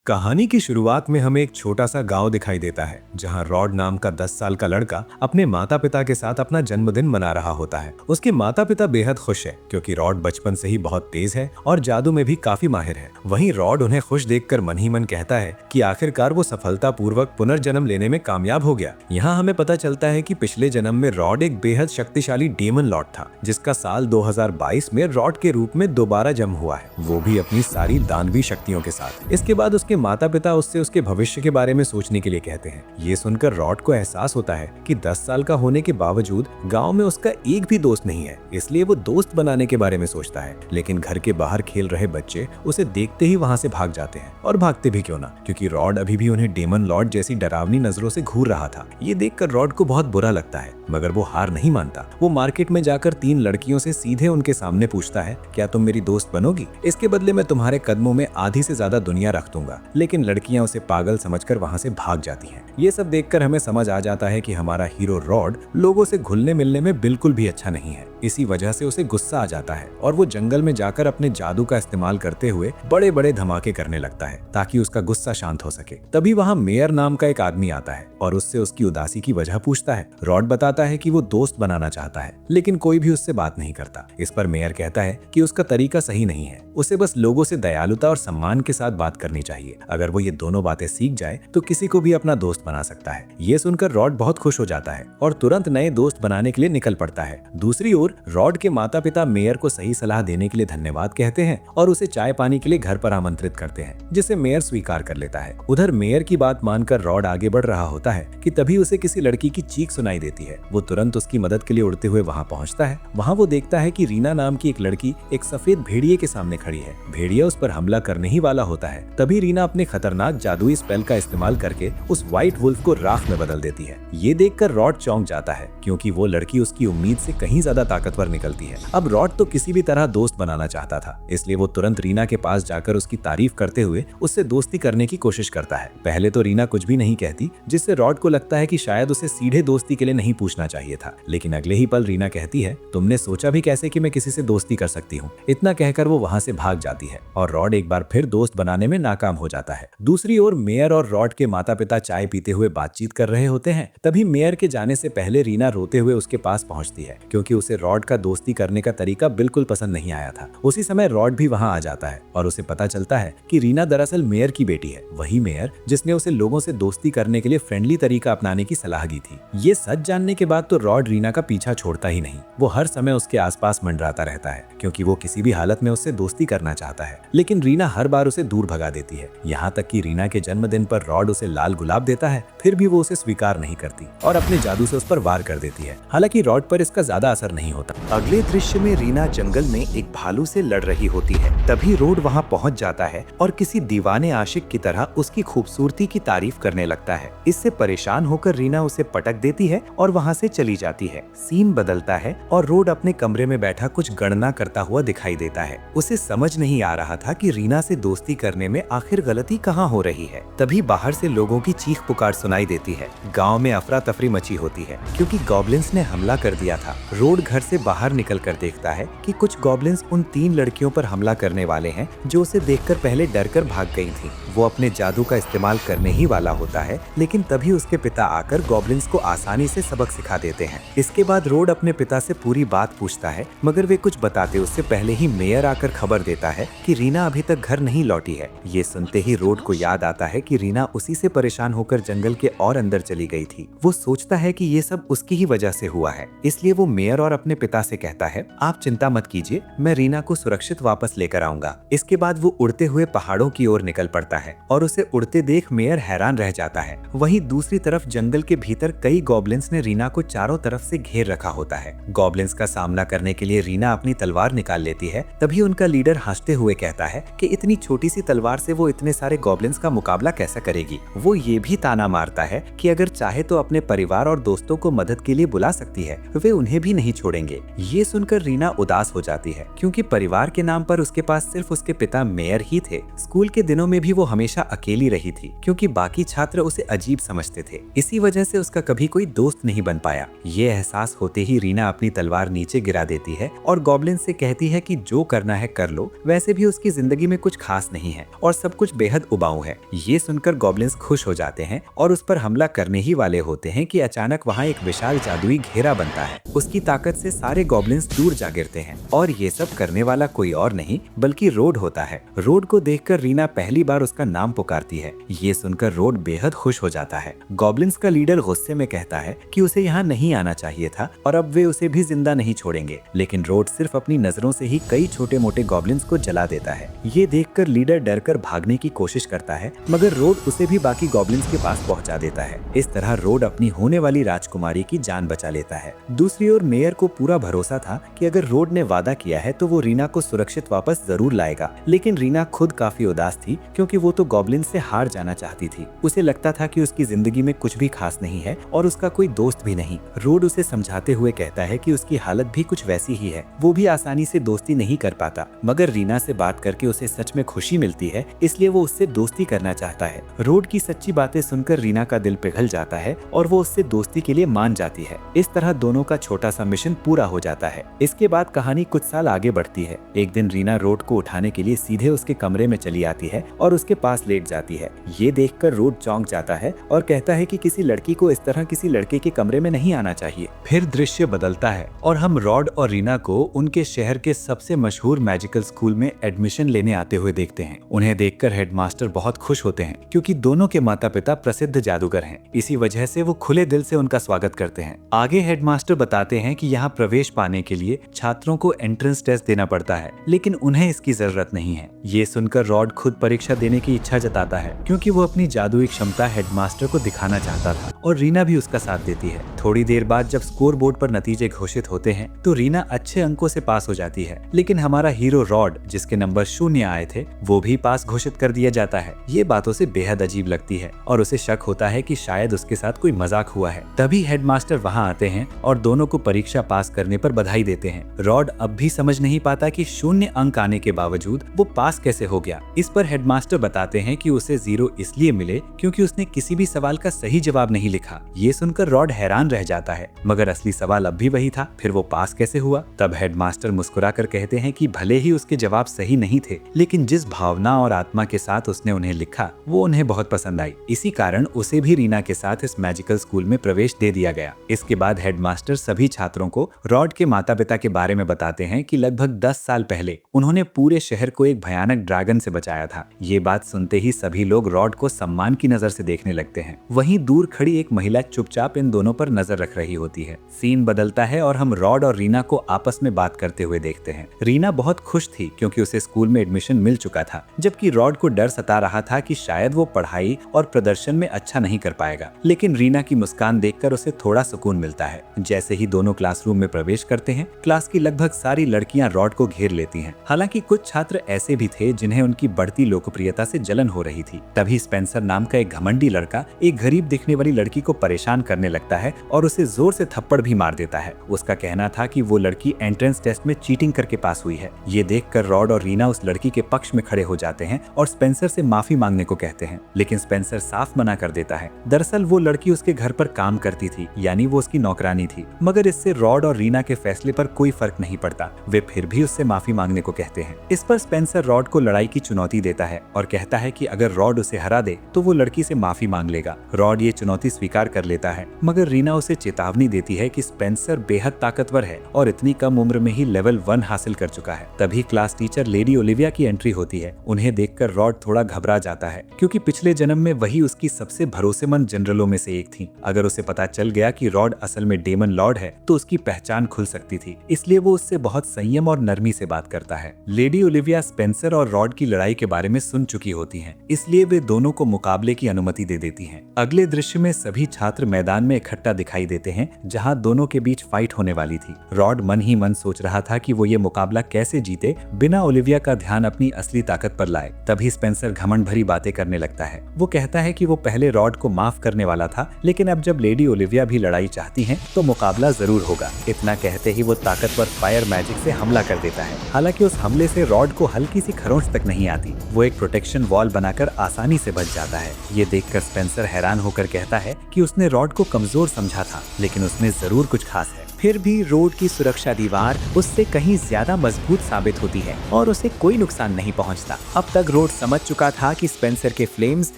कहानी की शुरुआत में हमें एक छोटा सा गांव दिखाई देता है जहां रॉड नाम का 10 साल का लड़का अपने माता पिता के साथ अपना जन्मदिन मना रहा होता है। उसके माता पिता बेहद खुश हैं क्योंकि रॉड बचपन से ही बहुत तेज है और जादू में भी काफी माहिर है। वहीं रॉड उन्हें खुश देखकर मन ही मन कहता है कि आखिरकार वो सफलतापूर्वक पुनर्जन्म लेने में कामयाब हो गया। यहाँ हमें पता चलता है कि पिछले जन्म में रॉड एक बेहद शक्तिशाली डेमन लॉर्ड था जिसका साल 2022 में रॉड के रूप में दोबारा जन्म हुआ है, वो भी अपनी सारी दानवी शक्तियों के साथ। इसके बाद उसके माता पिता उससे उसके भविष्य के बारे में सोचने के लिए कहते हैं। ये सुनकर रॉड को एहसास होता है कि 10 साल का होने के बावजूद गांव में उसका एक भी दोस्त नहीं है, इसलिए वो दोस्त बनाने के बारे में सोचता है। लेकिन घर के बाहर खेल रहे बच्चे उसे देखते ही वहां से भाग जाते हैं, और भागते भी क्यों ना, क्योंकि रॉड अभी भी उन्हें डेमन लॉर्ड जैसी डरावनी नजरों से घूर रहा था। ये देखकर रॉड को बहुत बुरा लगता है, मगर वो हार नहीं मानता। वो मार्केट में जाकर 3 लड़कियों से सीधे उनके सामने पूछता है, क्या तुम मेरी दोस्त बनोगी? इसके बदले मैं तुम्हारे कदमों में आधी से ज्यादा दुनिया रख दूंगा। लेकिन लड़कियां उसे पागल समझकर वहां से भाग जाती हैं। ये सब देखकर हमें समझ आ जाता है कि हमारा हीरो रॉड लोगों से घुलने मिलने में बिल्कुल भी अच्छा नहीं है। इसी वजह से उसे गुस्सा आ जाता है और वो जंगल में जाकर अपने जादू का इस्तेमाल करते हुए बड़े बड़े धमाके करने लगता है ताकि उसका गुस्सा शांत हो सके। तभी वहाँ मेयर नाम का एक आदमी आता है और उससे उसकी उदासी की वजह पूछता है। रॉड बताता है कि वो दोस्त बनाना चाहता है, लेकिन कोई भी उससे बात नहीं करता। इस पर मेयर कहता है कि उसका तरीका सही नहीं है, उसे बस लोगों से दयालुता और सम्मान के साथ बात करनी चाहिए। अगर वो ये दोनों बातें सीख जाए तो किसी को भी अपना दोस्त बना सकता है। ये सुनकर रॉड बहुत खुश हो जाता है और तुरंत नए दोस्त बनाने के लिए निकल पड़ता है। दूसरी ओर रॉड के माता पिता मेयर को सही सलाह देने के लिए धन्यवाद कहते हैं और उसे चाय पानी के लिए घर पर आमंत्रित करते हैं, जिसे मेयर स्वीकार कर लेता है। उधर मेयर की बात मानकर रॉड आगे बढ़ रहा होता है कि तभी उसे किसी लड़की की चीख सुनाई देती है। वो तुरंत उसकी मदद के लिए उड़ते हुए वहाँ पहुँचता है। वहाँ वो देखता है कि रीना नाम की एक लड़की एक सफेद भेड़िए के सामने खड़ी है। भेड़िया उस पर हमला करने ही वाला होता है। तभी रीना अपने खतरनाक जादुई स्पेल का इस्तेमाल करके उस व्हाइट वुल्फ को राख में बदल देती है। ये देखकर रॉड चौंक जाता है क्योंकि वो लड़की उसकी उम्मीद से कहीं ज्यादा ताकतवर निकलती है। अब रॉड तो किसी भी तरह दोस्त बनाना चाहता था, इसलिए वो तुरंत रीना के पास जाकर उसकी तारीफ करते हुए उससे दोस्ती करने की कोशिश करता है। पहले तो रीना कुछ भी नहीं कहती, जिससे रॉड को लगता है कि शायद उसे सीधे दोस्ती के लिए नहीं पूछना चाहिए था। लेकिन अगले ही पल रीना कहती है, तुमने सोचा भी कैसे कि मैं किसी से दोस्ती कर सकती हूँ? इतना कहकर वो वहाँ से भाग जाती है और रॉड एक बार फिर दोस्त बनाने में नाकाम हो जाता है। दूसरी ओर मेयर और रॉड के माता पिता चाय पीते हुए बातचीत कर रहे होते हैं। तभी मेयर के जाने से पहले रीना रोते हुए उसके पास पहुंचती है क्योंकि उसे रॉड का दोस्ती करने का तरीका बिल्कुल पसंद नहीं आया था। उसी समय रॉड भी वहां आ जाता है और उसे पता चलता है कि रीना दरअसल मेयर की बेटी है, वही मेयर जिसने उसे लोगों से दोस्ती करने के लिए फ्रेंडली तरीका अपनाने की सलाह दी थी। ये सच जानने के बाद तो रॉड रीना का पीछा छोड़ता ही नहीं। वो हर समय उसके आसपास मंडराता रहता है क्योंकि वो किसी भी हालत में उससे दोस्ती करना चाहता है। लेकिन रीना हर बार उसे दूर भगा देती है, यहाँ तक कि रीना के जन्मदिन पर रॉड उसे लाल गुलाब देता है, फिर भी वो उसे स्वीकार नहीं करती और अपने जादू से उस पर वार कर देती है। हालांकि रॉड पर इसका ज्यादा असर नहीं होता। अगले दृश्य में रीना जंगल में एक भालू से लड़ रही होती है। तभी रॉड वहां पहुंच जाता है और किसी दीवाने आशिक की तरह उसकी खूबसूरती की तारीफ करने लगता है। इससे परेशान होकर रीना उसे पटक देती है और वहां से चली जाती है। सीन बदलता है और रॉड अपने कमरे में बैठा कुछ गणना करता हुआ दिखाई देता है। उसे समझ नहीं आ रहा था कि रीना से दोस्ती करने में आखिर गलती कहाँ हो रही है। तभी बाहर से लोगों की चीख पुकार सुनाई देती है। गाँव में अफरा तफरी मची होती है क्योंकि गॉब्लिन्स ने हमला कर दिया था। रॉड घर से बाहर निकल कर देखता है कि कुछ गॉब्लिन्स उन 3 लड़कियों पर हमला करने वाले हैं जो उसे देखकर पहले डरकर भाग गई थीं। वो अपने जादू का इस्तेमाल करने ही वाला होता है, लेकिन तभी उसके पिता आकर गॉब्लिन्स को आसानी से सबक सिखा देते हैं। इसके बाद रॉड अपने पिता से पूरी बात पूछता है, मगर वे कुछ बताते उससे पहले ही मेयर आकर खबर देता है कि रीना अभी तक घर नहीं लौटी है। ये सुनते ही रॉड को याद आता है कि रीना उसी से परेशान होकर जंगल के और अंदर चली गई थी। वो सोचता है कि ये सब उसकी ही वजह से हुआ है, इसलिए वो मेयर और अपने पिता से कहता है, आप चिंता मत कीजिए, मैं रीना को सुरक्षित वापस लेकर आऊंगा। इसके बाद वो उड़ते हुए पहाड़ों की ओर निकल पड़ता है और उसे उड़ते देख मेयर हैरान रह जाता है। वहीं दूसरी तरफ जंगल के भीतर कई गॉब्लिन्स ने रीना को चारों तरफ से घेर रखा होता है। गॉब्लिन्स का सामना करने के लिए रीना अपनी तलवार निकाल लेती है। तभी उनका लीडर हंसते हुए कहता है कि इतनी छोटी सी तलवार से वो इतने सारे गॉब्लिन्स का मुकाबला कैसे करेगी। वो ये भी ताना मारता है कि अगर चाहे तो अपने परिवार और दोस्तों को मदद के लिए बुला सकती है, वे उन्हें भी नहीं छोड़ेंगे। ये सुनकर रीना उदास हो जाती है क्योंकि परिवार के नाम पर उसके पास सिर्फ उसके पिता मेयर ही थे। स्कूल के दिनों में भी वो हमेशा अकेली रही थी क्योंकि बाकी छात्र उसे अजीब समझते थे। इसी वजह से उसका कभी कोई दोस्त नहीं बन पाया। ये एहसास होते ही रीना अपनी तलवार नीचे गिरा देती है और गॉब्लिन से कहती है कि जो करना है कर लो, वैसे भी उसकी जिंदगी में कुछ खास नहीं है और सब कुछ बेहद उबाऊ है। ये सुनकर गॉब्लिन्स खुश हो जाते हैं और उस पर हमला करने ही वाले होते हैं कि अचानक वहाँ एक विशाल जादुई घेरा बनता है। उसकी ताकत से सारे गॉब्लिन्स दूर जा गिरते हैं और ये सब करने वाला कोई और नहीं बल्कि रोड होता है। रोड को देखकर रीना पहली बार उसका नाम पुकारती है। ये सुनकर रोड बेहद खुश हो जाता है। गॉब्लिन्स का लीडर गुस्से में कहता है कि उसे यहाँ नहीं आना चाहिए था और अब वे उसे भी जिंदा नहीं छोड़ेंगे, लेकिन रोड सिर्फ अपनी नजरों से ही कई छोटे मोटे गॉब्लिन्स को जला देता है। ये देखकर लीडर डरकर भागने की कोशिश करता है, मगर रोड उसे भी बाकी गॉब्लिन्स के पास पहुंचा देता है। इस तरह रोड अपनी होने वाली राजकुमारी की जान बचा लेता है। दूसरी ओर मेयर को पूरा भरोसा था कि अगर रोड ने वादा किया है तो वो रीना को सुरक्षित वापस जरूर लाएगा, लेकिन रीना खुद काफी उदास थी क्योंकि वो तो गॉब्लिन से हार जाना चाहती थी। उसे लगता था कि उसकी जिंदगी में कुछ भी खास नहीं है और उसका कोई दोस्त भी नहीं। रोड उसे समझाते हुए कहता है कि उसकी हालत भी कुछ वैसी ही है, वो भी आसानी से दोस्ती नहीं कर पाता, मगर रीना से बात करके उसे सच में खुशी मिलती है, इसलिए वो उससे दोस्ती करना चाहता है। रोड की सच्ची बातें सुनकर रीना का दिल पिघल जाता है और वो उससे दोस्ती के लिए मान जाती है। इस तरह दोनों का छोटा सा मिशन पूरा हो जाता है। इसके बाद कहानी कुछ साल आगे बढ़ती है। एक दिन रीना रोड को उठाने के लिए सीधे उसके कमरे में चली आती है और उसके पास लेट जाती है। ये देखकर रोड चौंक जाता है और कहता है कि किसी लड़की को इस तरह किसी लड़के के कमरे में नहीं आना चाहिए। फिर दृश्य बदलता है और हम रॉड और रीना को उनके शहर के सबसे मशहूर मैजिकल स्कूल में एडमिशन लेने आते हुए देखते हैं। उन्हें देखकर हेडमास्टर बहुत खुश होते हैं क्योंकि दोनों के माता पिता प्रसिद्ध जादूगर हैं। इसी वजह से वो खुले दिल से उनका स्वागत करते हैं। आगे हेडमास्टर बताते हैं कि यहाँ प्रवेश पाने के लिए छात्रों को एंट्रेंस टेस्ट देना पड़ता है, लेकिन उन्हें इसकी जरूरत नहीं है। ये सुनकर रॉड खुद परीक्षा देने की इच्छा जताता है क्योंकि वो अपनी जादुई क्षमता हेडमास्टर को दिखाना चाहता था और रीना भी उसका साथ देती है। थोड़ी देर बाद जब स्कोर बोर्ड पर नतीजे घोषित होते हैं तो रीना अच्छे अंकों से पास हो जाती है, लेकिन हमारा हीरो रॉड जिसके नंबर 0 आए थे वो भी पास घोषित कर दिया जाता है। ये बातों से बेहद अजीब लगती है और उसे शक होता है कि शायद उसके साथ कोई मजाक हुआ है। तभी हेडमास्टर वहाँ आते हैं और दोनों को परीक्षा पास करने पर बधाई देते हैं। रॉड अब भी समझ नहीं पाता कि 0 अंक आने के बावजूद वो पास कैसे हो गया। इस पर हेडमास्टर बताते हैं कि उसे 0 इसलिए मिले क्योंकि उसने किसी भी सवाल का सही जवाब नहीं लिखा। ये सुनकर रॉड हैरान रह जाता है, मगर असली सवाल अब भी वही था, फिर वो पास कैसे हुआ। तब हेडमास्टर मुस्कुराकर कहते हैं कि भले ही उसके जवाब सही नहीं थे, लेकिन जिस भावना और आत्मा के साथ उसने उन्हें लिखा वो उन्हें बहुत पसंद आई। इसी कारण उसे भी रीना के साथ इस मैजिकल स्कूल में प्रवेश दे दिया गया। इसके बाद हेडमास्टर सभी छात्रों को रॉड के माता पिता के बारे में बताते हैं कि लगभग 10 साल पहले उन्होंने पूरे शहर को एक भयानक ड्रैगन से बचाया था। ये बात सुनते ही सभी लोग रॉड को सम्मान की नजर से देखने लगते हैं। वहीं दूर खड़ी एक महिला चुपचाप इन दोनों पर नजर रख रही होती है। सीन बदलता है और हम रॉड और रीना को आपस में बात करते हुए देखते हैं। रीना बहुत खुश थी क्योंकि उसे स्कूल में एडमिशन मिल चुका था, जबकि रॉड को डर सता रहा था कि शायद वो पढ़ाई और प्रदर्शन में अच्छा नहीं कर पाएगा। लेकिन रीना की मुस्कान देखकर उसे थोड़ा सुकून मिलता है। जैसे ही दोनों क्लासरूम में प्रवेश करते हैं, क्लास की लगभग सारी लड़कियां रॉड को घेर लेती हैं। हालांकि कुछ छात्र ऐसे भी थे जिन्हें उनकी बढ़ती लोकप्रियता से जलन हो रही थी। तभी स्पेंसर नाम का एक घमंडी लड़का एक गरीब दिखने वाली लड़की को परेशान करने लगता है और उसे जोर से थप्पड़ भी मार देता है। उसका कहना था कि वो लड़की एंट्रेंस टेस्ट में चीटिंग करके पास हुई है। ये देखकर रॉड और रीना उस लड़की के पक्ष में खड़े हो जाते हैं और स्पेंसर से माफी मांगने को कहते हैं, लेकिन स्पेंसर साफ मना कर देता है। दरअसल वो लड़की उसके घर पर काम करती थी, यानी वो उसकी नौकरानी थी, मगर इससे रॉड और रीना के फैसले पर कोई फर्क नहीं पड़ता। वे फिर भी उससे माफी मांगने को कहते हैं। इस पर स्पेंसर रॉड को लड़ाई की चुनौती देता है और कहता है कि अगर रॉड उसे हरा दे तो वो लड़की से माफी मांग लेगा। रॉड ये चुनौती स्वीकार कर लेता है, मगर रीना उसे चेतावनी देती है कि स्पेंसर बेहद ताकतवर है और इतनी कम उम्र में ही लेवल 1 हासिल कर चुका है। तभी क्लास टीचर लेडी ओलिविया की एंट्री होती है। उन्हें देखकर रॉड थोड़ा घबरा जाता है क्योंकि पिछले जन्म में वही उसकी सबसे भरोसेमंद जनरलों में से एक थी। अगर उसे पता चल गया कि रॉड असल में डेमन लॉर्ड है तो उसकी पहचान खुल सकती थी, इसलिए वो उससे बहुत संयम और नरमी से बात करता है। लेडी ओलिविया स्पेंसर और रॉड की लड़ाई के बारे में सुन चुकी होती हैं, इसलिए वे दोनों को मुकाबले की अनुमति दे देती हैं। अगले दृश्य में सभी छात्र मैदान में इकट्ठा दिखाई देते हैं जहां दोनों के बीच फाइट होने वाली थी। रॉड मन ही मन सोच रहा था कि वो ये मुकाबला कैसे जीते बिना ओलिविया का ध्यान अपनी असली ताकत पर लाए। तभी स्पेंसर घमंड भरी बातें करने लगता है। वो कहता है कि वो पहले रॉड को माफ करने वाला था, लेकिन अब जब लेडी ओलिविया भी लड़ाई चाहती हैं तो मुकाबला जरूर होगा। इतना कहते ही वो ताकतवर फायर मैजिक से हमला कर देता है। हालांकि उस हमले से रॉड को हल्की सी खरोंच तक नहीं आती। वो एक प्रोटेक्शन वॉल बनाकर आसानी से बच जाता है। ये देखकर स्पेंसर हैरान होकर कहता है कि उसने रॉड को कमजोर समझा था, लेकिन उसमें जरूर कुछ खास है। फिर भी रोड की सुरक्षा दीवार उससे कहीं ज्यादा मजबूत साबित होती है और उसे कोई नुकसान नहीं पहुंचता। अब तक रोड समझ चुका था कि स्पेंसर के फ्लेम्स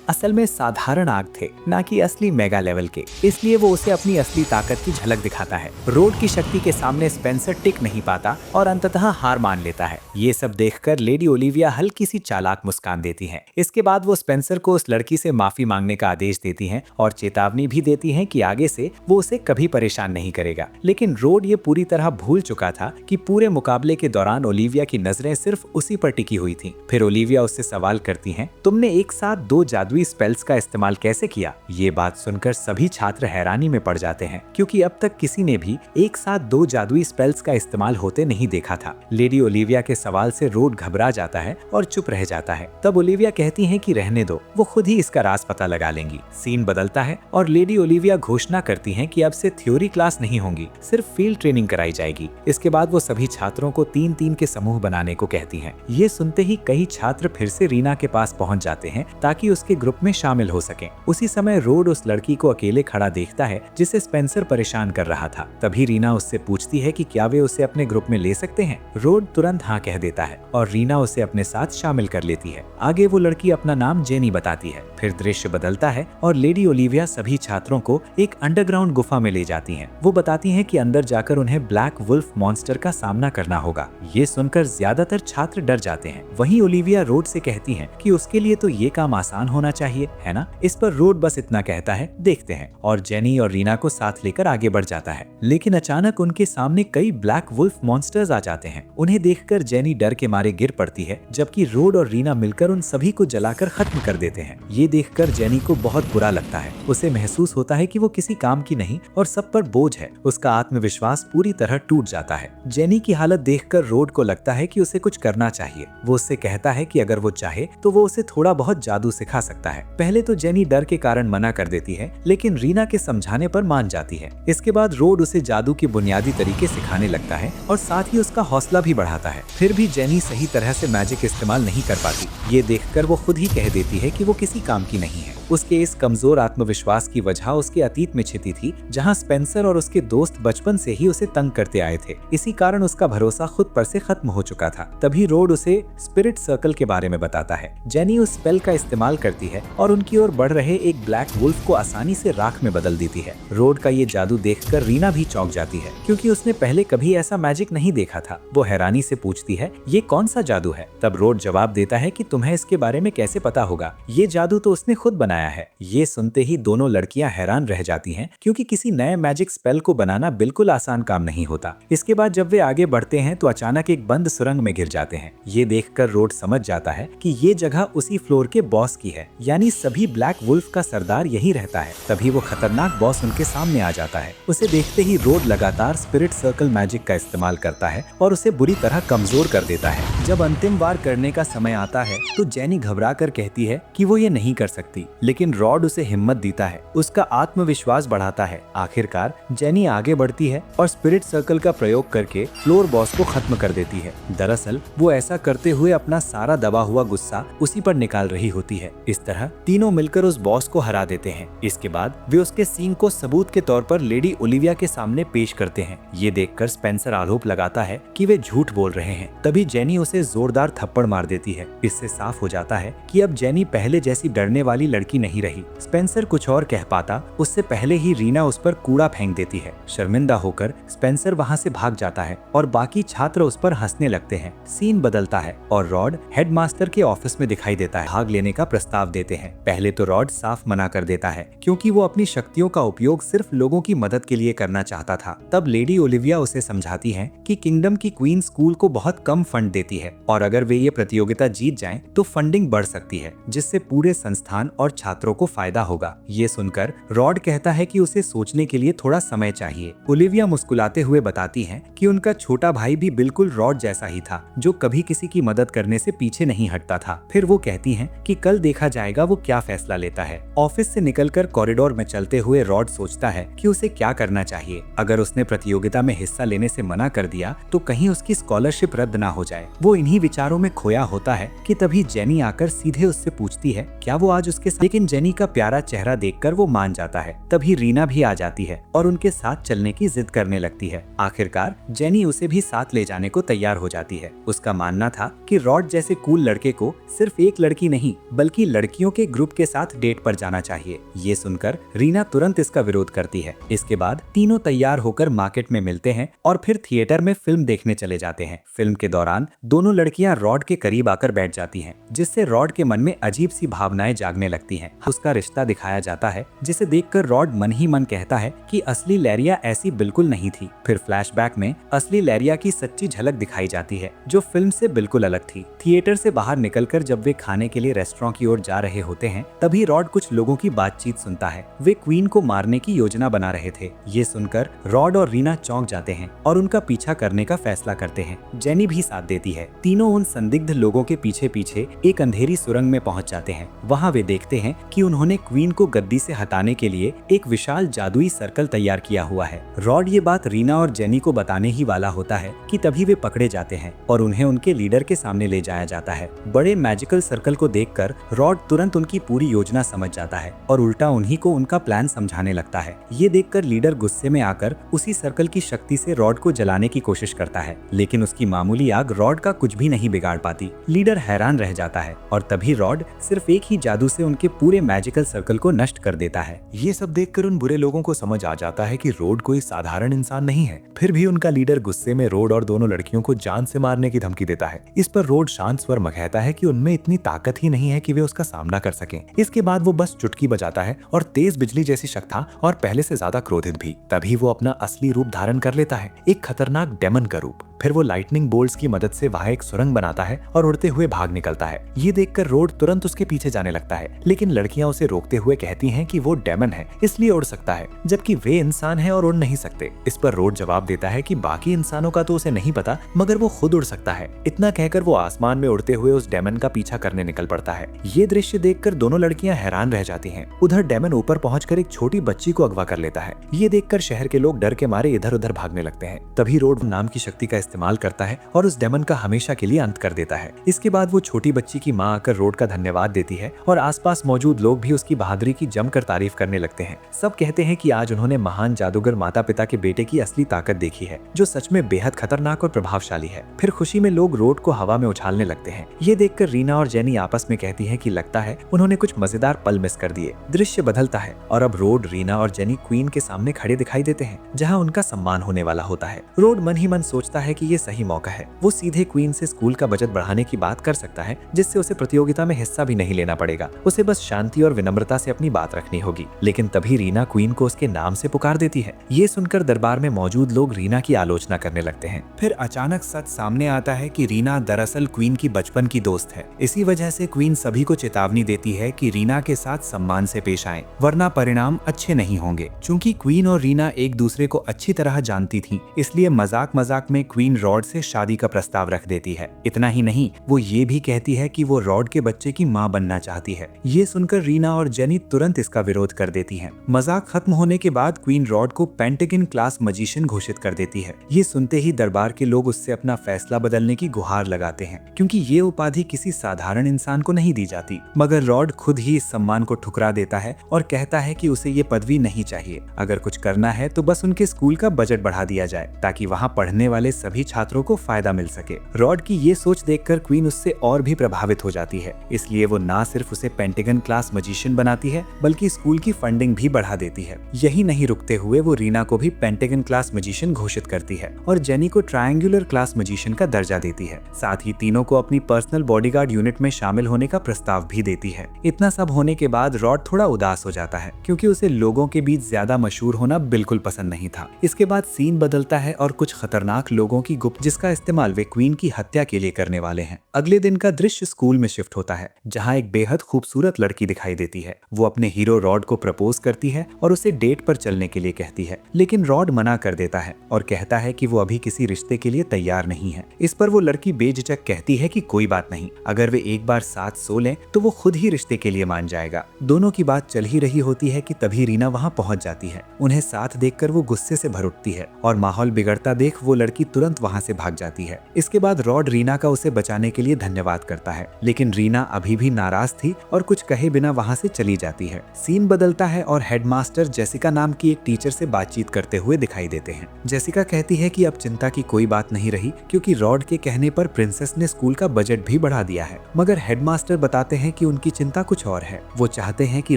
असल में साधारण आग थे, न कि असली मेगा लेवल के। इसलिए वो उसे अपनी असली ताकत की झलक दिखाता है। रोड की शक्ति के सामने स्पेंसर टिक नहीं पाता और अंततः हार मान लेता है। ये सब देखकर लेडी ओलिविया हल्की सी चालाक मुस्कान देती है। इसके बाद वो स्पेंसर को उस लड़की से माफी मांगने का आदेश देती हैं और चेतावनी भी देती हैं कि आगे से वो उसे कभी परेशान नहीं करेगा। लेकिन रोड ये पूरी तरह भूल चुका था कि पूरे मुकाबले के दौरान ओलिविया की नजरें सिर्फ उसी पर टिकी हुई थीं। फिर ओलिविया उससे सवाल करती हैं, तुमने एक साथ 2 जादुई स्पेल्स का इस्तेमाल कैसे किया? ये बात सुनकर सभी छात्र हैरानी में पड़ जाते हैं, क्योंकि अब तक किसी ने भी एक साथ 2 जादुई स्पेल्स का इस्तेमाल होते नहीं देखा था। लेडी ओलिविया के सवाल से रोड घबरा जाता है और चुप रह जाता है। तब ओलिविया कहती हैं कि रहने दो, वो खुद ही इसका राज पता लगा लेंगी। सीन बदलता है और लेडी ओलिविया घोषणा करती हैं कि अब से थ्योरी क्लास नहीं होंगी, सिर्फ फील्ड ट्रेनिंग कराई जाएगी। इसके बाद वो सभी छात्रों को 3-3 के समूह बनाने को कहती हैं। ये सुनते ही कई छात्र फिर से रीना के पास पहुंच जाते हैं ताकि उसके ग्रुप में शामिल हो सकें। उसी समय रोड उस लड़की को अकेले खड़ा देखता है जिसे स्पेंसर परेशान कर रहा था। तभी रीना उससे पूछती है कि क्या वे उसे अपने ग्रुप में ले सकते हैं। रोड तुरंत हाँ कह देता है और रीना उसे अपने साथ शामिल कर लेती है। आगे वो लड़की अपना नाम जेनी बताती है। फिर दृश्य बदलता है और लेडी ओलिविया सभी छात्रों को एक अंडरग्राउंड गुफा में ले जाती हैं। वो बताती हैं कि अंदर जाकर उन्हें ब्लैक वुल्फ मॉन्स्टर का सामना करना होगा। ये सुनकर ज्यादातर छात्र डर जाते हैं। वहीं ओलिविया रोड से कहती हैं कि उसके लिए तो ये काम आसान होना चाहिए, है ना? इस पर रोड बस इतना कहता है, देखते हैं, और जेनी और रीना को साथ लेकर आगे बढ़ जाता है। लेकिन अचानक उनके सामने कई ब्लैक वुल्फ मॉन्स्टर्स आ जाते हैं। उन्हें देखकर जेनी डर के मारे गिर पड़ती है, जबकि रोड और रीना मिलकर उन सभी को जलाकर खत्म कर देते हैं। ये देखकर जेनी को बहुत बुरा लगता है। उसे महसूस होता है कि वो किसी काम की नहीं और सब पर बोझ है। उसका आत्मविश्वास पूरी तरह टूट जाता है। जेनी की हालत देखकर रोड को लगता है कि उसे कुछ करना चाहिए। वो उससे कहता है कि अगर वो चाहे तो वो उसे थोड़ा बहुत जादू सिखा सकता है। पहले तो जेनी डर के कारण मना कर देती है, लेकिन रीना के समझाने पर मान जाती है। इसके बाद रोड उसे जादू के बुनियादी तरीके सिखाने लगता है और साथ ही उसका हौसला भी बढ़ाता है। फिर भी जेनी सही तरह से मैजिक इस्तेमाल नहीं कर पाती। ये देखकर वो खुद ही कह देती है कि वो किसी काम की नहीं है। उसके इस कमजोर आत्मविश्वास की वजह उसके अतीत में छिपी थी, जहां स्पेंसर और उसके दोस्त बचपन से ही उसे तंग करते आए थे। इसी कारण उसका भरोसा खुद पर से खत्म हो चुका था। तभी रोड उसे स्पिरिट सर्कल के बारे में बताता है। जेनी उस स्पेल का इस्तेमाल करती है और उनकी ओर बढ़ रहे एक ब्लैक वुल्फ को आसानी से राख में बदल देती है। रोड का ये जादू देखकर रीना भी चौंक जाती है, क्योंकि उसने पहले कभी ऐसा मैजिक नहीं देखा था। वो हैरानी से पूछती है, ये कौन सा जादू है? तब रोड जवाब देता है कि तुम्हें इसके बारे में कैसे पता होगा? ये जादू तो उसने खुद बनाया है। ये सुनते ही दोनों लड़कियां हैरान रह जाती हैं, क्योंकि किसी नए मैजिक स्पेल को बनाना बिल्कुल आसान काम नहीं होता। इसके बाद जब वे आगे बढ़ते हैं तो अचानक एक बंद सुरंग में गिर जाते हैं। ये देखकर रोड समझ जाता है कि ये जगह उसी फ्लोर के बॉस की है, यानी सभी ब्लैक वुल्फ का सरदार यही रहता है। तभी वो खतरनाक बॉस उनके सामने आ जाता है। उसे देखते ही रोड लगातार स्पिरिट सर्कल मैजिक का इस्तेमाल करता है और उसे बुरी तरह कमजोर कर देता है। जब अंतिम वार करने का समय आता है तो जेनी घबरा कर कहती है कि वो ये नहीं कर सकती, लेकिन रॉड उसे हिम्मत देता है, उसका आत्मविश्वास बढ़ाता है। आखिरकार जेनी आगे बढ़ती है और स्पिरिट सर्कल का प्रयोग करके फ्लोर बॉस को खत्म कर देती है। दरअसल वो ऐसा करते हुए अपना सारा दबा हुआ गुस्सा उसी पर निकाल रही होती है। इस तरह तीनों मिलकर उस बॉस को हरा देते हैं। इसके बाद वे उसके सींग को सबूत के तौर पर लेडी ओलिविया के सामने पेश करते हैं। ये देखकर स्पेंसर आरोप लगाता है कि वे झूठ बोल रहे हैं। तभी जेनी उसे जोरदार थप्पड़ मार देती है। इससे साफ हो जाता है कि अब जेनी पहले जैसी डरने वाली लड़की नहीं रही। स्पेंसर कुछ और कह पाता उससे पहले ही रीना उस पर कूड़ा फेंक देती है। शर्मिंदा होकर स्पेंसर वहां से भाग जाता है और बाकी छात्र उस पर हंसने लगते हैं। सीन बदलता है और रॉड हेडमास्टर के ऑफिस में दिखाई देता है। भाग लेने का प्रस्ताव देते हैं। पहले तो रॉड साफ मना कर देता है, क्योंकि वो अपनी शक्तियों का उपयोग सिर्फ लोगों की मदद के लिए करना चाहता था। तब लेडी ओलिविया उसे समझाती है कि किंगडम की क्वीन स्कूल को बहुत कम फंड देती है और अगर वे ये प्रतियोगिता जीत जाएं तो फंडिंग बढ़ सकती है, जिससे पूरे संस्थान और छात्रों को फायदा होगा। ये सुनकर रॉड कहता है कि उसे सोचने के लिए थोड़ा समय चाहिए। ओलिविया मुस्कुराते हुए बताती है कि उनका छोटा भाई भी बिल्कुल रॉड जैसा ही था, जो कभी किसी की मदद करने से पीछे नहीं हटता था। फिर वो कहती हैं कि कल देखा जाएगा वो क्या फैसला लेता है। ऑफिस से निकलकर कॉरिडोर में चलते हुए रॉड सोचता है कि उसे क्या करना चाहिए। अगर उसने प्रतियोगिता में हिस्सा लेने से मना कर दिया तो कहीं उसकी स्कॉलरशिप रद्द ना हो जाए। वो इन्हीं विचारों में खोया होता है कि तभी जेनी आकर सीधे उससे पूछती है क्या वो आज उसके साथ। लेकिन जेनी का प्यारा चेहरा देखकर वो मान जाता है। तभी रीना भी आ जाती है और उनके साथ चलने की जिद करने लगती है। आखिरकार जेनी उसे भी साथ ले जाने को तैयार हो जाती है। उसका मानना था कि रॉड जैसे कूल लड़के को सिर्फ एक लड़की नहीं बल्कि लड़कियों के ग्रुप के साथ डेट पर जाना चाहिए। ये सुनकर रीना तुरंत इसका विरोध करती है। इसके बाद तीनों तैयार होकर मार्केट में मिलते हैं और फिर थिएटर में फिल्म देखने चले जाते हैं। फिल्म के दौरान दोनों लड़कियां रॉड के करीब आकर बैठ जाती हैं, जिससे रॉड के मन में अजीब सी भावनाएं जागने लगती हैं। उसका रिश्ता दिखाया जाता है, जिसे देखकर रॉड मन ही मन कहता है कि असली लैरिया ऐसी बिल्कुल नहीं थी। फिर फ्लैशबैक में असली लैरिया की सच्ची झलक दिखाई जाती है, जो फिल्म से बिल्कुल अलग थी। थिएटर से बाहर निकलकर जब वे खाने के लिए रेस्टोरेंट की ओर जा रहे होते हैं, तभी रॉड कुछ लोगों की बातचीत सुनता है। वे क्वीन को मारने की योजना बना रहे थे। ये सुनकर रॉड और रीना चौंक जाते हैं और उनका पीछा करने का फैसला करते हैं। जेनी भी साथ देती है। तीनों उन संदिग्ध लोगों के पीछे पीछे एक अंधेरी सुरंग में पहुंच जाते हैं। वहां वे देखते हैं कि उन्होंने क्वीन को गद्दी से हटाने के लिए एक विशाल जादुई सर्कल तैयार किया हुआ है। रॉड ये बात रीना और जेनी को बताने ही वाला होता है कि तभी वे पकड़े जाते हैं और उन्हें उनके लीडर के सामने ले जाया जाता है। बड़े मैजिकल सर्कल को देखकर रॉड तुरंत उनकी पूरी योजना समझ जाता है और उल्टा उन्हीं को उनका प्लान समझाने लगता है। ये देखकर लीडर गुस्से में आकर उसी सर्कल की शक्ति से रॉड को जलाने की कोशिश करता है, लेकिन उसकी मामूली आग रॉड का कुछ भी नहीं बिगाड़ पाती। लीडर हैरान रह जाता है और तभी रॉड सिर्फ एक ही जादू से उनके पूरे मैजिकल सर्कल को नष्ट कर देता है। ये सब देखकर उन बुरे लोगों को समझ आ जाता है कि रॉड कोई साधारण इंसान नहीं है। फिर भी उनका लीडर गुस्से में रॉड और दोनों लड़कियों को जान से मारने की धमकी देता है। इस पर रॉड शांत स्वर में कहता है कि उनमें इतनी ताकत ही नहीं है कि वे उसका सामना कर सकें। इसके बाद वो बस चुटकी बजाता है और तेज बिजली जैसी शक्ति और पहले से ज्यादा क्रोधित भी। तभी वो अपना असली रूप धारण कर लेता है, एक खतरनाक डेमन का रूप। फिर वो लाइटनिंग बोल्ट्स की मदद से वहां एक सुरंग बनाता है और उड़ते हुए भाग निकलता है। ये देखकर रॉड तुरंत उसके पीछे जाने लगता है, लेकिन लड़कियां उसे रोकते हुए कहती हैं कि वो डेमन है, इसलिए उड़ सकता है, जबकि वे इंसान हैं और उड़ नहीं सकते। इस पर रॉड जवाब देता है कि बाकी इंसानों का तो उसे नहीं पता, मगर वो खुद उड़ सकता है। इतना कहकर वो आसमान में उड़ते हुए उस डेमन का पीछा करने निकल पड़ता है। ये दृश्य देखकर दोनों लड़कियां हैरान रह जाती हैं। उधर डेमन ऊपर पहुंचकर एक छोटी बच्ची को अगवा कर लेता है। ये देखकर शहर के लोग डर के मारे इधर उधर भागने लगते हैं। तभी रॉड नाम की शक्ति का इस्तेमाल करता है और उस डेमन का हमेशा के लिए अंत कर देता है। इसके बाद वो छोटी बच्ची की माँ आकर रॉड का धन्यवाद देती है और आसपास मौजूद लोग भी उसकी बहादुरी की जमकर तारीफ करने लगते हैं। सब कहते हैं कि आज उन्होंने महान जादूगर माता पिता के बेटे की असली ताकत देखी है, जो सच में बेहद खतरनाक और प्रभावशाली है। फिर खुशी में लोग रॉड को हवा में उछालने लगते हैं। ये देखकर रीना और जेनी आपस में कहती है कि लगता है उन्होंने कुछ मजेदार पल मिस कर दिए। दृश्य बदलता है और अब रॉड, रीना और जेनी क्वीन के सामने खड़े दिखाई देते हैं, जहाँ उनका सम्मान होने वाला होता है। रॉड मन ही मन सोचता है कि ये सही मौका है। वो सीधे क्वीन से स्कूल का बजट बढ़ाने की बात कर सकता है, जिससे उसे प्रतियोगिता में हिस्सा भी नहीं लेना पड़ेगा। उसे बस शांति और विनम्रता से अपनी बात रखनी होगी। लेकिन तभी रीना क्वीन को उसके नाम से पुकार देती है। ये सुनकर दरबार में मौजूद लोग रीना की आलोचना करने लगते हैं। फिर अचानक सच सामने आता है कि रीना दरअसल क्वीन की बचपन की दोस्त है। इसी वजह से क्वीन सभी को चेतावनी देती है कि रीना के साथ सम्मान से पेश आएं, वरना परिणाम अच्छे नहीं होंगे। चूंकि क्वीन और रीना एक दूसरे को अच्छी तरह जानती थीं, इसलिए मजाक मजाक में क्वीन रॉड से शादी का प्रस्ताव रख देती है। इतना ही नहीं, वो ये भी कहती है कि वो रॉड के बच्चे की माँ बनना चाहती है। ये सुनकर रीना और जेनी तुरंत इसका विरोध कर देती हैं। मजाक खत्म होने के बाद क्वीन रॉड को पेंटागन क्लास मजिशियन घोषित कर देती है। ये सुनते ही दरबार के लोग उससे अपना फैसला बदलने की गुहार लगाते हैं, क्योंकि ये उपाधि किसी साधारण इंसान को नहीं दी जाती। मगर रॉड खुद ही इस सम्मान को ठुकरा देता है और कहता है कि उसे ये पदवी नहीं चाहिए। अगर कुछ करना है तो बस उनके स्कूल का बजट बढ़ा दिया जाए, ताकि वहाँ पढ़ने वाले सभी छात्रों को फायदा मिल सके। रॉड की ये सोच देखकर क्वीन उससे और भी प्रभावित हो जाती है। इसलिए वो ना सिर्फ उसे पेंटागन क्लास मजिशियन बनाती है, बल्कि स्कूल की फंडिंग भी बढ़ा देती है। यही नहीं रुकते हुए वो रीना को भी पेंटागन क्लास मजिशियन घोषित करती है और जेनी को ट्रायंगुलर क्लास मजिशियन का दर्जा देती है। साथ ही तीनों को अपनी पर्सनल बॉडीगार्ड यूनिट में शामिल होने का प्रस्ताव भी देती है। इतना सब होने के बाद रॉड थोड़ा उदास हो जाता है, क्योंकि उसे लोगों के बीच ज्यादा मशहूर होना बिल्कुल पसंद नहीं था। इसके बाद सीन बदलता है और कुछ खतरनाक लोगों की गुप्त जिसका इस्तेमाल वे क्वीन की हत्या के लिए करने वाले हैं। अगले दिन का दृश्य स्कूल में शिफ्ट होता है, जहाँ एक बेहद खूबसूरत लड़की दिखाई देती है। वो अपने हीरो रॉड को प्रपोज करती है और उसे डेट पर चलने के लिए कहती है, लेकिन रॉड मना कर देता है और कहता है कि वो अभी किसी रिश्ते के लिए तैयार नहीं है। इस पर वो लड़की बेझिझक कहती है कि कोई बात नहीं, अगर वे एक बार साथ सो लें तो वो खुद ही रिश्ते के लिए मान जाएगा। दोनों की बात चल ही रही होती है कि तभी रीना वहाँ पहुँच जाती है। उन्हें साथ देखकर वो गुस्से से भर उठती है और माहौल बिगड़ता देख वो लड़की तुरंत वहाँ से भाग जाती है। इसके बाद रॉड रीना का उसे बचाने के लिए धन्यवाद करता है, लेकिन रीना अभी भी नाराज थी और कुछ कहे कहे बिना वहाँ से चली जाती है। सीन बदलता है और हेडमास्टर जेसिका नाम की एक टीचर से बातचीत करते हुए दिखाई देते हैं। जेसिका कहती है कि अब चिंता की कोई बात नहीं रही क्योंकि रॉड के कहने पर प्रिंसेस ने स्कूल का बजट भी बढ़ा दिया है। मगर हेडमास्टर बताते हैं कि उनकी चिंता कुछ और है। वो चाहते हैं कि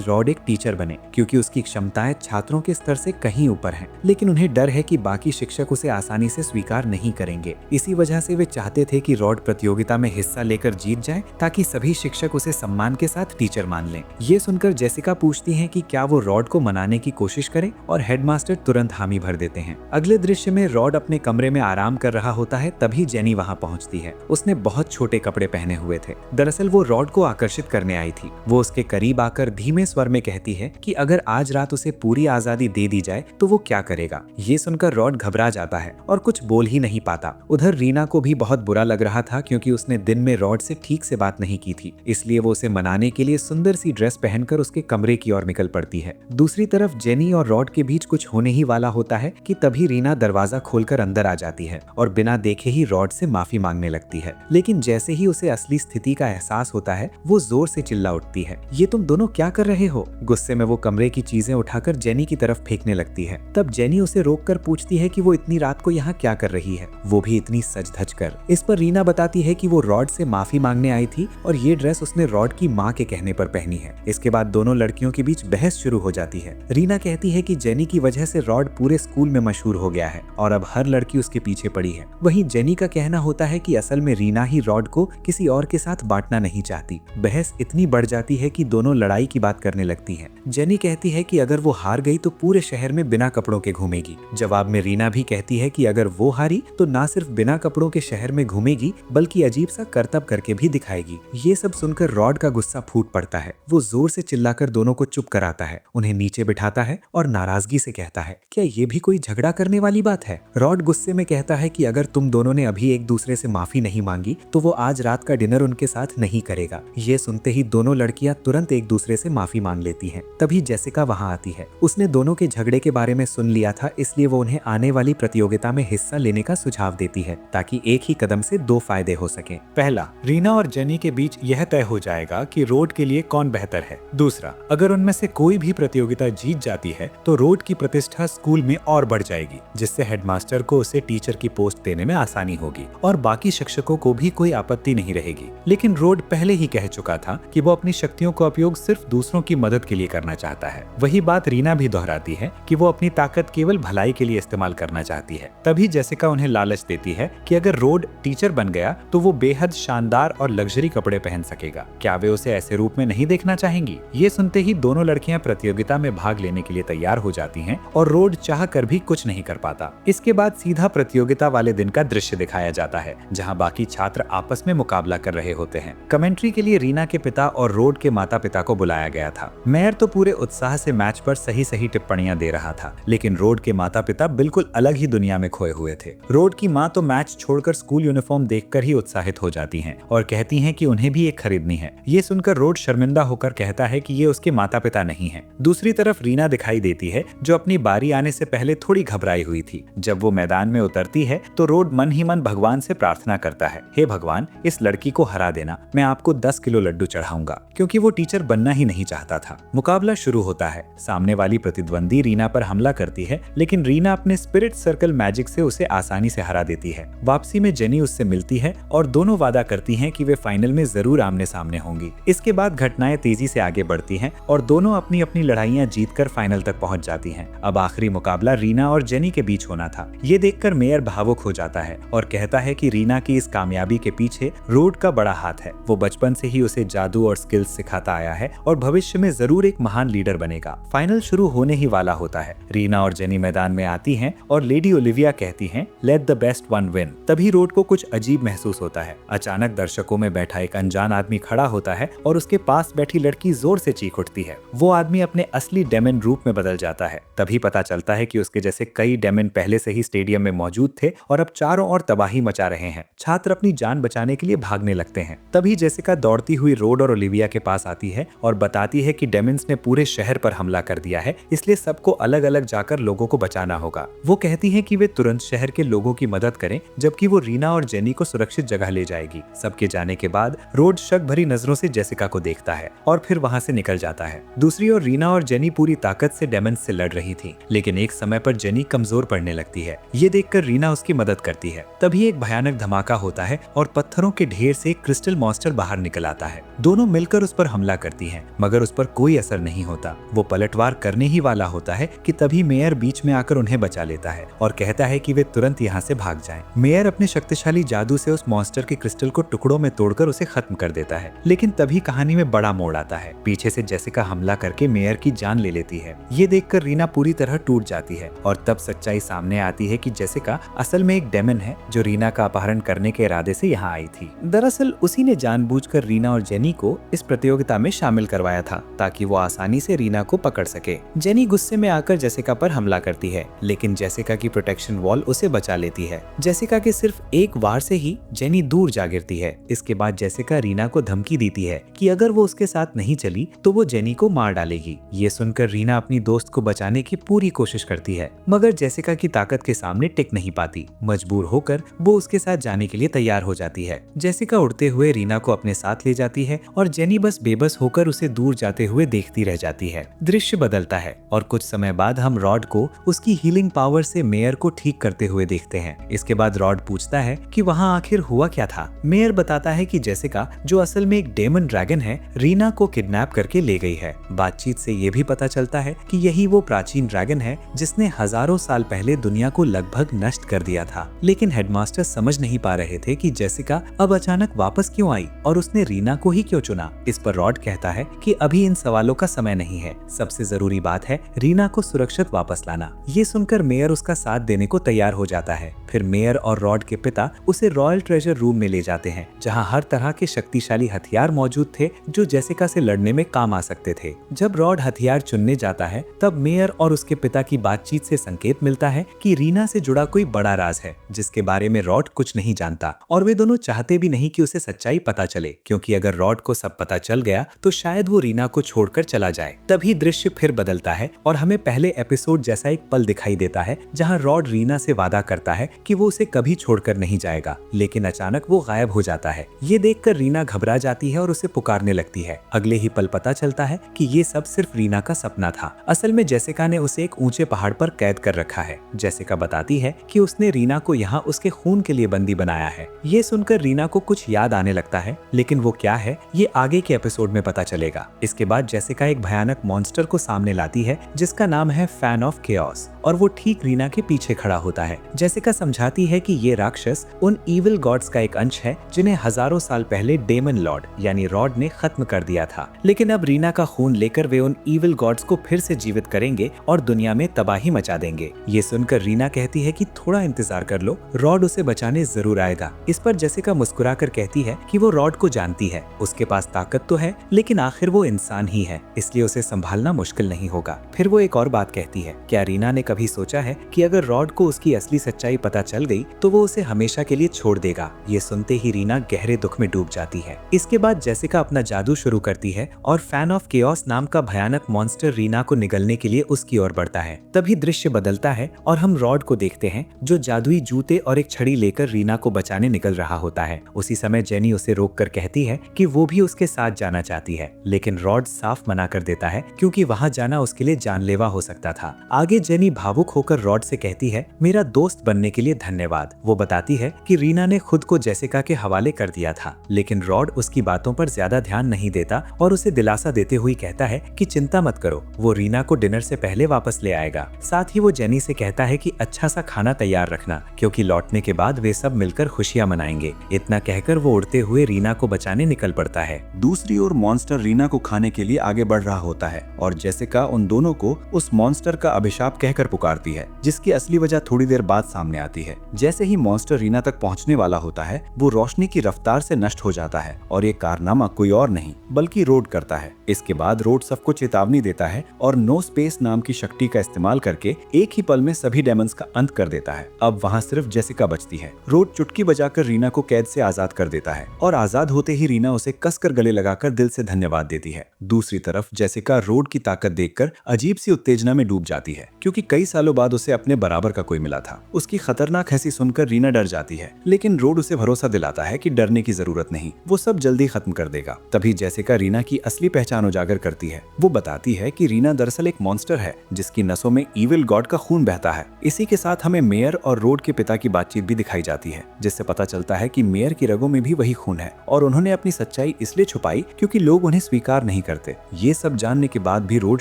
रॉड एक टीचर बने क्योंकि उसकी क्षमताएं छात्रों के स्तर से कहीं ऊपर हैं, लेकिन उन्हें डर है कि बाकी शिक्षक उसे आसानी से स्वीकार नहीं करेंगे। इसी वजह से वे चाहते थे कि रॉड प्रतियोगिता में हिस्सा लेकर जीत जाए ताकि सभी शिक्षक उसे सम्मान के साथ टीचर मान लें। ये सुनकर जेसिका पूछती हैं कि क्या वो रॉड को मनाने की कोशिश करे और हेडमास्टर तुरंत हामी भर देते हैं। अगले दृश्य में रॉड अपने कमरे में आराम कर रहा होता है, तभी जेनी वहां पहुंचती है। उसने बहुत छोटे कपड़े पहने हुए थे। दरअसल वो रॉड को आकर्षित करने आई थी। वो उसके करीब आकर धीमे स्वर में कहती है कि अगर आज रात उसे पूरी आजादी दे दी जाए तो वो क्या करेगा। ये सुनकर रॉड घबरा जाता है और कुछ बोल ही नहीं पाता। उधर रीना को भी बहुत बुरा लग रहा था क्योंकि उसने दिन में रॉड से ठीक से बात नहीं की थी, इसलिए वो उसे मनाने के लिए सुंदर सी ड्रेस पहनकर उसके कमरे की ओर निकल पड़ती है। दूसरी तरफ जेनी और रॉड के बीच कुछ होने ही वाला होता है कि तभी रीना दरवाजा खोलकर अंदर आ जाती है और बिना देखे ही रॉड से माफी मांगने लगती है। लेकिन जैसे ही उसे असली स्थिति का एहसास होता है वो जोर से चिल्ला उठती है, ये तुम दोनों क्या कर रहे हो। गुस्से में वो कमरे की चीजें उठाकर जेनी की तरफ फेंकने लगती है। तब जेनी उसे रोककर पूछती है कि वो इतनी रात को यहाँ क्या कर रही है, वो भी इतनी सज धज कर। इस पर रीना बताती है कि वो रॉड से माफी मांगने आई थी और ये ड्रेस उसने रॉड की माँ के कहने पर पहनी है। इसके बाद दोनों लड़कियों के बीच बहस शुरू हो जाती है। रीना कहती है कि जेनी की वजह से रॉड पूरे स्कूल में मशहूर हो गया है और अब हर लड़की उसके पीछे पड़ी है। वहीं जेनी का कहना होता है कि असल में रीना ही रॉड को किसी और के साथ बांटना नहीं चाहती। बहस इतनी बढ़ जाती है कि दोनों लड़ाई की बात करने लगती हैं। जेनी कहती है कि अगर वो हार गई तो पूरे शहर में बिना कपड़ों के घूमेगी। जवाब में रीना भी कहती है कि अगर वो हारी तो ना सिर्फ बिना कपड़ों के शहर में घूमेगी बल्कि अजीब सा करतब करके भी दिखाएगी। ये सब सुनकर रॉड का गुस्सा फूट पड़ता है। वो जोर से चिल्लाकर दोनों को चुप कराता है, उन्हें नीचे बिठाता है और नाराजगी से कहता है, क्या ये भी कोई झगड़ा करने वाली बात है। रॉड गुस्से में कहता है कि अगर तुम दोनों ने अभी एक दूसरे से माफी नहीं मांगी तो वो आज रात का डिनर उनके साथ नहीं करेगा। ये सुनते ही दोनों लड़कियां तुरंत एक दूसरे से माफी मांग लेती हैं। तभी जेसिका वहां आती है। उसने दोनों के झगड़े के बारे में सुन लिया था, इसलिए वो उन्हें आने वाली प्रतियोगिता में हिस्सा लेने का सुझाव देती है ताकि एक ही कदम से दो फायदे हो सके। पहला, रीना और जेनी के बीच यह तय हो जाएगा कि रोड के लिए कौन बेहतर है। दूसरा, अगर उनमें से कोई भी प्रतियोगिता जीत जाती है तो रोड की प्रतिष्ठा स्कूल में और बढ़ जाएगी, जिससे हेडमास्टर को उसे टीचर की पोस्ट देने में आसानी होगी और बाकी शिक्षकों को भी कोई आपत्ति नहीं रहेगी। लेकिन रोड पहले ही कह चुका था कि वो अपनी शक्तियों का उपयोग सिर्फ दूसरों की मदद के लिए करना चाहता है। वही बात रीना भी दोहराती है कि वो अपनी ताकत केवल भलाई के लिए इस्तेमाल करना चाहती है। तभी जेसिका उन्हें लालच देती है कि अगर रोड टीचर बन गया तो वो बेहद शानदार और लग्जरी कपड़े पहन सकेगा। क्या वे उसे ऐसे रूप में नहीं देखना चाहेंगी। ये सुनते ही दोनों लड़कियां प्रतियोगिता में भाग लेने के लिए तैयार हो जाती हैं और रोड चाह कर भी कुछ नहीं कर पाता। इसके बाद सीधा प्रतियोगिता वाले दिन का दृश्य दिखाया जाता है जहां बाकी छात्र आपस में मुकाबला कर रहे होते हैं। कमेंट्री के लिए रीना के पिता और रोड के माता पिता को बुलाया गया था। मेयर तो पूरे उत्साह से मैच पर सही सही टिप्पणियां दे रहा था, लेकिन रोड के माता पिता बिल्कुल अलग ही दुनिया में खोए हुए थे। रोड की माँ तो मैच छोड़कर स्कूल यूनिफॉर्म देखकर ही उत्साहित हो जाती हैं और कहती हैं कि उन्हें भी एक खरीदनी है। ये सुनकर रोड शर्मिंदा होकर कहता है कि ये उसके माता पिता नहीं हैं। दूसरी तरफ रीना दिखाई देती है जो अपनी बारी आने से पहले थोड़ी घबराई हुई थी। जब वो मैदान में उतरती है तो रोड मन ही मन भगवान से प्रार्थना करता है, हे भगवान, इस लड़की को हरा देना, मैं आपको 10 किलो लड्डू चढ़ाऊंगा, क्योंकि वो टीचर बनना ही नहीं चाहता था। मुकाबला शुरू होता है। सामने वाली प्रतिद्वंदी रीना पर हमला करती है, लेकिन रीना अपने स्पिरिट सर्कल मैजिक से उसे आसानी से हरा देती है। वापसी में जेनी उससे मिलती है और दोनों वादा करती हैं कि वे फाइनल में जरूर आमने सामने होंगी। इसके बाद घटनाएं तेजी से आगे बढ़ती हैं और दोनों अपनी अपनी लड़ाइयां जीतकर फाइनल तक पहुंच जाती हैं। अब आखिरी मुकाबला रीना और जेनी के बीच होना था। ये देखकर मेयर भावुक हो जाता है और कहता है कि रीना की इस कामयाबी के पीछे रोड का बड़ा हाथ है। वो बचपन से ही उसे जादू और स्किल्स सिखाता आया है और भविष्य में जरूर एक महान लीडर बनेगा। फाइनल शुरू होने ही वाला होता है। रीना और जेनी मैदान में आती हैं और लेडी ओलिविया कहती हैं, let the best one win. तभी रोड को कुछ अजीब महसूस होता है। अचानक दर्शकों में बैठा एक अनजान आदमी खड़ा होता है और उसके पास बैठी लड़की जोर से चीख उठती है। वो आदमी अपने असली डेमन रूप में बदल जाता है। तभी पता चलता है कि उसके जैसे कई डेमन पहले से ही स्टेडियम में मौजूद थे और अब चारों ओर तबाही मचा रहे हैं। छात्र अपनी जान बचाने के लिए भागने लगते हैं। तभी जेसिका दौड़ती हुई रोड और ओलिविया के पास आती है और बताती है कि डेमन्स ने पूरे शहर पर हमला कर दिया है, इसलिए सबको अलग अलग जाकर लोगों को बचाना होगा। वो कहती है कि वे तुरंत शहर के लोगों की मदद करें, जबकि वो रीना और जेनी को सुरक्षित जगह ले जाएगी। सबके जाने के बाद रोड शक भरी नजरों से जेसिका को देखता करता है और फिर वहाँ से निकल जाता है। दूसरी ओर रीना और जेनी पूरी ताकत से डेमन से लड़ रही थी, लेकिन एक समय पर जेनी कमजोर पड़ने लगती है। ये देखकर रीना उसकी मदद करती है। तभी एक भयानक धमाका होता है और पत्थरों के ढेर से एक क्रिस्टल मॉन्स्टर बाहर निकल आता है। दोनों मिलकर उस पर हमला करती हैं, मगर उस पर कोई असर नहीं होता। वो पलटवार करने ही वाला होता है कि तभी मेयर बीच में आकर उन्हें बचा लेता है और कहता है कि वे तुरंत यहाँ से भाग जाएं। मेयर अपने शक्तिशाली जादू से उस मॉन्स्टर के क्रिस्टल को टुकड़ों में तोड़कर उसे खत्म कर देता है। लेकिन तभी कहानी में बड़ा मोड़ आता है। पीछे से जेसिका हमला करके मेयर की जान ले लेती है। ये देखकर रीना पूरी तरह टूट जाती है और तब सच्चाई सामने आती है कि जेसिका असल में एक डेमन है जो रीना का अपहरण करने के इरादे से यहाँ आई थी। दरअसल उसी ने जानबूझकर रीना और जेनी को इस प्रतियोगिता में शामिल करवाया था ताकि वो आसानी से रीना को पकड़ सके। जेनी गुस्से में आकर जेसिका पर हमला करती है, लेकिन जेसिका की प्रोटेक्शन वॉल उसे बचा लेती है। जेसिका के सिर्फ एक वार से ही जेनी दूर जा गिरती है। इसके बाद जेसिका रीना को धमकी देती है कि अगर वो उसके साथ नहीं चली तो वो जेनी को मार डालेगी। ये सुनकर रीना अपनी दोस्त को बचाने की पूरी कोशिश करती है, मगर जेसिका की ताकत के सामने टिक नहीं पाती। मजबूर होकर वो उसके साथ जाने के लिए तैयार हो जाती है। जेसिका उड़ते हुए रीना को अपने साथ ले जाती है और जेनी बस बेबस होकर उसे दूर जाते हुए देखती रह जाती है। दृश्य बदलता है और कुछ समय बाद हम रॉड को उसकी हीलिंग पावर से मेयर को ठीक करते हुए देखते हैं। इसके बाद रॉड पूछता है कि वहाँ आखिर हुआ क्या था। मेयर बताता है कि जेसिका, जो असल में एक डेमन ड्रैगन है, रीना को किडनैप करके ले गई है। बातचीत से ये भी पता चलता है कि यही वो प्राचीन ड्रैगन है जिसने हजारों साल पहले दुनिया को लगभग नष्ट कर दिया था। लेकिन हेडमास्टर समझ नहीं पा रहे थे कि जेसिका अब अचानक वापस क्यों आई और उसने रीना को ही क्यों चुना। इस पर रॉड कहता है कि अभी इन सवालों का समय नहीं है, सबसे जरूरी बात है रीना को सुरक्षित वापस लाना। ये सुनकर मेयर उसका साथ देने को तैयार हो जाता है। फिर मेयर और रॉड के पिता उसे रॉयल ट्रेजर रूम में ले जाते हैं, जहाँ हर तरह के शक्तिशाली हथियार मौजूद थे जो जेसिका से लड़ने में काम आ सकते थे। जब रॉड हथियार चुनने जाता है तब मेयर और उसके पिता की बातचीत से संकेत मिलता है कि रीना से जुड़ा कोई बड़ा राज है जिसके बारे में रॉड कुछ नहीं जानता, और वे दोनों चाहते भी नहीं कि उसे सच्चाई पता चले, क्योंकि अगर रॉड को सब पता चल गया तो शायद वो रीना को छोड़कर चला जाए। तभी दृश्य फिर बदलता है और हमें पहले एपिसोड जैसा एक पल दिखाई देता है जहाँ रॉड रीना से वादा करता है कि वो उसे कभी छोड़कर नहीं जाएगा, लेकिन अचानक वो गायब हो जाता है। ये देखकर रीना घबरा जाती है और उसे पुकारने लगती है। अगले ही पल पता चलता है कि ये सब सिर्फ रीना का सपना था। असल में जेसिका ने उसे एक ऊंचे पहाड़ पर कैद कर रखा है। जेसिका बताती है कि उसने रीना को यहाँ उसके खून के लिए बंदी बनाया है। ये सुनकर रीना को कुछ याद आने लगता है, लेकिन वो क्या है ये आगे के एपिसोड में पता चलेगा। इसके बाद जेसिका एक भयानक मॉन्स्टर को सामने लाती है जिसका नाम है फैन ऑफ केओस, और वो ठीक रीना के पीछे खड़ा होता है। जेसिका समझाती है कि ये राक्षस उन इविल गॉड्स का एक अंश है जिन्हें हजारों साल पहले डेमन लॉर्ड यानी रॉड ने खत्म कर दिया था। लेकिन अब रीना का खून लेकर वे उन इविल गॉड्स को फिर से जीवित करेंगे और दुनिया में तबाही मचा देंगे। ये सुनकर रीना कहती है कि थोड़ा इंतजार कर लो, रॉड उसे बचाने जरूर आएगा। इस पर जेसिका मुस्कुराकर कहती है कि वो रॉड को जानती है, उसके पास ताकत तो है लेकिन आखिर वो इंसान ही है, इसलिए उसे संभालना मुश्किल नहीं होगा। फिर वो एक और बात कहती है, क्या रीना ने कभी सोचा है कि अगर रॉड को उसकी असली सच्चाई पता चल गई तो वो उसे हमेशा के लिए छोड़ देगा। ये सुनते ही रीना गहरे दुख में डूब जाती है। इसके बाद जेसिका अपना जादू शुरू करती है और फैन ऑफ केओस नाम का भयानक मॉन्स्टर रीना को निगलने के लिए उसकी ओर बढ़ता है। तभी दृश्य बदलता है और हम रॉड को देखते हैं जो जादुई जूते और एक छड़ी लेकर रीना को बचाने निकल रहा होता है। उसी समय जेनी उसे रोककर कहती है कि वो भी उसके साथ जाना चाहती है, लेकिन रॉड साफ मना कर देता है क्योंकि वहाँ जाना उसके लिए जानलेवा हो सकता था। आगे जेनी भावुक होकर रॉड से कहती है, मेरा दोस्त बनने के लिए धन्यवाद। वो बताती है कि रीना ने खुद को जेसिका के हवाले कर दिया था, लेकिन रॉड उसकी बातों पर ज्यादा ध्यान नहीं देता और उसे दिलासा देते हुए कहता है कि चिंता मत करो, वो रीना को डिनर से पहले वापस ले आएगा। साथ ही वो जेनी से कहता है कि अच्छा सा खाना तैयार रखना, क्योंकि लौटने के बाद वे सब मिलकर खुशियां मनाएंगे। इतना कहकर वो उड़ते हुए रीना को बचाने निकल पड़ता है। दूसरी ओर मॉन्स्टर रीना को खाने के लिए आगे बढ़ रहा होता है और जेसिका उन दोनों को उस मॉन्स्टर का अभिशाप कहकर पुकारती है, जिसकी असली वजह थोड़ी देर बाद सामने आती है। जैसे ही मॉन्स्टर रीना तक पहुंचने वाला होता है, वो रोशनी की रफ्तार से नष्ट हो जाता है और ये कारनामा कोई और नहीं बल्कि रोड करता है। इसके बाद रोड सबको चेतावनी देता है और नो स्पेस नाम की शक्ति का इस्तेमाल करके एक ही पल में सभी डेमंस का अंत कर देता है। अब वहाँ सिर्फ जेसिका बचती है। रोड चुटकी बजाकर रीना को कैद से आजाद कर देता है और आजाद होते ही रीना उसे कसकर गले लगाकर दिल से धन्यवाद देती है। दूसरी तरफ जेसिका रोड की ताकत देखकर अजीब सी उत्तेजना में डूब जाती है, क्योंकि कई सालों बाद उसे अपने बराबर का कोई मिला था। उसकी खतरनाक हंसी सुनकर रीना डर जाती है, लेकिन रोड उसे भरोसा दिलाता है कि डरने की जरूरत नहीं, वो सब जल्दी खत्म कर देगा। तभी जेसिका रीना की असली पहचान उजागर करती है। वो बताती है कि रीना दरअसल एक मॉन्स्टर है जिसकी नसों में इविल गॉड का खून बहता है। इसी के साथ हमें मेयर और रोड के पिता की बातचीत भी दिखाई जाती है, जिससे पता चलता है कि मेयर की रगों में भी वही खून है और उन्होंने अपनी सच्चाई इसलिए छुपाई क्योंकि लोग उन्हें स्वीकार नहीं करते। ये सब जानने के बाद भी रोड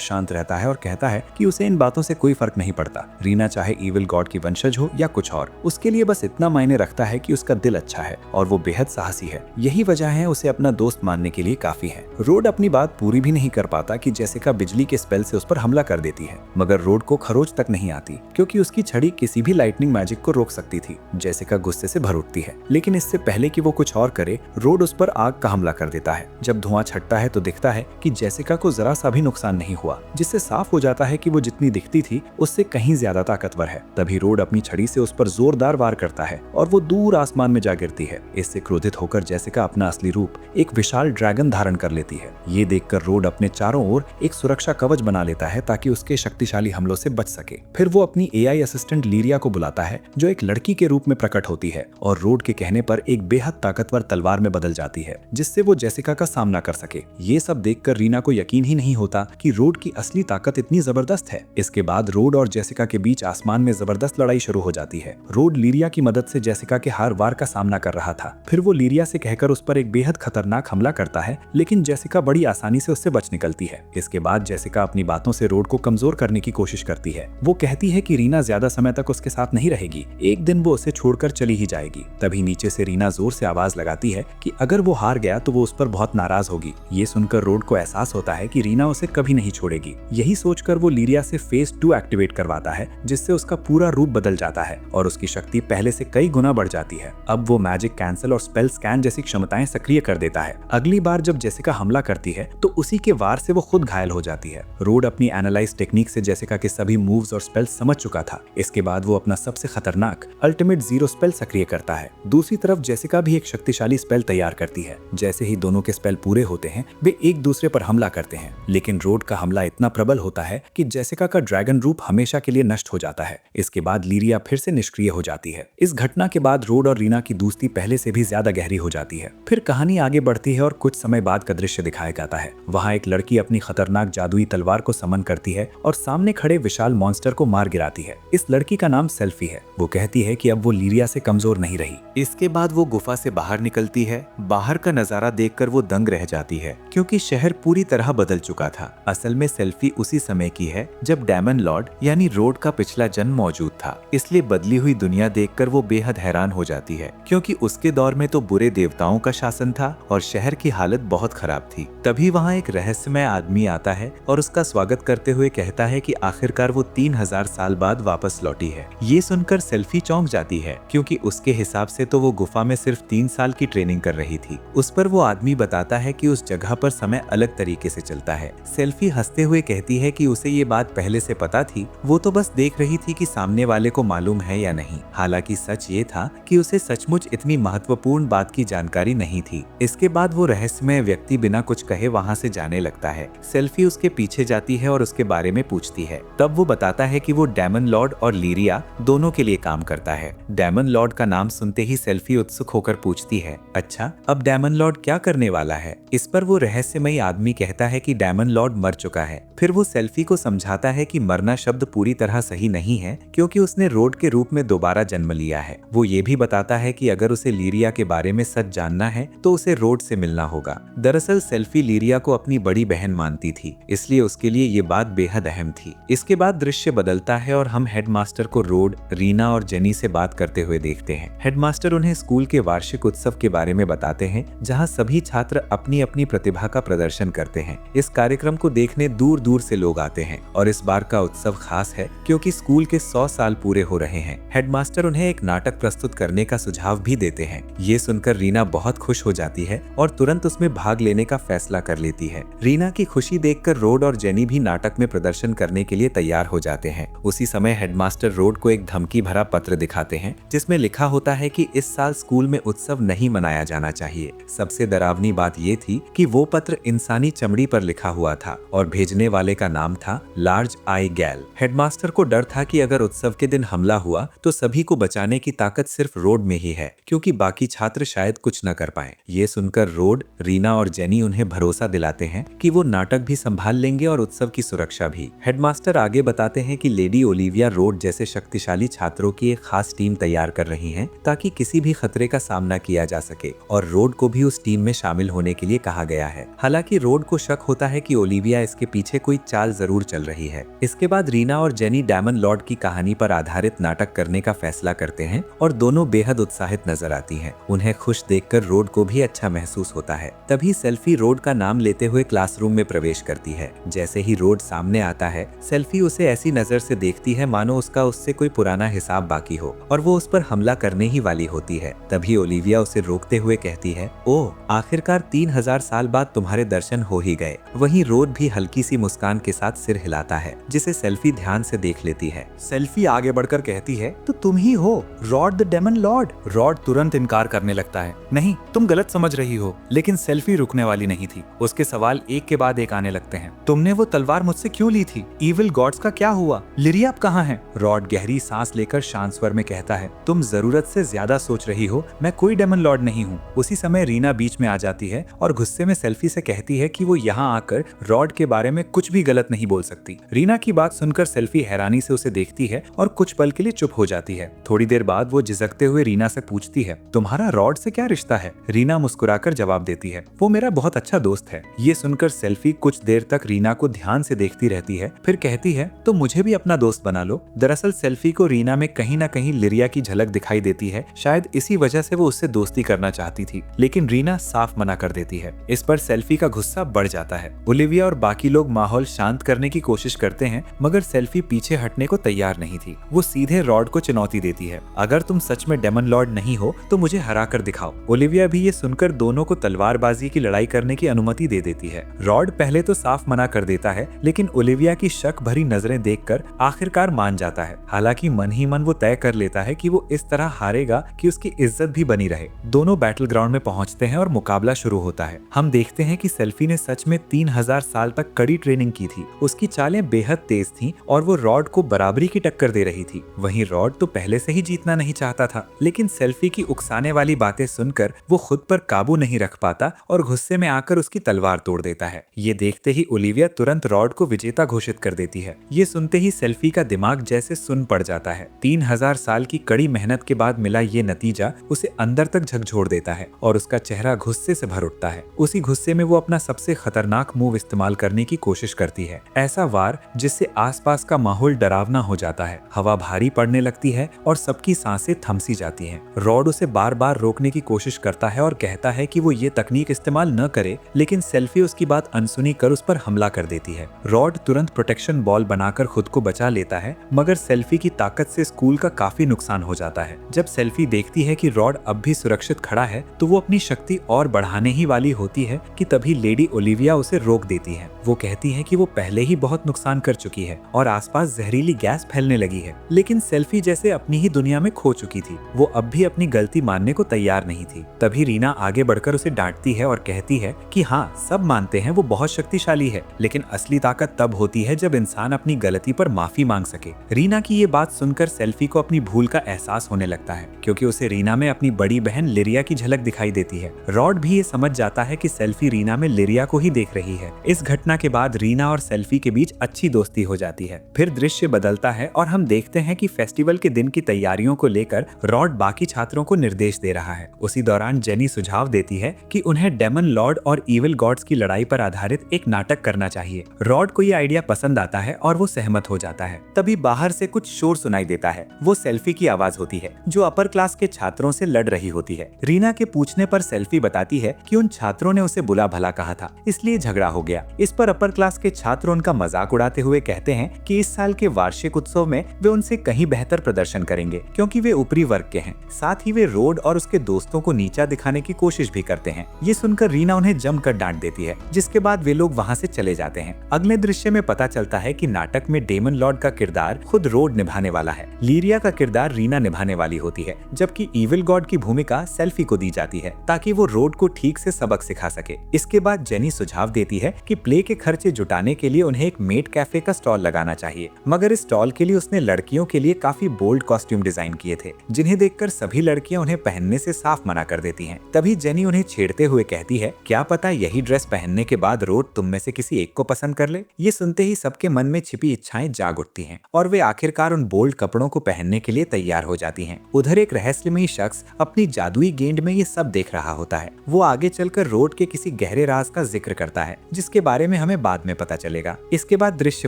शांत रहता है और कहता है कि उसे इन बातों से कोई फर्क नहीं पड़ता। रीना चाहे इविल गॉड की वंशज हो या कुछ और, उसके लिए बस इतना मायने रखता है कि उसका दिल अच्छा है और वो बेहद साहसी है। यही वजह है उसे अपना दोस्त मानने के लिए काफी है। रोड अपनी बात पूरी भी नहीं कर पाता कि जेसिका बिजली के स्पेल से उस पर हमला कर देती है, मगर रोड को खरोच तक नहीं आती क्योंकि उसकी छड़ी किसी भी लाइटनिंग मैजिक को रोक सकती थी। जेसिका गुस्से से भर उठती है, लेकिन इससे पहले कि वो कुछ और करे, रोड उस पर आग का हमला कर देता है। जब धुआं छटता है तो दिखता है कि जेसिका को जरा सा भी नुकसान नहीं हुआ, जिससे साफ हो जाता है कि वो जितनी दिखती थी उससे कहीं ज्यादा ताकतवर है। तभी रोड अपनी छड़ी से उस पर जोरदार वार करता है और वो दूर आसमान में जा गिरती है। इससे क्रोधित होकर जेसिका अपना असली रूप एक विशाल ड्रैगन धारण कर लेती है। ये देखकर रोड अपने चारों ओर एक सुरक्षा कवच बना लेता है ताकि उसके शक्तिशाली हमलों से बच सके। फिर वो अपनी एआई असिस्टेंट लीरिया को बुलाता है जो एक लड़की के रूप में प्रकट होती है और रोड के कहने पर एक बेहद ताकतवर तलवार में बदल जाती है, जिससे वो जेसिका का सामना कर सके। ये सब देखकर रीना को यकीन ही नहीं होता कि रोड की असली ताकत इतनी जबरदस्त है। इसके बाद रोड और जेसिका के बीच आसमान में जबरदस्त लड़ाई शुरू हो जाती है। रोड लीरिया की मदद से जेसिका के हर वार का सामना कर रहा था। फिर वो लीरिया से कहकर उस पर एक बेहद खतरनाक हमला करता है, लेकिन जेसिका बड़ी आसानी से उससे बच निकलती है। इसके बाद जेसिका अपनी बातों से रोड को कमजोर करने की कोशिश करती है। वो कहती है कि रीना ज्यादा समय तक उसके साथ नहीं रहेगी, एक दिन वो उसे छोड़कर चली ही जाएगी। तभी नीचे से रीना जोर से आवाज लगाती है कि अगर वो हार गया तो वो उस पर बहुत नाराज होगी। ये सुनकर रोड को एहसास होता है कि रीना उसे कभी नहीं छोड़ेगी। यही सोचकर वो लीरिया से फेज 2 एक्टिवेट करवाता है, जिससे उसका पूरा रूप बदल जाता है और उसकी शक्ति पहले से कई गुना बढ़ जाती है। अब वो मैजिक कैंसल और स्पेल स्कैन जैसी क्षमताएं सक्रिय कर देता है। अगली बार जब जेसिका हमला करती है तो उसी के वार से वो खुद घायल हो जाती है। रोड अपनी एनालाइज टेक्निक से जेसिका के सभी मूव्स और स्पेल्स समझ चुका था। इसके बाद वो अपना सबसे खतरनाक अल्टीमेट जीरो स्पेल सक्रिय करता है। दूसरी तरफ जेसिका भी एक शक्तिशाली स्पेल तैयार करती है। जैसे ही दोनों के स्पेल पूरे होते हैं वे एक दूसरे पर हमला करते हैं, लेकिन रोड का हमला इतना प्रबल होता है कि जेसिका का ड्रैगन रूप हमेशा के लिए नष्ट हो जाता है। इसके बाद लीरिया फिर से निष्क्रिय हो जाती है। इस घटना के बाद रोड और रीना की दोस्ती पहले से भी ज्यादा गहरी हो जाती है। फिर कहानी आगे बढ़ती है और कुछ समय बाद का दृश्य दिखाया जाता है। वहाँ एक लड़की अपनी खतरनाक जादुई तलवार को समन करती है और सामने खड़े विशाल मॉन्स्टर को मार गिराती है। इस लड़की का नाम सेल्फी है। वो कहती है कि अब वो लीरिया से कमजोर नहीं रही। इसके बाद वो गुफा से बाहर निकलती है। बाहर का नजारा देखकर वो दंग रह जाती है क्योंकि शहर पूरी तरह बदल चुका था। असल में सेल्फी उसी समय की है जब डेमन लॉर्ड यानी रोड का पिछला जन्म मौजूद था। इसलिए बदली हुई दुनिया देखकर वो बेहद हैरान हो जाती है क्योंकि उसके दौर में तो बुरे देवताओं का शासन था और शहर की हालत बहुत खराब थी। तभी वहाँ एक रहस्यमय आदमी आता है और उसका स्वागत करते हुए कहता है कि आखिरकार वो 3000 साल बाद वापस लौटी है। ये सुनकर सेल्फी चौंक जाती है क्योंकि उसके हिसाब से तो वो गुफा में सिर्फ 3 साल की ट्रेनिंग कर रही थी। उस पर वो आदमी बताता है कि उस जगह पर समय अलग तरीके से चलता है। सेल्फी हंसते हुए कहती है कि उसे ये बात पहले से पता थी, वो तो बस देख रही थी कि सामने वाले को मालूम है या नहीं। हालांकि सच ये था कि उसे सचमुच इतनी महत्वपूर्ण बात की जानकारी नहीं थी। इसके बाद वो रहस्यमय व्यक्ति बिना कुछ कहे वहाँ से जाने लगता है। सेल्फी उसके पीछे जाती है और उसके बारे में पूछती है। तब वो बताता है कि वो डेमन लॉर्ड और लीरिया दोनों के लिए काम करता है। डेमन लॉर्ड का नाम सुनते ही सेल्फी उत्सुक होकर पूछती है, अच्छा अब डेमन लॉर्ड क्या करने वाला है? इस पर वो रहस्यमयी आदमी कहता है कि डेमन लॉर्ड मर चुका है। फिर वो सेल्फी को समझाता है कि मरना शब्द पूरी तरह सही नहीं है क्योंकि उसने रोड के रूप में दोबारा जन्म लिया है। वो ये भी बताता है कि अगर उसे लीरिया के बारे में सच जानना है तो उसे रोड से मिलना होगा। दरअसल सेल्फी लीरिया को अपनी बड़ी बहन मानती थी, इसलिए उसके लिए ये बात बेहद अहम थी। इसके बाद दृश्य बदलता है और हम हेडमास्टर को रोड, रीना और जेनी से बात करते हुए देखते हैं। हेडमास्टर उन्हें स्कूल के वार्षिक उत्सव के बारे में बताते हैं जहाँ सभी छात्र अपनी अपनी प्रतिभा का प्रदर्शन करते हैं। इस कार्यक्रम को देखने दूर दूर से लोग आते हैं और इस बार का उत्सव खास है क्योंकि स्कूल के 100 साल पूरे हो रहे हैं। हेडमास्टर उन्हें एक नाटक प्रस्तुत करने का सुझाव भी देते हैं। ये सुनकर रीना बहुत खुश हो जाती है और तुरंत उसमें भाग लेने का फैसला कर लेती है। रीना की खुशी देखकर रोड और जेनी भी नाटक में प्रदर्शन करने के लिए तैयार हो जाते हैं। उसी समय हेडमास्टर रोड को एक धमकी भरा पत्र दिखाते हैं जिसमें लिखा होता है कि इस साल स्कूल में उत्सव नहीं मनाया जाना चाहिए। सबसे डरावनी बात ये थी कि वो पत्र इंसानी चमड़ी पर लिखा हुआ था और भेजने वाले का नाम था लार्ज आई गैल। हेडमास्टर को डर था कि अगर उत्सव के दिन हमला हुआ तो सभी को बचाने की ताकत सिर्फ रोड में ही है क्योंकि बाकी छात्र शायद कुछ न कर पाए। ये सुनकर रोड, रीना रीना और जेनी उन्हें भरोसा दिलाते हैं कि वो नाटक भी संभाल लेंगे और उत्सव की सुरक्षा भी। हेडमास्टर आगे बताते हैं कि लेडी ओलिविया रोड जैसे शक्तिशाली छात्रों की एक खास टीम तैयार कर रही हैं ताकि किसी भी खतरे का सामना किया जा सके, और रोड को भी उस टीम में शामिल होने के लिए कहा गया है। हालांकि रोड को शक होता है कि ओलिविया इसके पीछे कोई चाल जरूर चल रही है। इसके बाद रीना और जेनी डायमंड लॉर्ड की कहानी पर आधारित नाटक करने का फैसला करते हैं और दोनों बेहद उत्साहित नजर आती हैं। उन्हें खुश देखकर रोड को भी अच्छा महसूस होता है। तभी सेल्फी रोड का नाम लेते हुए क्लासरूम में प्रवेश करती है। जैसे ही रोड सामने आता है, सेल्फी उसे ऐसी नजर से देखती है मानो उसका उससे कोई पुराना हिसाब बाकी हो और वो उस पर हमला करने ही वाली होती है। तभी ओलिविया उसे रोकते हुए कहती है, ओह, आखिरकार 3000 साल बाद तुम्हारे दर्शन हो ही गए। वहीं रोड भी हल्की सी मुस्कान के साथ सिर हिलाता है, जिसे सेल्फी ध्यान से देख लेती है। सेल्फी आगे बढ़कर कहती है, तो तुम ही हो rod the demon Lord. Rod तुरंत इनकार करने लगता है, नहीं, तुम गलत समझ रही हो। लेकिन सेल्फी रुकने वाली नहीं थी। उसके सवाल एक के बाद एक आने लगते हैं। तुमने वो तलवार मुझसे क्यों ली थी? इविल गॉड्स का क्या हुआ? लिरिया अब कहाँ है? रॉड गहरी सांस लेकर शांत स्वर में कहता है, तुम जरूरत से ज्यादा सोच रही हो, मैं कोई डेमन लॉर्ड नहीं हूँ। उसी समय रीना बीच में आ जाती है और गुस्से में सेल्फी से कहती है कि वो यहाँ आकर रॉड के बारे में कुछ भी गलत नहीं बोल सकती। रीना की बात सुनकर सेल्फी हैरानी से उसे देखती है और कुछ पल के लिए चुप हो जाती है। थोड़ी देर बाद वो झिझकते हुए रीना से पूछती है, तुम्हारा रॉड से क्या रिश्ता है? रीना मुस्कुराकर जवाब देती है, वो मेरा बहुत अच्छा दोस्त है। ये सुनकर सेल्फी कुछ देर तक रीना को ध्यान से देखती रहती है, फिर कहती है, तो मुझे भी अपना दोस्त बना लो। दरअसल सेल्फी को रीना में कहीं न कहीं लिरिया की झलक दिखाई देती है। शायद इसी वजह से वो उससे दोस्ती करना चाहती थी, लेकिन रीना साफ मना कर देती है। इस पर सेल्फी का गुस्सा बढ़ जाता है। ओलिविया और बाकी लोग माहौल शांत करने की कोशिश करते हैं, मगर सेल्फी पीछे हटने को तैयार नहीं थी। वो सीधे रॉड को चुनौती देती है, अगर तुम सच में डेमन लॉर्ड नहीं हो तो मुझे हरा कर दिखाओ। ओलिविया भी ये सुनकर दोनों को तलवारबाजी की लड़ाई करने की अनुमति दे देती है। रॉड पहले तो साफ मना कर देता है, लेकिन ओलिविया की शक भरी नजरें देखकर आखिरकार मान जाता है। हालांकि मन ही मन वो तय कर लेता है कि वो इस तरह हारेगा कि उसकी इज्जत भी बनी रहे। दोनों बैटल ग्राउंड में पहुंचते हैं और मुकाबला शुरू होता है। हम देखते हैं कि सेल्फी ने सच में 3000 साल तक कड़ी ट्रेनिंग की थी। उसकी चालें बेहद तेज थीं और वो रॉड को बराबरी की टक्कर दे रही थी। वहीं रॉड तो पहले से ही जीतना नहीं चाहता था, लेकिन सेल्फी की उकसाने वाली बातें सुनकर वो खुद पर काबू नहीं रख पाता और गुस्से में आकर उसकी तलवार तोड़ देता है। ये देखते ही ओलिविया तुरंत रॉड को विजेता घोषित कर देती है। ये सुनते ही सेल्फी का दिमाग जैसे सुन पड़ जाता है। 3000 साल की कड़ी मेहनत के बाद मिला ये नतीजा उसे अंदर तक झकझोर देता है और उसका चेहरा गुस्से से भर उठता है। उसी गुस्से में वो अपना सबसे खतरनाक मूव इस्तेमाल करने की कोशिश करती है, ऐसा वार जिससे आसपास का माहौल डरावना हो जाता है। हवा भारी पड़ने लगती है और सबकी सांसें थम सी जाती हैं। रॉड उसे बार बार रोकने की कोशिश करता है और कहता है कि वो ये तकनीक इस्तेमाल न करे, लेकिन सेल्फी उसकी बात अनसुनी कर उस पर हमला कर देती है। रॉड तुरंत प्रोटेक्शन बॉल बनाकर खुद को बचा लेता है, मगर सेल्फी की ताकत से स्कूल का काफी नुकसान हो जाता है। जब सेल्फी देखती है कि रॉड अब भी सुरक्षित खड़ा है तो वो अपनी शक्ति और बढ़ाने ही वाली होती है कि तभी लेडी ओलिविया उसे रोक देती है। वो कहती है कि वो पहले ही बहुत नुकसान कर चुकी है और आसपास जहरीली गैस फैलने लगी है, लेकिन सेल्फी जैसे अपनी ही दुनिया में खो चुकी थी। वो अब भी अपनी गलती मानने को तैयार नहीं थी। तभी रीना आगे बढ़कर उसे डांटती है और कहती है कि हाँ, सब मानते हैं वो बहुत शक्तिशाली है, लेकिन असली ताकत तब होती है जब इंसान अपनी गलती पर माफी मांग सके। रीना की ये बात सुनकर सेल्फी को अपनी भूल का एहसास होने लगता है, क्योंकि उसे रीना में अपनी बड़ी बहन लिरिया की झलक दिखाई देती है। रॉड भी ये समझ जाता है कि सेल्फी रीना में लिरिया को ही देख रही है। इस घटना के बाद रीना और सेल्फी के बीच अच्छी दोस्ती हो जाती है। फिर दृश्य बदलता है और हम देखते हैं कि फेस्टिवल के दिन की तैयारियों को लेकर रॉड बाकी छात्रों को निर्देश दे रहा है। उसी दौरान जेनी सुझाव देती है कि उन्हें डेमन लॉर्ड और इविल गॉड्स की लड़ाई पर आधारित एक नाटक करना चाहिए। रॉड को ये आइडिया पसंद आता है और वो सहमत हो जाता है। तभी बाहर से कुछ शोर सुनाई देता है। वो सेल्फी की आवाज होती है, जो अपर क्लास के छात्रों से लड़ रही होती है। रीना के पूछने पर सेल्फी बताती है कि उन छात्रों ने उसे बुला भला कहा था, इसलिए झगड़ा हो गया। इस पर अपर क्लास के छात्र उनका मजाक उड़ाते हुए कहते हैं कि इस साल के वार्षिक उत्सव में वे उनसे कहीं बेहतर प्रदर्शन करेंगे, क्योंकि वे ऊपरी वर्ग के हैं। साथ ही वे रोड और उसके दोस्तों को नीचा दिखाने की कोशिश भी करते हैं। ये सुनकर रीना उन्हें जमकर डांट देती है, जिसके बाद वे लोग वहाँ से चले जाते हैं। अगले दृश्य में पता चलता है कि नाटक में डेमन लॉर्ड का किरदार खुद रोड निभाने वाला है। लिरिया का किरदार रीना निभाने वाली होती है, जबकि इविल गॉड की भूमिका सेल्फी को दी जाती है, ताकि वो रोड को ठीक से सबक सिखा सके। इसके बाद जेनी सुझाव देती है कि प्ले के खर्चे जुटाने के लिए उन्हें एक मेड कैफे का स्टॉल लगाना चाहिए, मगर इस स्टॉल के लिए उसने लड़कियों के लिए काफी बोल्ड कॉस्ट्यूम डिजाइन किए थे, जिन्हें देखकर सभी लड़कियां उन्हें पहनने से साफ मना कर देती हैं। तभी जेनी उन्हें छेड़ते हुए कहती कहती है, क्या पता यही ड्रेस पहनने के बाद रोड तुम में से किसी एक को पसंद कर ले। ये सुनते ही सबके मन में छिपी इच्छाएं जाग उठती हैं और वे आखिरकार उन बोल्ड कपड़ों को पहनने के लिए तैयार हो जाती हैं। उधर एक रहस्यमयी शख्स अपनी जादुई गेंद में ये सब देख रहा होता है। वो आगे चलकर रोड के किसी गहरे राज का जिक्र करता है जिसके बारे में हमें बाद में पता चलेगा। इसके बाद दृश्य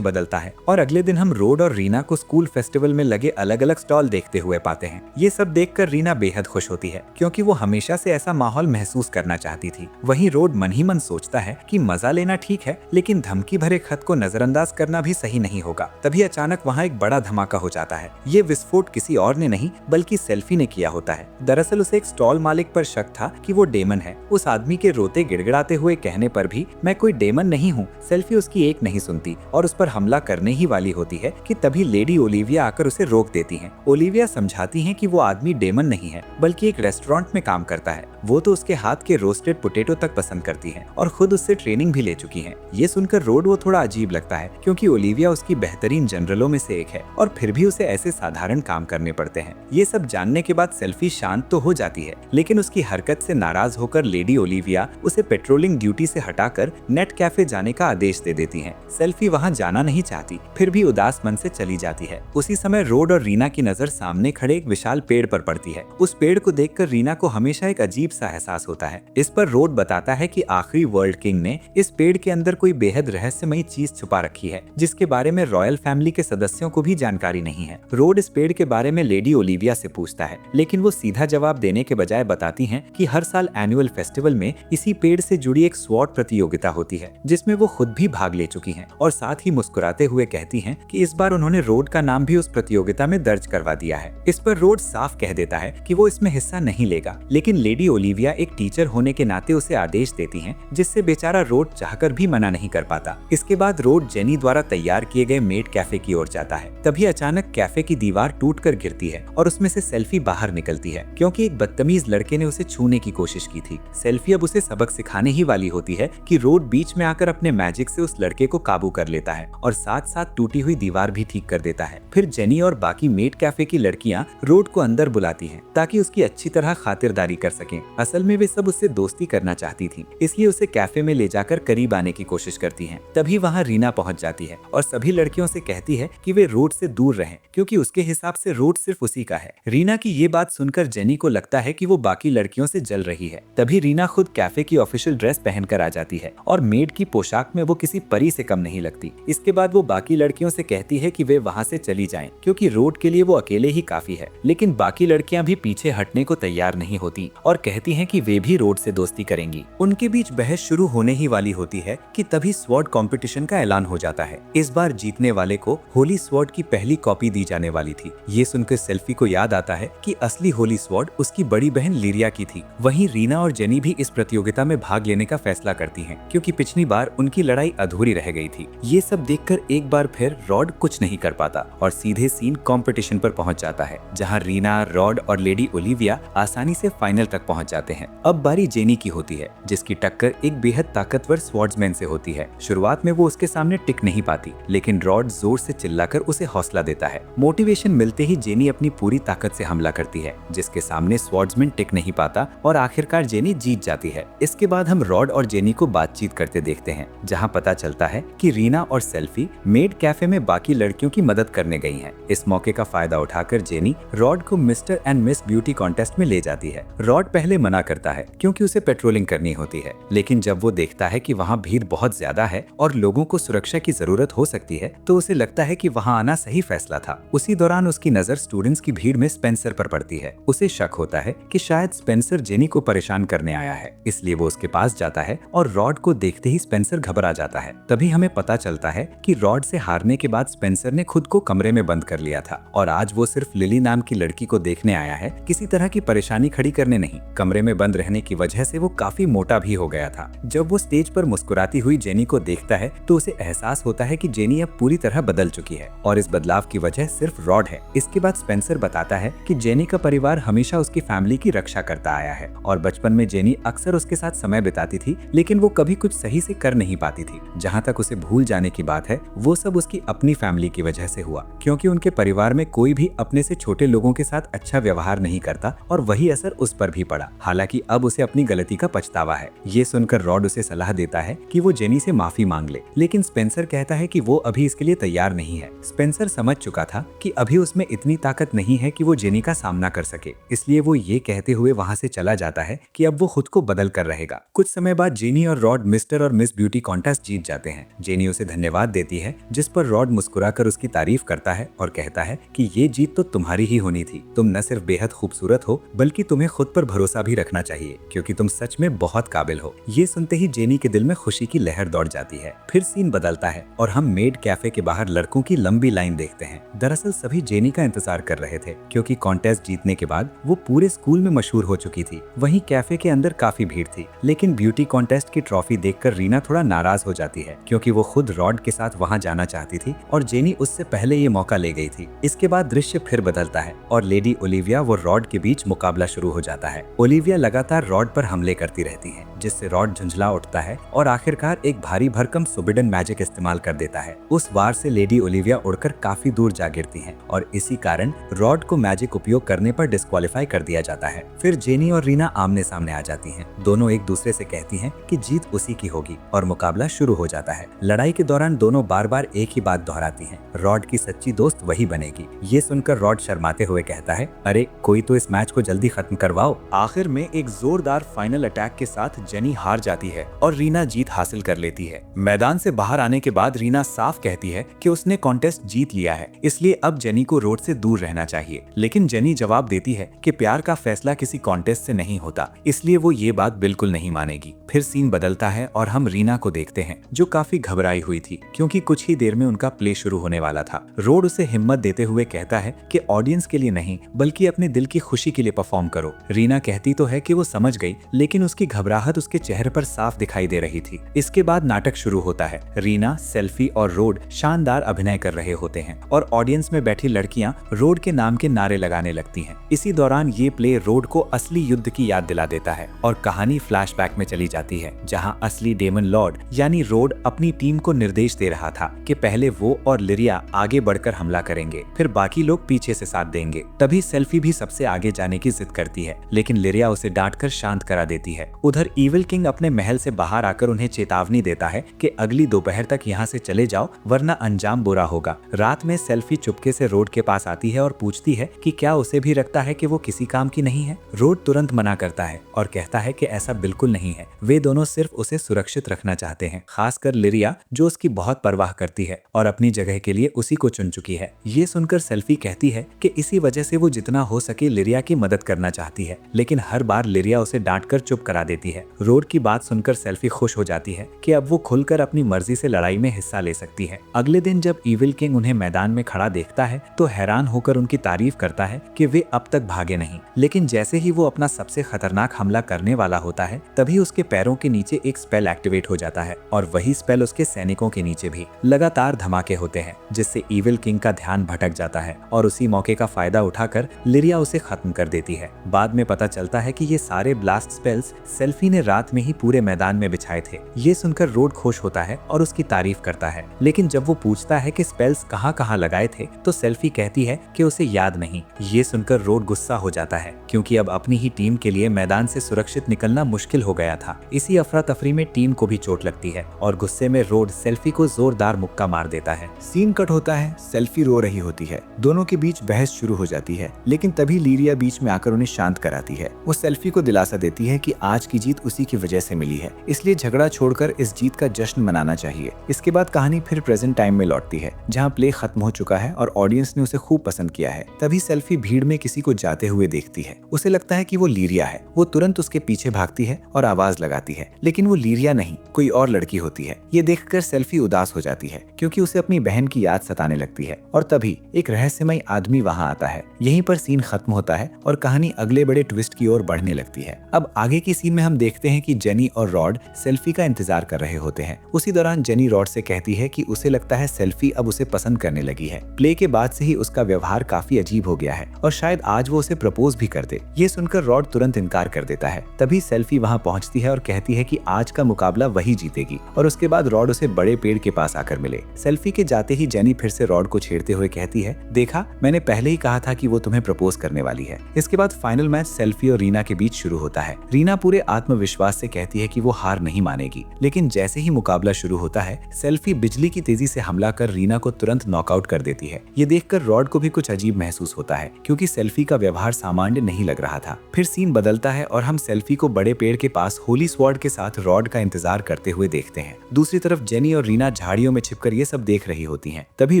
बदलता है और अगले दिन हम रोड और रीना को स्कूल फेस्टिवल में लगे अलग अलग स्टॉल देखते हुए पाते हैं। ये सब देखकर रीना बेहद खुश होती है क्योंकि वो हमेशा से ऐसा माहौल महसूस करना चाहती थी। वहीं रोड मन ही मन सोचता है कि मजा लेना ठीक है, लेकिन धमकी भरे खत को नजरअंदाज करना भी सही नहीं होगा। तभी अचानक वहाँ एक बड़ा धमाका हो जाता है। ये विस्फोट किसी और ने नहीं बल्कि सेल्फी ने किया होता है। दरअसल उसे एक स्टॉल मालिक पर शक था कि वो डेमन है। उस आदमी के रोते गिड़गिड़ाते हुए कहने पर भी मैं कोई डेमन नहीं हूँ, सेल्फी उसकी एक नहीं सुनती और उस पर हमला करने ही वाली होती है कि तभी लेडी ओलिविया आकर उसे रोक देती है। ओलिविया समझाती है कि वो आदमी डेमन नहीं है बल्कि एक रेस्टोरेंट में काम करता है। वो तो उसके हाथ के रोस्टेड पोटैटो तक पसंद करती है और खुद उससे ट्रेनिंग भी ले चुकी है। ये सुनकर रोड वो थोड़ा अजीब लगता है क्योंकि ओलिविया उसकी बेहतरीन जनरलों में से एक है और फिर भी उसे ऐसे साधारण काम करने पड़ते हैं। ये सब जानने के बाद सेल्फी शांत तो हो जाती है, लेकिन उसकी हरकत से नाराज होकर लेडी ओलिविया उसे पेट्रोलिंग ड्यूटी से हटाकर नेट कैफे जाने का आदेश दे देती है। सेल्फी वहाँ जाना नहीं चाहती, फिर भी उदास मन से चली जाती है। उसी समय रोड और रीना की नजर सामने खड़े एक विशाल पेड़ पर पड़ती है। उस पेड़ को देखकर रीना को हमेशा एक अजीब सा एहसास होता है। इस पर रोड बताता है कि आखिरी वर्ल्ड किंग ने इस पेड़ के अंदर कोई बेहद रहस्यमयी चीज छुपा रखी है जिसके बारे में रॉयल फैमिली के सदस्यों को भी जानकारी नहीं है। रोड इस पेड़ के बारे में लेडी ओलिविया से पूछता है, लेकिन वो सीधा जवाब देने के बजाय बताती हैं कि हर साल एनुअल फेस्टिवल में इसी पेड़ से जुड़ी एक स्वॉर्ड प्रतियोगिता होती है जिसमें वो खुद भी भाग ले चुकी हैं और साथ ही मुस्कुराते हुए कहती हैं कि इस बार उन्होंने रोड का नाम भी उस प्रतियोगिता में दर्ज करवा दिया है। इस पर रोड साफ कह देता है कि वो इसमें हिस्सा नहीं लेगा, लेकिन लेडी ओलिविया एक टीचर होने के नाते उसे आदेश देती हैं जिससे बेचारा रोड चाहकर भी मना नहीं कर पाता। इसके बाद रोड जेनी द्वारा तैयार किए गए मेड कैफे की ओर जाता है। तभी अचानक कैफे की दीवार टूटकर गिरती है और उसमें से सेल्फी बाहर निकलती है क्योंकि एक बदतमीज लड़के ने उसे छूने की कोशिश की थी। सेल्फी अब उसे सबक सिखाने ही वाली होती है कि रोड बीच में आकर अपने मैजिक से उस लड़के को काबू कर लेता है और साथ साथ टूटी हुई दीवार भी ठीक कर देता है। फिर जेनी और बाकी मेड कैफे की लड़कियां रोड को अंदर बुलाती हैं ताकि उसकी अच्छी तरह खातिरदारी कर सकें। असल में वे सब उससे दोस्ती करना चाहती थी, इसलिए उसे कैफे में ले जाकर करीब आने की कोशिश करती हैं। तभी वहां रीना पहुंच जाती है और सभी लड़कियों से कहती है कि वे रोड से दूर रहें क्योंकि उसके हिसाब से रोड सिर्फ उसी का है। रीना की ये बात सुनकर जेनी को लगता है कि वो बाकी लड़कियों से जल रही है। तभी रीना खुद कैफे की ऑफिशियल ड्रेस पहनकर आ जाती है और मेड की पोशाक में वो किसी परी से कम नहीं लगती। इसके बाद वो बाकी लड़कियों से कहती है कि वे वहाँ से चली जाएं क्योंकि रोड के लिए वो अकेले ही काफी है। लेकिन बाकी लड़कियां भी पीछे हटने को तैयार नहीं होती और कहती हैं कि वे भी रोड से दोस्ती करेंगी। उनके बीच बहस शुरू होने ही वाली होती है कि तभी स्वॉर्ड कंपटीशन का ऐलान हो जाता है। इस बार जीतने वाले को होली स्वॉर्ड की पहली कॉपी दी जाने वाली थी। ये सुनकर सेल्फी को याद आता है कि असली होली स्वॉर्ड उसकी बड़ी बहन लिरिया की थी। वहीं रीना और जेनी भी इस प्रतियोगिता में भाग लेने का फैसला करती हैं क्योंकि पिछली बार उनकी लड़ाई अधूरी रह गई थी। ये सब देखकर एक बार फिर रॉड कुछ नहीं कर पाता और सीधे सीन कंपटीशन पर पहुंच जाता है जहां रीना, रॉड और लेडी ओलिविया आसानी से फाइनल तक पहुंच जाते हैं। अब बारी जेनी की होती है जिसकी टक्कर एक बेहद ताकतवर स्वॉर्ड्समैन से होती है। शुरुआत में वो उसके सामने टिक नहीं पाती, लेकिन रॉड जोर से चिल्लाकर उसे हौसला देता है। मोटिवेशन मिलते ही जेनी अपनी पूरी ताकत से हमला करती है जिसके सामने स्वॉर्ड्समैन टिक नहीं पाता और आखिरकार जेनी जीत जाती है। इसके बाद हम रॉड और जेनी को बातचीत करते देखते हैं जहाँ पता चलता है कि रीना और सेल्फी मेड कैफे में बाकी लड़कियों की मदद करने गई हैं। इस मौके का फायदा उठाकर जेनी रॉड को mister and miss beauty contest में ले जाती है। रॉड पहले मना करता है क्योंकि उसे पेट्रोलिंग करनी होती है, लेकिन जब वो देखता है कि वहाँ भीड़ बहुत ज्यादा है और लोगों को सुरक्षा की जरूरत हो सकती है तो उसे लगता है कि वहाँ आना सही फैसला था। उसी दौरान उसकी नजर स्टूडेंट्स की भीड़ में स्पेंसर पर पड़ती है। उसे शक होता है कि शायद स्पेंसर जेनी को परेशान करने आया है, इसलिए वो उसके पास जाता है और रॉड को देखते ही स्पेंसर घबरा जाता है। तभी हमें पता चलता है कि रॉड से हारने के बाद स्पेंसर ने खुद को कमरे में बंद कर लिया था और आज वो सिर्फ लिली नाम की लड़की को देखने आया है, किसी तरह की परेशानी खड़ी करने नहीं। कमरे में बंद रहने की वजह से वो काफी मोटा भी हो गया था। जब वो स्टेज पर मुस्कुराती हुई जेनी को देखता है तो उसे एहसास होता है कि जेनी अब पूरी तरह बदल चुकी है और इस बदलाव की वजह सिर्फ रॉड है। इसके बाद स्पेंसर बताता है कि जेनी का परिवार हमेशा उसकी फैमिली की रक्षा करता आया है और बचपन में जेनी अक्सर उसके साथ समय बिताती थी, लेकिन वो कभी कुछ सही से कर नहीं पाती थी। जहाँ तक उसे भूल जाने की बात है वो सब उसकी अपनी फैमिली की वजह से हुआ क्योंकि उनके परिवार में कोई भी अपने से छोटे लोगों के साथ अच्छा व्यवहार नहीं करता और वही असर उस पर भी पड़ा। हालांकि अब उसे अपनी गलती का का पछतावा है। ये सुनकर रॉड उसे सलाह देता है कि वो जेनी से माफी मांग ले, लेकिन स्पेंसर कहता है कि वो अभी इसके लिए तैयार नहीं है। स्पेंसर समझ चुका था कि अभी उसमें इतनी ताकत नहीं है कि वो जेनी का सामना कर सके, इसलिए वो ये कहते हुए वहाँ से चला जाता है कि अब वो खुद को बदल कर रहेगा। कुछ समय बाद जेनी और रॉड मिस्टर और मिस ब्यूटी कॉन्टेस्ट जीत जाते हैं। जेनी उसे धन्यवाद देती है, जिस पर रॉड मुस्कुराकर उसकी तारीफ करता है और कहता है कि ये जीत तो तुम्हारी ही होनी थी। तुम न सिर्फ बेहद खूबसूरत हो, बल्कि तुम्हें खुद पर भरोसा भी रखना चाहिए, क्योंकि तुम सच में बहुत काबिल हो। ये सुनते ही जेनी के दिल में खुशी की लहर दौड़ जाती है। फिर सीन बदलता है और हम मेड कैफे के बाहर लड़कों की लंबी लाइन देखते हैं। दरअसल सभी जेनी का इंतजार कर रहे थे, क्योंकि कॉन्टेस्ट जीतने के बाद वो पूरे स्कूल में मशहूर हो चुकी थी। वहीं कैफे के अंदर काफी भीड़ थी, लेकिन ब्यूटी कॉन्टेस्ट की ट्रॉफी देखकर रीना थोड़ा नाराज हो जाती है, क्योंकि वो खुद रॉड के साथ वहां जाना चाहती थी और जेनी उससे पहले ये मौका ले गई थी। इसके बाद दृश्य फिर बदलता है और लेडी ओलिविया वो रॉड के बीच मुकाबला शुरू हो जाता है। ओलिविया लगातार रॉड पर हमले करती रहती है, जिससे रॉड झुंझला उठता है और आखिरकार एक भारी भरकम सुबिडन मैजिक इस्तेमाल कर देता है। उस वार से लेडी ओलिविया उड़कर काफी दूर जा गिरती हैं और इसी कारण रॉड को मैजिक उपयोग करने पर डिस्क्वालीफाई कर दिया जाता है। फिर जेनी और रीना आमने सामने आ जाती हैं। दोनों एक दूसरे से कहती हैं कि जीत उसी की होगी और मुकाबला शुरू हो जाता है। लड़ाई के दौरान दोनों बार बार एक ही बात दोहराती हैं, रॉड की सच्ची दोस्त वही बनेगी। ये सुनकर रॉड शर्माते हुए कहता है, अरे कोई तो इस मैच को जल्दी खत्म करवाओ। आखिर में एक जोरदार फाइनल अटैक के साथ जेनी हार जाती है और रीना जीत हासिल कर लेती है। मैदान से बाहर आने के बाद रीना साफ कहती है कि उसने कॉन्टेस्ट जीत लिया है, इसलिए अब जेनी को रोड से दूर रहना चाहिए। लेकिन जेनी जवाब देती है कि प्यार का फैसला किसी कॉन्टेस्ट से नहीं होता, इसलिए वो ये बात बिल्कुल नहीं मानेगी। फिर सीन बदलता है और हम रीना को देखते हैं, जो काफी घबराई हुई थी, क्योंकि कुछ ही देर में उनका प्ले शुरू होने वाला था। रोड उसे हिम्मत देते हुए कहता है कि ऑडियंस के लिए नहीं, बल्कि अपने दिल की खुशी के लिए परफॉर्म करो। रीना कहती तो है कि वो समझ गई, लेकिन उसकी घबराहट उसके चेहरे पर साफ दिखाई दे रही थी। इसके बाद नाटक शुरू होता है। रीना, सेल्फी और रोड शानदार अभिनय कर रहे होते हैं और ऑडियंस में बैठी लड़कियां रोड के नाम के नारे लगाने लगती हैं। इसी दौरान ये प्ले रोड को असली युद्ध की याद दिला देता है और कहानी फ्लैशबैक में चली जाती है, जहां असली डेमन लॉर्ड यानी रोड अपनी टीम को निर्देश दे रहा था कि पहले वो और लिरिया आगे बढ़कर हमला करेंगे, फिर बाकी लोग पीछे से साथ देंगे। तभी सेल्फी भी सबसे आगे जाने की जिद करती है, लेकिन लिरिया उसे डांटकर शांत करा देती है। उधर इविल किंग अपने महल से बाहर आकर उन्हें चेतावनी देता है कि अगली दोपहर तक यहाँ से चले जाओ, वरना अंजाम बुरा होगा। रात में सेल्फी चुपके से रोड के पास आती है और पूछती है कि क्या उसे भी लगता है कि वो किसी काम की नहीं है। रोड तुरंत मना करता है और कहता है कि ऐसा बिल्कुल नहीं है, वे दोनों सिर्फ उसे सुरक्षित रखना चाहते हैं, खासकर लिरिया जो उसकी बहुत परवाह करती है और अपनी जगह के लिए उसी को चुन चुकी है। ये सुनकर सेल्फी कहती है कि इसी वजह से वो जितना हो सके लिरिया की मदद करना चाहती है, लेकिन हर बार लिरिया उसे डांटकर चुप करा देती है। रोड की बात सुनकर सेल्फी खुश हो जाती है कि अब वो खुलकर अपनी मर्जी से लड़ाई में हिस्सा ले सकती है। अगले दिन जब इविल किंग उन्हें मैदान में खड़ा देखता है तो हैरान होकर उनकी तारीफ करता है कि वे अब तक भागे नहीं, लेकिन जैसे ही वो अपना सबसे खतरनाक हमला करने वाला होता है, तभी उसके पैरों के नीचे एक स्पेल एक्टिवेट हो जाता है और वही स्पेल उसके सैनिकों के नीचे भी। लगातार धमाके होते हैं, जिससे इविल किंग का ध्यान भटक जाता है और उसी मौके का फायदा उठाकर लिरिया उसे खत्म कर देती है। बाद में पता चलता है कि ये सारे ब्लास्ट स्पेल्स सेल्फी ने रात में ही पूरे मैदान में बिछाए थे। ये सुनकर रोड खुश होता है और उसकी तारीफ करता है, लेकिन जब वो पूछता है कि स्पेल्स कहाँ लगाए थे तो सेल्फी कहती है कि उसे याद नहीं। ये सुनकर रोड गुस्सा हो जाता है, क्योंकि अब अपनी ही टीम के लिए मैदान से सुरक्षित निकलना मुश्किल हो गया था। इसी अफरा तफरी में टीम को भी चोट लगती है और गुस्से में रोड सेल्फी को जोरदार मुक्का मार देता है। सीन कट होता है, सेल्फी रो रही होती है, दोनों के बीच बहस शुरू हो जाती है, लेकिन तभी लिरिया बीच में आकर उन्हें शांत कराती है। वो सेल्फी को दिलासा देती है कि आज की जीत उसी की वजह से मिली है, इसलिए झगड़ा छोड़कर इस जीत का जश्न मनाना चाहिए। इसके बाद कहानी फिर प्रेजेंट टाइम में लौटती है, जहाँ प्ले खत्म हो चुका है और ऑडियंस ने उसे खूब पसंद किया है। तभी सेल्फी भीड़ में किसी को जाते हुए देखती है। उसे लगता है कि वो लिरिया है। वो तुरंत उसके पीछे भागती है और आवाज लगाती है, लेकिन वो लिरिया नहीं, कोई और लड़की होती है। ये देखकर सेल्फी उदास हो जाती है, क्योंकि उसे अपनी बहन की याद सताने लगती है। और तभी एक रहस्यमय आदमी वहाँ आता है। यहीं पर सीन खत्म होता है और कहानी अगले बड़े ट्विस्ट की ओर बढ़ने लगती है। अब आगे की सीन में हम देखते हैं कि जेनी और रॉड सेल्फी का इंतजार कर रहे होते हैं। उसी दौरान जेनी रॉड से कहती है कि उसे लगता है सेल्फी अब उसे पसंद करने लगी है। प्ले के बाद से ही उसका व्यवहार काफी अजीब हो गया है और शायद आज वो उसे प्रपोज भी कर दे। ये सुनकर रॉड तुरंत इनकार कर देता है। तभी सेल्फी वहाँ पहुँचती है और कहती है कि आज का मुकाबला वही जीतेगी, और उसके बाद रॉड उसे बड़े पेड़ के पास आकर मिले। सेल्फी के जाते ही जेनी फिर से रॉड को छेड़ते हुए कहती है, देखा, मैंने पहले ही कहा था कि वो तुम्हें प्रपोज करने वाली है। इसके बाद फाइनल मैच सेल्फी और रीना के बीच शुरू होता है। रीना रीना पूरे आत्मविश्वास से कहती है कि वो हार नहीं मानेगी, लेकिन जैसे ही मुकाबला शुरू होता है, सेल्फी बिजली की तेजी से हमला कर रीना को तुरंत नॉकआउट कर देती है। ये देखकर रॉड को भी कुछ अजीब महसूस होता है, क्योंकि सेल्फी का व्यवहार सामान्य नहीं लग रहा था। फिर सीन बदलता है और हम सेल्फी को बड़े पेड़ के पास होली स्वॉर्ड के साथ रॉड का इंतजार करते हुए देखते हैं। दूसरी तरफ जेनी और रीना झाड़ियों में छिपकर ये सब देख रही होती हैं। तभी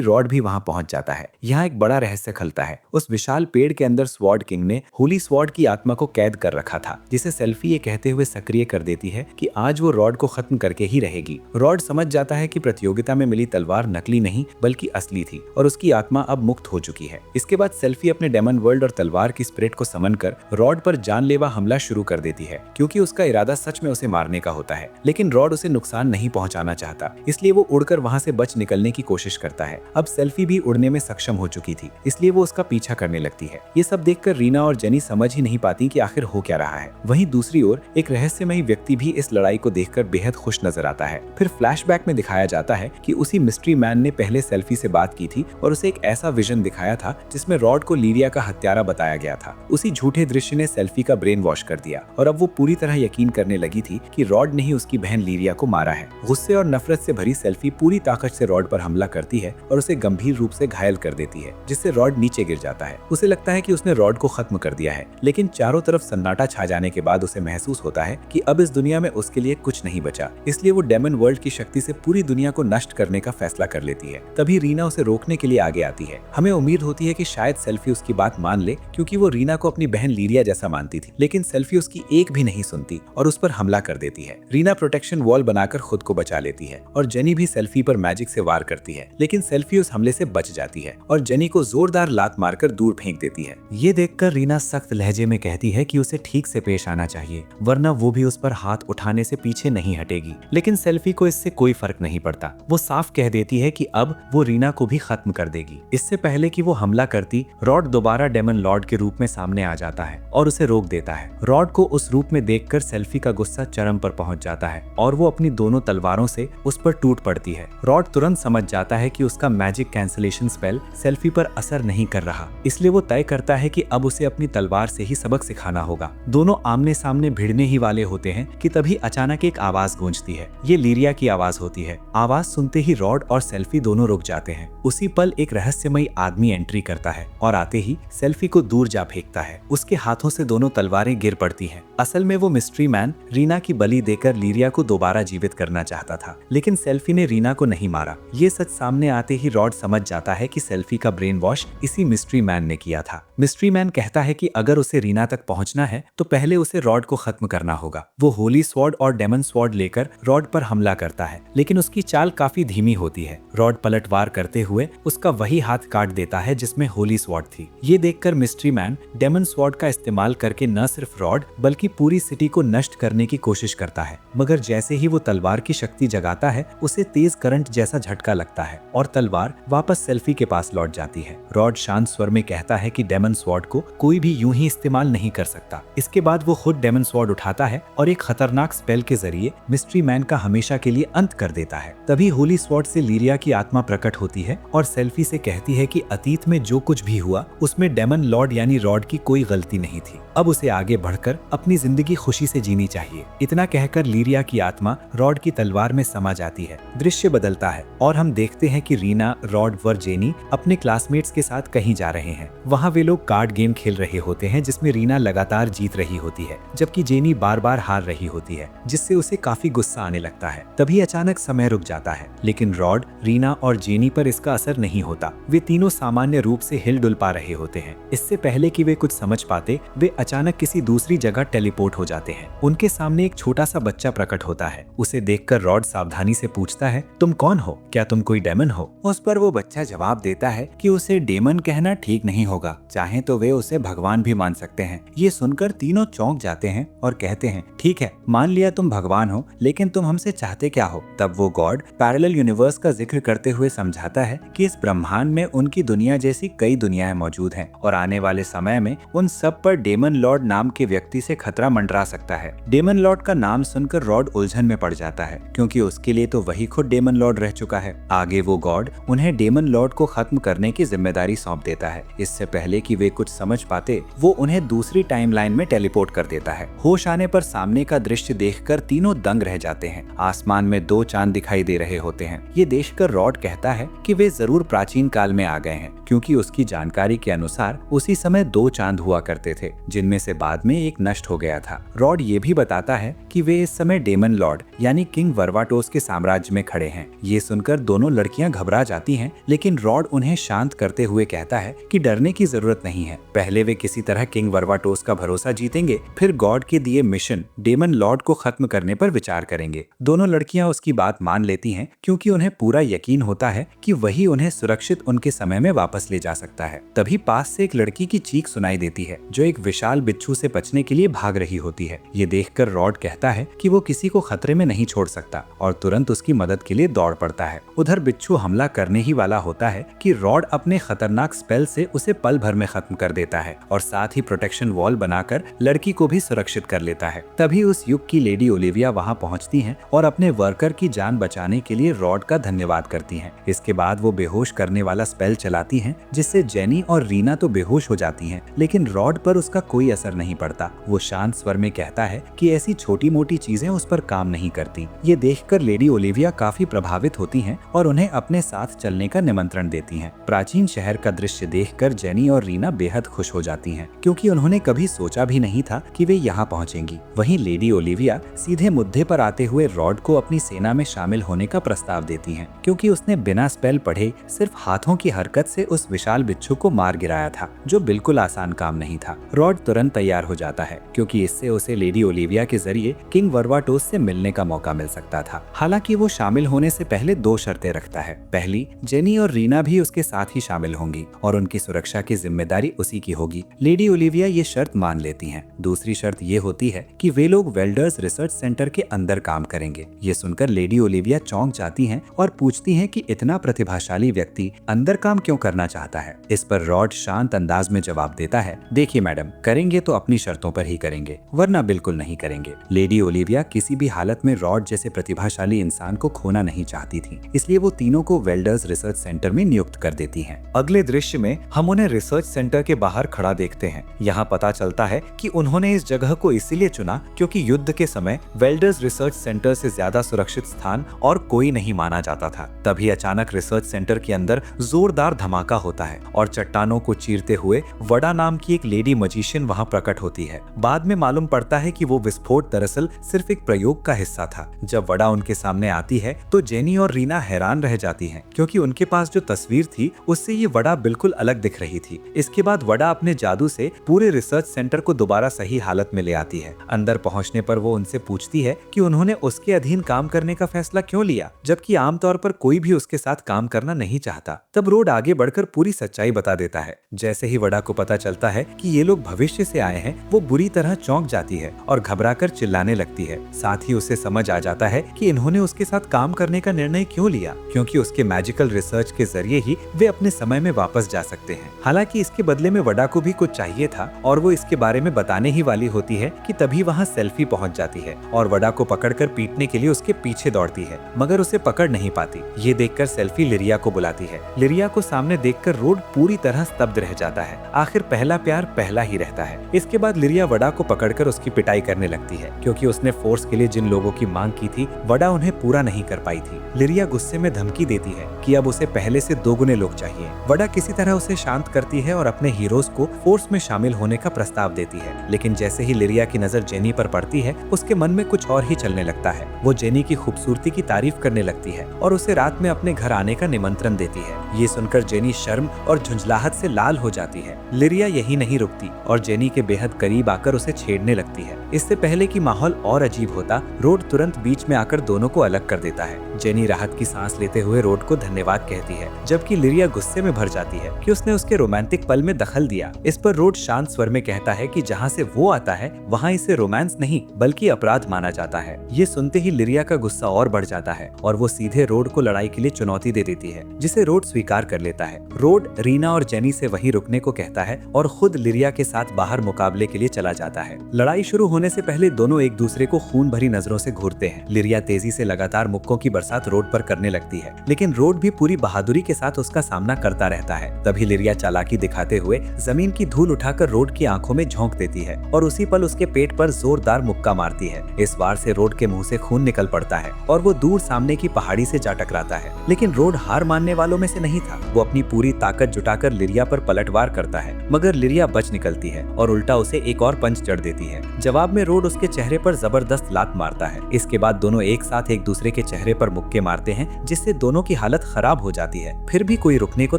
रॉड भी वहां पहुंच जाता है। यहाँ एक बड़ा रहस्य खलता है। उस विशाल पेड़ के अंदर स्वॉर्ड किंग ने होली स्वॉर्ड की आत्मा को कैद कर रखा था, जिसे सेल्फी ये कहते हुए सक्रिय कर देती है कि आज वो रॉड को खत्म करके ही रहेगी। रॉड समझ जाता है कि प्रतियोगिता में मिली तलवार नकली नहीं बल्कि असली थी और उसकी आत्मा अब मुक्त हो चुकी है। इसके बाद सेल्फी अपने डेमन वर्ल्ड और तलवार की स्पिरिट को समन कर रॉड पर जानलेवा हमला शुरू कर देती है, क्योंकि उसका इरादा सच में उसे मारने का होता है। लेकिन रॉड उसे नुकसान नहीं पहुंचाना चाहता, इसलिए वो उड़कर वहां से बच निकलने की कोशिश करता है। अब सेल्फी भी उड़ने में सक्षम हो चुकी थी, इसलिए वो उसका पीछा करने लगती है। ये सब देखकर रीना और जेनी समझ ही नहीं पाती कि आखिर हो क्या रहा है। वहीं दूसरी ओर एक रहस्यमयी व्यक्ति भी इस लड़ाई को देखकर बेहद खुश नजर आता है। फिर फ्लैशबैक में दिखाया जाता है कि उसी मिस्ट्री मैन ने पहले सेल्फी से बात की थी और उसे एक ऐसा विजन दिखाया था जिसमें रॉड को लीरिया का हत्यारा बताया गया था। उसी झूठे दृश्य ने सेल्फी का ब्रेन वॉश कर दिया और अब वो पूरी तरह यकीन करने लगी थी कि रॉड ने ही उसकी बहन लीरिया को मारा है। गुस्से और नफरत से भरी सेल्फी पूरी ताकत से रॉड पर हमला करती है और उसे गंभीर रूप से घायल कर देती है, जिससे रॉड नीचे गिर जाता है। उसे लगता है कि उसने रॉड को खत्म कर दिया है, लेकिन चारों तरफ सन्नाटा छा जाने के बाद उसे महसूस होता है कि अब इस दुनिया में उसके लिए कुछ नहीं बचा। इसलिए वो डेमन वर्ल्ड की शक्ति से पूरी दुनिया को नष्ट करने का फैसला कर लेती है। तभी रीना उसे रोकने के लिए आगे आती है। हमें उम्मीद होती है कि शायद सेल्फी उसकी बात मान ले, क्योंकि वो रीना को अपनी बहन लीरिया जैसा मानती थी। लेकिन सेल्फी उसकी एक भी नहीं सुनती और उस पर हमला कर देती है। रीना प्रोटेक्शन वॉल बनाकर खुद को बचा लेती है और जेनी भी सेल्फी पर मैजिक से वार करती है, लेकिन सेल्फी उस हमले से बच जाती है और जेनी को जोरदार लात मारकर दूर फेंक देती है। ये देखकर रीना सख्त लहजे में कहती है कि उसे ठीक से पेश आना चाहिए, वरना वो भी उस पर हाथ उठाने से पीछे नहीं हटेगी। लेकिन सेल्फी को इससे कोई फर्क नहीं पड़ता। वो साफ कह देती है कि अब वो रीना को भी खत्म कर देगी। इससे पहले कि वो हमला करती, रॉड दोबारा डेमन लॉर्ड के रूप में सामने आ जाता है और उसे रोक देता है। रॉड को उस रूप में देखकर सेल्फी का गुस्सा चरम पर पहुंच जाता है और वो अपनी दोनों तलवारों से उस पर टूट पड़ती है। रॉड तुरंत समझ जाता है कि उसका मैजिक कैंसलेशन स्पेल सेल्फी पर असर नहीं कर रहा, इसलिए वो तय करता है कि अब उसे अपनी तलवार से ही सबक सिखाना होगा। दोनों आमने सामने भिड़ने ही वाले होते हैं कि तभी अचानक एक आवाज गूंजती है। ये लीरिया की आवाज होती है। आवाज सुनते ही रॉड और सेल्फी दोनों रुक जाते हैं। उसी पल एक रहस्यमयी आदमी एंट्री करता है और आते ही सेल्फी को दूर जा फेंकता है। उसके हाथों से दोनों तलवारें गिर पड़ती हैं। असल में वो मिस्ट्री मैन रीना की बलि देकर लीरिया को दोबारा जीवित करना चाहता था, लेकिन सेल्फी ने रीना को नहीं मारा। ये सच सामने आते ही रॉड समझ जाता है कि सेल्फी का ब्रेन वॉश इसी मिस्ट्री मैन ने किया था। मिस्ट्री मैन कहता है कि अगर उसे रीना तक पहुंचना है तो पहले उसे रॉड को खत्म करना होगा। वो होली स्वॉर्ड और डेमन स्वॉर्ड लेकर रॉड पर हमला करता है, लेकिन उसकी चाल काफी धीमी होती है। रॉड पलटवार करते हुए उसका वही हाथ काट देता है जिसमें होली स्वॉर्ड थी। ये देखकर मिस्ट्री मैन डेमन स्वॉर्ड का इस्तेमाल करके न सिर्फ रॉड बल्कि पूरी सिटी को नष्ट करने की कोशिश करता है, मगर जैसे ही वो तलवार की शक्ति जगाता है उसे तेज करंट जैसा झटका लगता है और तलवार वापस सेल्फी के पास लौट जाती है। रॉड शांत स्वर में कहता है कि डेमन स्वॉर्ड को कोई भी यूं ही इस्तेमाल नहीं कर सकता। इसके बाद वो खुद डेमन स्वॉर्ड उठाता है और एक खतरनाक स्पेल के जरिए मिस्ट्री मैन का हमेशा के लिए अंत कर देता है। तभी होली स्वॉर्ड से लीरिया की आत्मा प्रकट होती है और सेल्फी से कहती है कि अतीत में जो कुछ भी हुआ उसमें डेमन लॉर्ड यानी रॉड की कोई गलती नहीं थी। अब उसे आगे बढ़कर अपनी जिंदगी खुशी से जीनी चाहिए। इतना कहकर लीरिया की आत्मा रॉड की तलवार में समा जाती है। दृश्य बदलता है और हम देखते हैं कि रीना, रॉड व जेनी अपने क्लासमेट्स के साथ कहीं जा रहे हैं। वहाँ वे लोग कार्ड गेम खेल रहे होते हैं जिसमें रीना लगातार जीत रही होती है, जबकि जेनी बार बार हार रही होती है, जिससे उसे काफी गुस्सा आने लगता है। तभी अचानक समय रुक जाता है, लेकिन रॉड, रीना और जेनी पर इसका असर नहीं होता। वे तीनों सामान्य रूप से हिलडुल पा रहे होते हैं। इससे पहले कि वे कुछ समझ पाते, वे अचानक किसी दूसरी जगह टेलीपोर्ट हो जाते हैं। उनके सामने एक छोटा सा बच्चा प्रकट होता है। उसे देखकर रॉड सावधानी से पूछता है, तुम कौन हो? क्या तुम कोई डेमन हो? उस पर वो बच्चा जवाब देता है कि उसे डेमन कहना ठीक नहीं होगा, चाहे तो वे उसे भगवान भी मान सकते हैं। ये सुनकर तीनों चौंक जाते हैं और कहते हैं, ठीक है, मान लिया तुम भगवान हो, लेकिन तुम हमसे चाहते क्या हो? तब वो गॉड पैरेलल यूनिवर्स का जिक्र करते हुए समझाता है कि इस ब्रह्मांड में उनकी दुनिया जैसी कई दुनियाएं मौजूद हैं और आने वाले समय में उन सब पर डेमन लॉर्ड नाम के व्यक्ति से खतरा मंडरा सकता है। डेमन लॉर्ड का नाम सुनकर रॉड उलझन में पड़ जाता है, क्योंकि उसके लिए तो वही खुद डेमन लॉर्ड रह चुका है। आगे वो गॉड उन्हें डेमन लॉर्ड को खत्म करने की जिम्मेदारी सौंप देता है। इससे पहले कि वे कुछ समझ पाते, वो उन्हें दूसरी टाइमलाइन में टेलीपोर्ट कर देता है। है। होश आने पर सामने का दृश्य देखकर तीनों दंग रह जाते हैं। आसमान में 2 चांद दिखाई दे रहे होते हैं। ये देखकर रॉड कहता है कि वे जरूर प्राचीन काल में आ गए हैं, क्योंकि उसकी जानकारी के अनुसार उसी समय 2 चांद हुआ करते थे, जिनमें से बाद में एक नष्ट हो गया था। रॉड ये भी बताता है कि वे इस समय डेमन लॉर्ड यानी किंग वर्वाटोस के साम्राज्य में खड़े हैं। ये सुनकर दोनों लड़कियां घबरा जाती हैं, लेकिन रॉड उन्हें शांत करते हुए कहता है कि डरने की जरूरत नहीं है। पहले वे किसी तरह किंग वर्वाटोस का भरोसा जीतेंगे, फिर गॉड के दिए मिशन डेमन लॉर्ड को खत्म करने पर विचार करेंगे। दोनों लड़कियां उसकी बात मान लेती हैं, क्योंकि उन्हें पूरा यकीन होता है कि वही उन्हें सुरक्षित उनके समय में वापस ले जा सकता है। तभी पास से एक लड़की की चीख सुनाई देती है, जो एक विशाल बिच्छू से बचने के लिए भाग रही होती है। ये देखकर रॉड कहता है कि वो किसी को खतरे में नहीं छोड़ सकता और तुरंत उसकी मदद के लिए दौड़ पड़ता है। उधर बिच्छू हमला करने ही वाला होता है कि रॉड अपने खतरनाक स्पेल से उसे पल भर में खत्म कर देता है और साथ ही प्रोटेक्शन वॉल बनाकर लड़की को भी सुरक्षित कर लेता है। तभी उस युग की लेडी ओलिविया वहां पहुंचती हैं और अपने वर्कर की जान बचाने के लिए रॉड का धन्यवाद करती हैं। इसके बाद वो बेहोश करने वाला स्पेल चलाती हैं, जिससे जेनी और रीना तो बेहोश हो जाती हैं, लेकिन रॉड पर उसका कोई असर नहीं पड़ता। वो शांत स्वर में कहता है कि ऐसी छोटी मोटी चीजें उस पर काम नहीं करती। ये देखकर लेडी ओलिविया काफी प्रभावित होती हैं और उन्हें अपने साथ चलने का निमंत्रण देती हैं। प्राचीन शहर का दृश्य देखकर जेनी और रीना बेहद खुश हो जाती हैं, क्योंकि उन्होंने कभी सोचा भी नहीं था कि वे यहाँ पहुँचेंगी। वहीं लेडी ओलिविया सीधे मुद्दे पर आते हुए रॉड को अपनी सेना में शामिल होने का प्रस्ताव देती हैं, क्योंकि उसने बिना स्पेल पढ़े सिर्फ हाथों की हरकत से उस विशाल बिच्छू को मार गिराया था, जो बिल्कुल आसान काम नहीं था। रॉड तुरंत तैयार हो जाता है, क्योंकि इससे उसे लेडी ओलिविया के जरिए किंग वर्वाटोस से मिलने का मौका मिल सकता था। हालांकि वो शामिल होने से पहले 2 शर्तें रखता है। पहली, जेनी और रीना भी उसके साथ ही शामिल होंगी और उनकी सुरक्षा की जिम्मेदारी उसी की होगी। लेडी ओलिविया ये शर्त मान लेती हैं। दूसरी शर्त ये होती है कि वे लोग वेल्डर्स रिसर्च सेंटर के अंदर काम करेंगे। ये सुनकर लेडी ओलिविया चौंक जाती हैं और पूछती हैं कि इतना प्रतिभाशाली व्यक्ति अंदर काम क्यों करना चाहता है। इस पर रॉड शांत अंदाज में जवाब देता है, देखिए मैडम, करेंगे तो अपनी शर्तों पर ही करेंगे, वरना बिल्कुल नहीं करेंगे। लेडी ओलिविया किसी भी हालत में रॉड जैसे प्रतिभाशाली इंसान को खोना नहीं चाहती थी, इसलिए वो तीनों को वेल्डर्स रिसर्च सेंटर में नियुक्त कर देती हैं। अगले दृश्य में हम उन्हें रिसर्च सेंटर के बाहर खड़ा देखते हैं। यहाँ पता चलता है कि उन्होंने इस जगह को इसीलिए चुना क्योंकि युद्ध के समय वेल्डर्स रिसर्च सेंटर से ज्यादा सुरक्षित स्थान और कोई नहीं माना जाता था। तभी अचानक रिसर्च सेंटर के अंदर जोरदार धमाका होता है और चट्टानों को चीरते हुए वडा नाम की एक लेडी मजिशियन वहां प्रकट होती है। बाद में मालूम पड़ता है कि वो विस्फोट दरअसल सिर्फ एक प्रयोग का हिस्सा था। जब वडा उनके सामने आती है तो जेनी और रीना हैरान रह जाती हैं, क्योंकि उनके पास जो तस्वीर थी उससे ये वडा बिल्कुल अलग दिख रही थी। इसके बाद वडा अपने जादू से पूरे रिसर्च सेंटर को दोबारा सही हालत में ले आती है। अंदर पहुंचने पर वो उनसे पूछती है कि उन्होंने उसके अधीन काम करने का फैसला क्यों लिया, जबकि आमतौर पर कोई भी उसके साथ काम करना नहीं चाहता। तब रोड आगे बढ़कर पूरी सच्चाई बता देता है। जैसे ही वडा को पता चलता है कि ये लोग भविष्य से आए हैं, वो बुरी तरह चौंक जाती है और घबराकर चिल्लाने लगती है। साथ ही उसे समझ आ जाता है कि इन्होंने उसके साथ काम करने का निर्णय क्यों लिया, क्योंकि उसके मैजिकल रिसर्च के जरिए ही वे अपने समय में वापस जा सकते हैं। हालांकि इसके बदले में वडा को भी कुछ चाहिए था और वो इसके बारे में बताने ही वाली होती है कि तभी वहाँ सेल्फी पहुँच जाती है और वडा को पकड़कर पीटने के लिए उसके पीछे दौड़ती है, मगर उसे पकड़ नहीं पाती। ये देखकर सेल्फी लिरिया को बुलाती है। लिरिया को सामने देखकर रोड पूरी तरह स्तब्ध रह जाता है। आखिर पहला प्यार पहला ही रहता है। इसके बाद लिरिया वडा को पकड़कर उसकी पिटाई करने लगती है, क्योंकि उसने फोर्स के लिए जिन लोगों की मांग की थी वडा उन्हें पूरा नहीं कर पाई थी। लिरिया गुस्से में धमकी देती है कि अब उसे पहले से 2 गुने लोग चाहिए। वडा किसी तरह उसे शांत करती है और अपने हीरोज को फोर्स में शामिल होने का प्रस्ताव देती है, लेकिन जैसे ही लिरिया की नजर जेनी पर पड़ती है उसके मन में कुछ और ही चलने लगता है। वो जेनी की खूबसूरती की तारीफ करने लगती है और उसे रात में अपने घर आने का निमंत्रण देती है। ये सुनकर जेनी शर्म और झुंझलाहट से लाल हो जाती है। लिरिया यही नहीं रुकती और जेनी के बेहद करीब आकर उसे छेड़ने लगती है। इससे पहले कि माहौल और अजीब होता, रोड तुरंत बीच में आकर दोनों को अलग कर देता है। जेनी राहत की सांस लेते हुए रोड को धन्यवाद कहती है, जबकि लिरिया गुस्से में भर जाती है कि उसने उसके रोमांटिक पल में दखल दिया। इस पर रोड शांत स्वर में कहता है कि जहाँ से वो आता है वहाँ इसे रोमांस नहीं बल्कि अपराध माना जाता है। ये सुनते ही लिरिया का गुस्सा और बढ़ जाता है और वो सीधे रोड को लड़ाई के लिए चुनौती दे देती है, जिसे रोड स्वीकार स्वीकार कर लेता है। रोड रीना और जेनी से वहीं रुकने को कहता है और खुद लिरिया के साथ बाहर मुकाबले के लिए चला जाता है। लड़ाई शुरू होने से पहले दोनों एक दूसरे को खून भरी नजरों से घूरते हैं। लिरिया तेजी से लगातार मुक्कों की बरसात रोड पर करने लगती है, लेकिन रोड भी पूरी बहादुरी के साथ उसका सामना करता रहता है। तभी लिरिया चालाकी दिखाते हुए जमीन की धूल उठाकर रोड की आंखों में झोंक देती है और उसी पल उसके पेट पर जोरदार मुक्का मारती है। इस वार से रोड के मुंह से खून निकल पड़ता है और वो दूर सामने की पहाड़ी से जा टकराता है। लेकिन रोड हार मानने वालों में से नहीं था। वो अपनी पूरी ताकत जुटाकर लिरिया पर पलटवार करता है, मगर लिरिया बच निकलती है और उल्टा उसे एक और पंच जड़ देती है। जवाब में रोड उसके चेहरे पर जबरदस्त लात मारता है। इसके बाद दोनों एक साथ एक दूसरे के चेहरे पर मुक्के मारते हैं, जिससे दोनों की हालत खराब हो जाती है। फिर भी कोई रुकने को